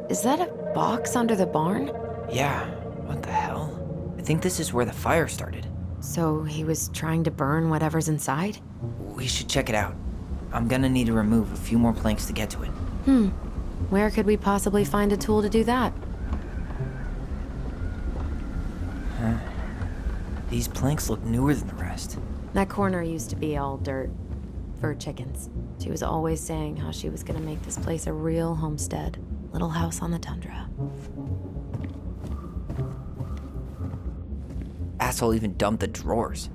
Is that a box under the barn? Yeah, what the hell? I think this is where the fire started. So he was trying to burn whatever's inside? We should check it out. I'm gonna need to remove a few more planks to get to it. Where could we possibly find a tool to do that? Huh. These planks look newer than the rest. That corner used to be all dirt for chickens. She was always saying how she was gonna make this place a real homestead. Little house on the tundra. Asshole even dumped the drawers.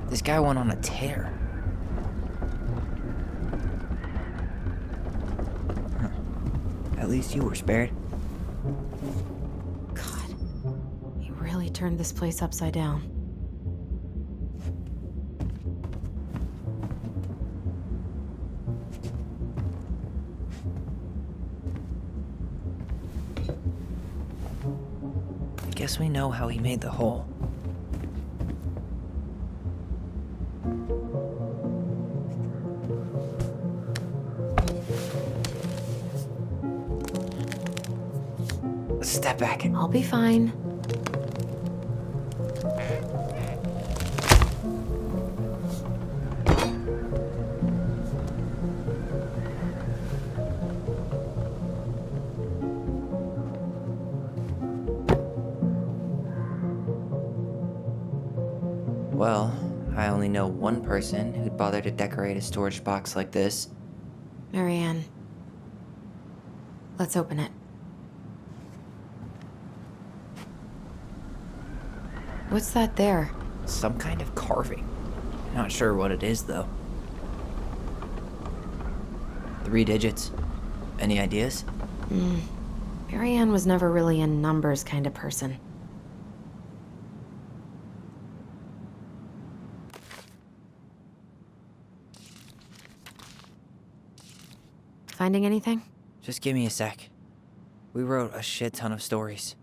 This guy went on a tear. Huh. At least you were spared. God, he really turned this place upside down. Guess we know how he made the hole. Step back. I'll be fine. Well, I only know one person who'd bother to decorate a storage box like this. Marianne. Let's open it. What's that there? Some kind of carving. Not sure what it is, though. 3 digits. Any ideas? Marianne was never really a numbers kind of person. Finding anything? Just give me a sec. We wrote a shit ton of stories.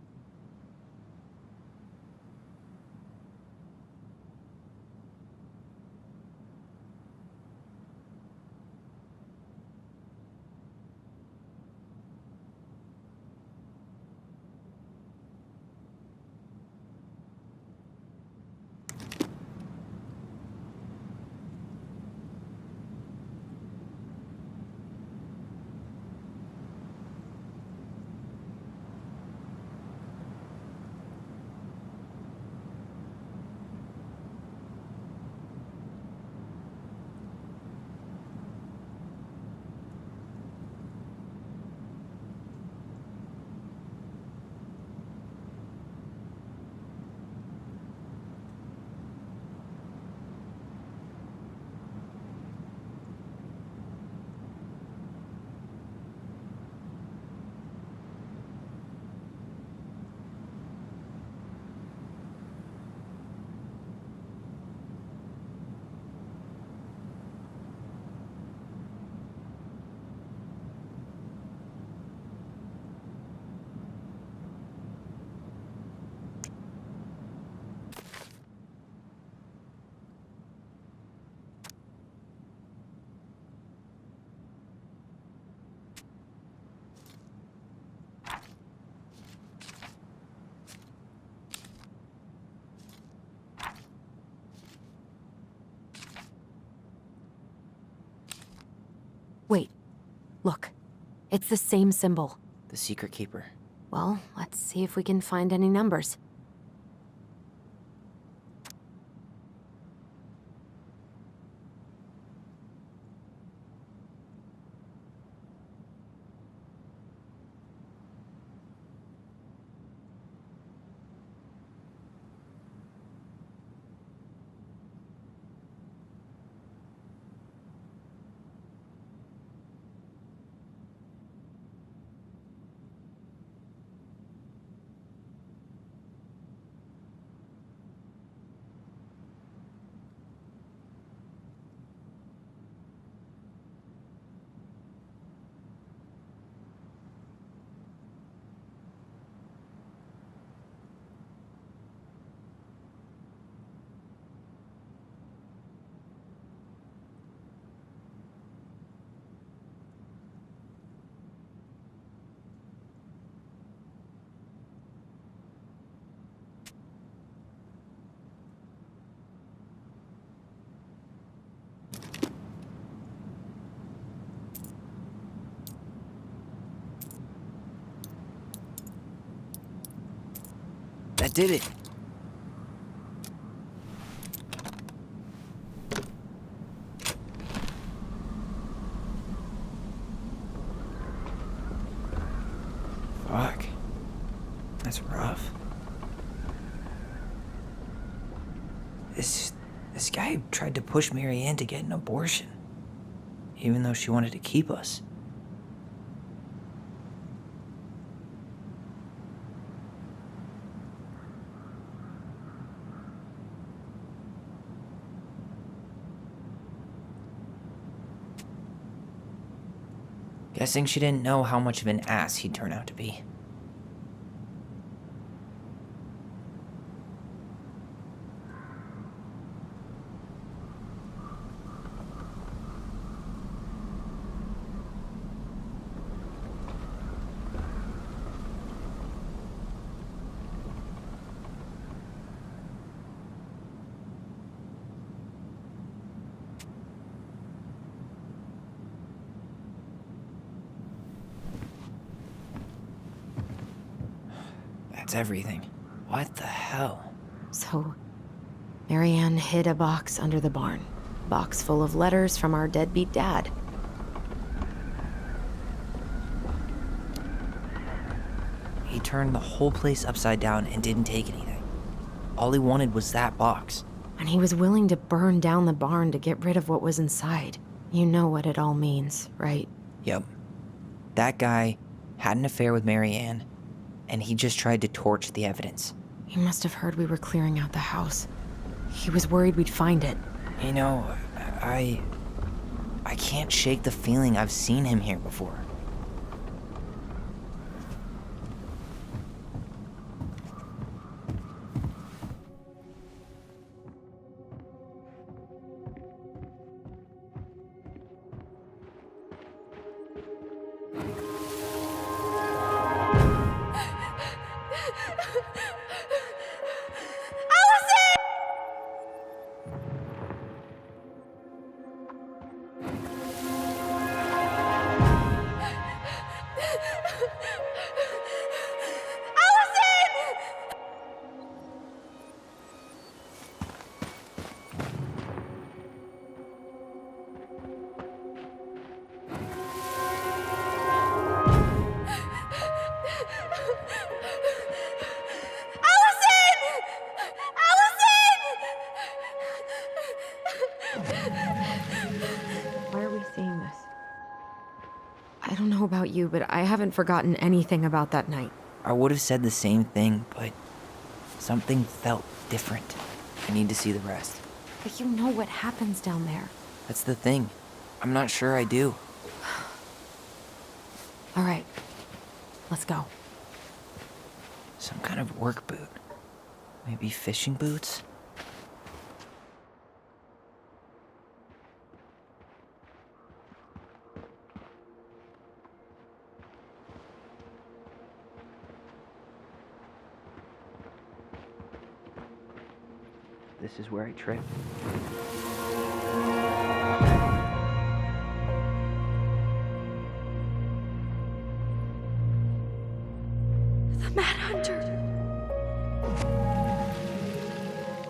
Wait. Look. It's the same symbol. The secret keeper. Well, let's see if we can find any numbers. did it. Fuck. That's rough. This guy tried to push Mary Ann to get an abortion, even though she wanted to keep us. Guessing she didn't know how much of an ass he'd turn out to be. That's everything. What the hell? So, Mary Ann hid a box under the barn. Box full of letters from our deadbeat dad. He turned the whole place upside down and didn't take anything. All he wanted was that box. And he was willing to burn down the barn to get rid of what was inside. You know what it all means, right? Yep. That guy had an affair with Mary Ann, and he just tried to torch the evidence. He must have heard we were clearing out the house. He was worried we'd find it. You know, I can't shake the feeling I've seen him here before. Why are we seeing this? I don't know about you, but I haven't forgotten anything about that night. I would have said the same thing, but something felt different. I need to see the rest. But you know what happens down there. That's the thing. I'm not sure I do. All right, let's go. Some kind of work boot. Maybe fishing boots? This is where I tripped. The Mad Hunter.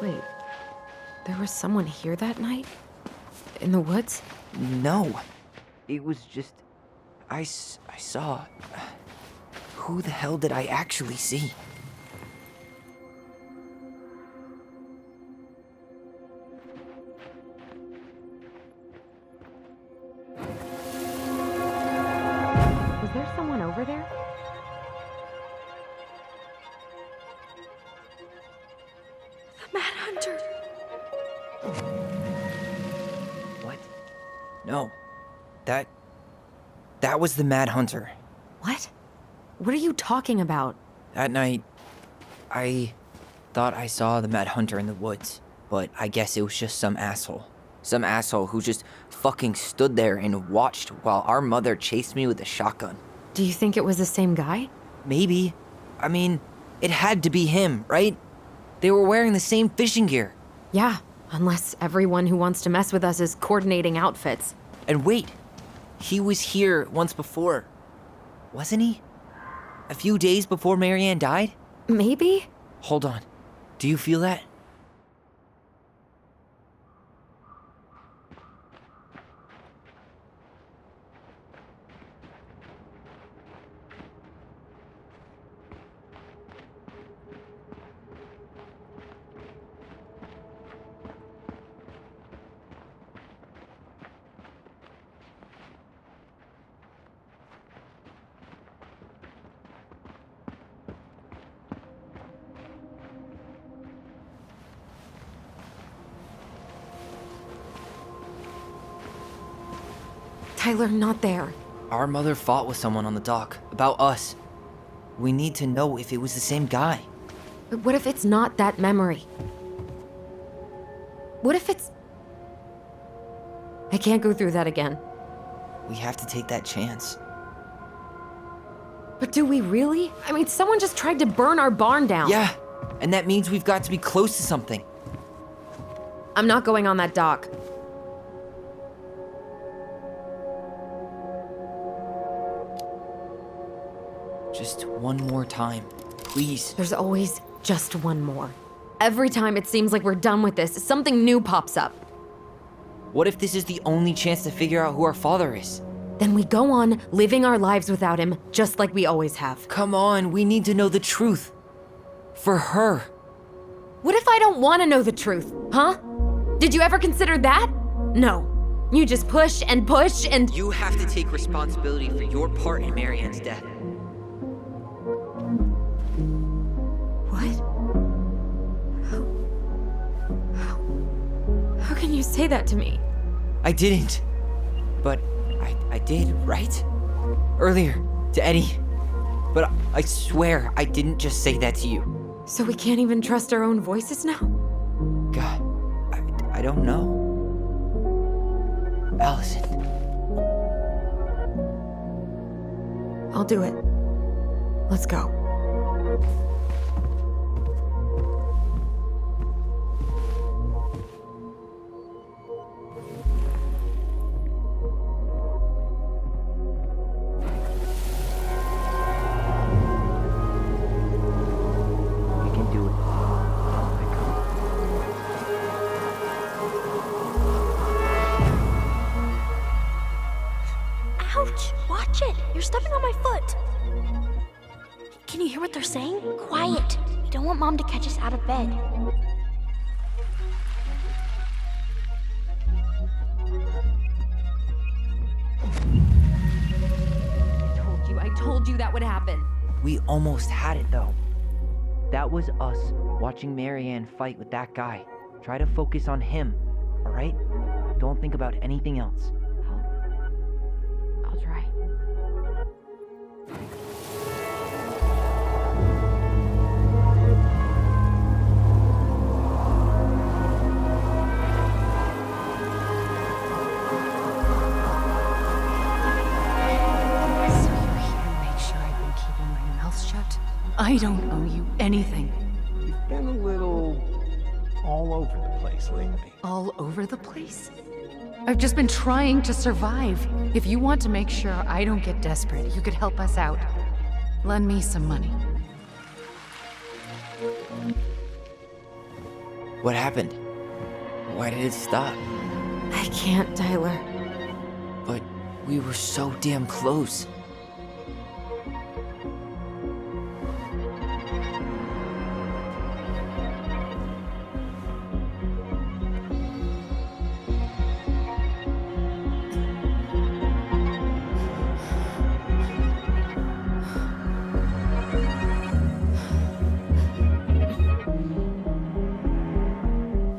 Wait, there was someone here that night? In the woods? No. It was just... I saw... Who the hell did I actually see? Was there someone over there? The Mad Hunter. What? No. That was the Mad Hunter. What? What are you talking about? That night, I thought I saw the Mad Hunter in the woods, but I guess it was just some asshole. Some asshole who just fucking stood there and watched while our mother chased me with a shotgun. Do you think it was the same guy? Maybe. I mean, it had to be him, right? They were wearing the same fishing gear. Yeah, unless everyone who wants to mess with us is coordinating outfits. And wait, he was here once before, wasn't he? A few days before Mary Ann died? Maybe? Hold on. Do you feel that? Tyler, not there. Our mother fought with someone on the dock about us. We need to know if it was the same guy. But what if it's not that memory? What if it's... I can't go through that again. We have to take that chance. But do we really? I mean, someone just tried to burn our barn down. Yeah, and that means we've got to be close to something. I'm not going on that dock. Just one more time, please. There's always just one more. Every time it seems like we're done with this, something new pops up. What if this is the only chance to figure out who our father is? Then we go on living our lives without him, just like we always have. Come on, we need to know the truth. For her. What if I don't want to know the truth, huh? Did you ever consider that? No. You just push and push and... You have to take responsibility for your part in Marianne's death. What? How can you say that to me? I didn't. But I did, right? Earlier, to Eddie. But I swear I didn't just say that to you. So we can't even trust our own voices now? God, I don't know. Alyson. I'll do it. Let's go. Ouch! Watch it! You're stepping on my foot! Can you hear what they're saying? Quiet! We don't want Mom to catch us out of bed. I told you that would happen. We almost had it, though. That was us watching Marianne fight with that guy. Try to focus on him, all right? Don't think about anything else. I'll try. I don't owe you anything. You've been a little all over the place lately. All over the place? I've just been trying to survive. If you want to make sure I don't get desperate, you could help us out. Lend me some money. What happened? Why did it stop? I can't, Tyler. But we were so damn close.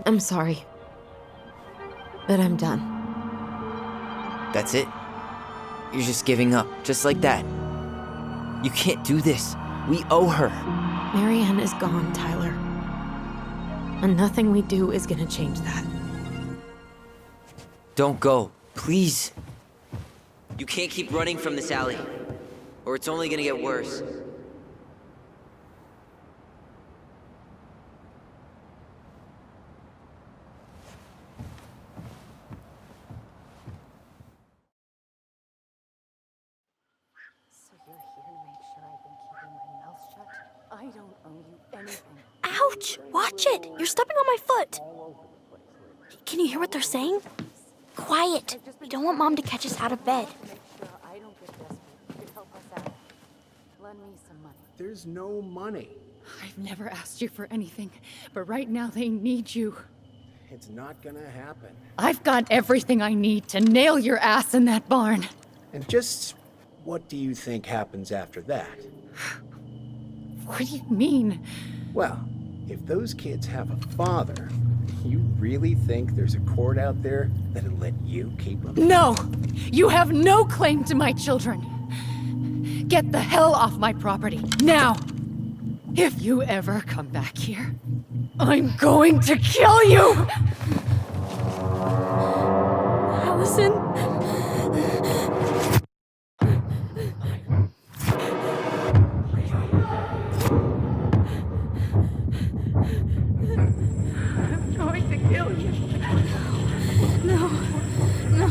I'm sorry. But I'm done. That's it? You're just giving up, just like that. You can't do this. We owe her. Marianne is gone, Tyler. And nothing we do is gonna change that. Don't go, please. You can't keep running from this alley, or it's only gonna get worse. So you're here to make sure I've been keeping my mouth shut? I don't owe you anything. Ouch! Watch it! You're stepping on my foot! Can you hear what they're saying? Quiet! We don't want Mom to catch us out of bed. There's no money. I've never asked you for anything, but right now they need you. It's not gonna happen. I've got everything I need to nail your ass in that barn. And just what do you think happens after that? What do you mean? Well, if those kids have a father, you really think there's a court out there that'll let you keep them? No! You have no claim to my children. Get the hell off my property, now! If you ever come back here, I'm going to kill you! Alyson? I'm going to kill you. No, no,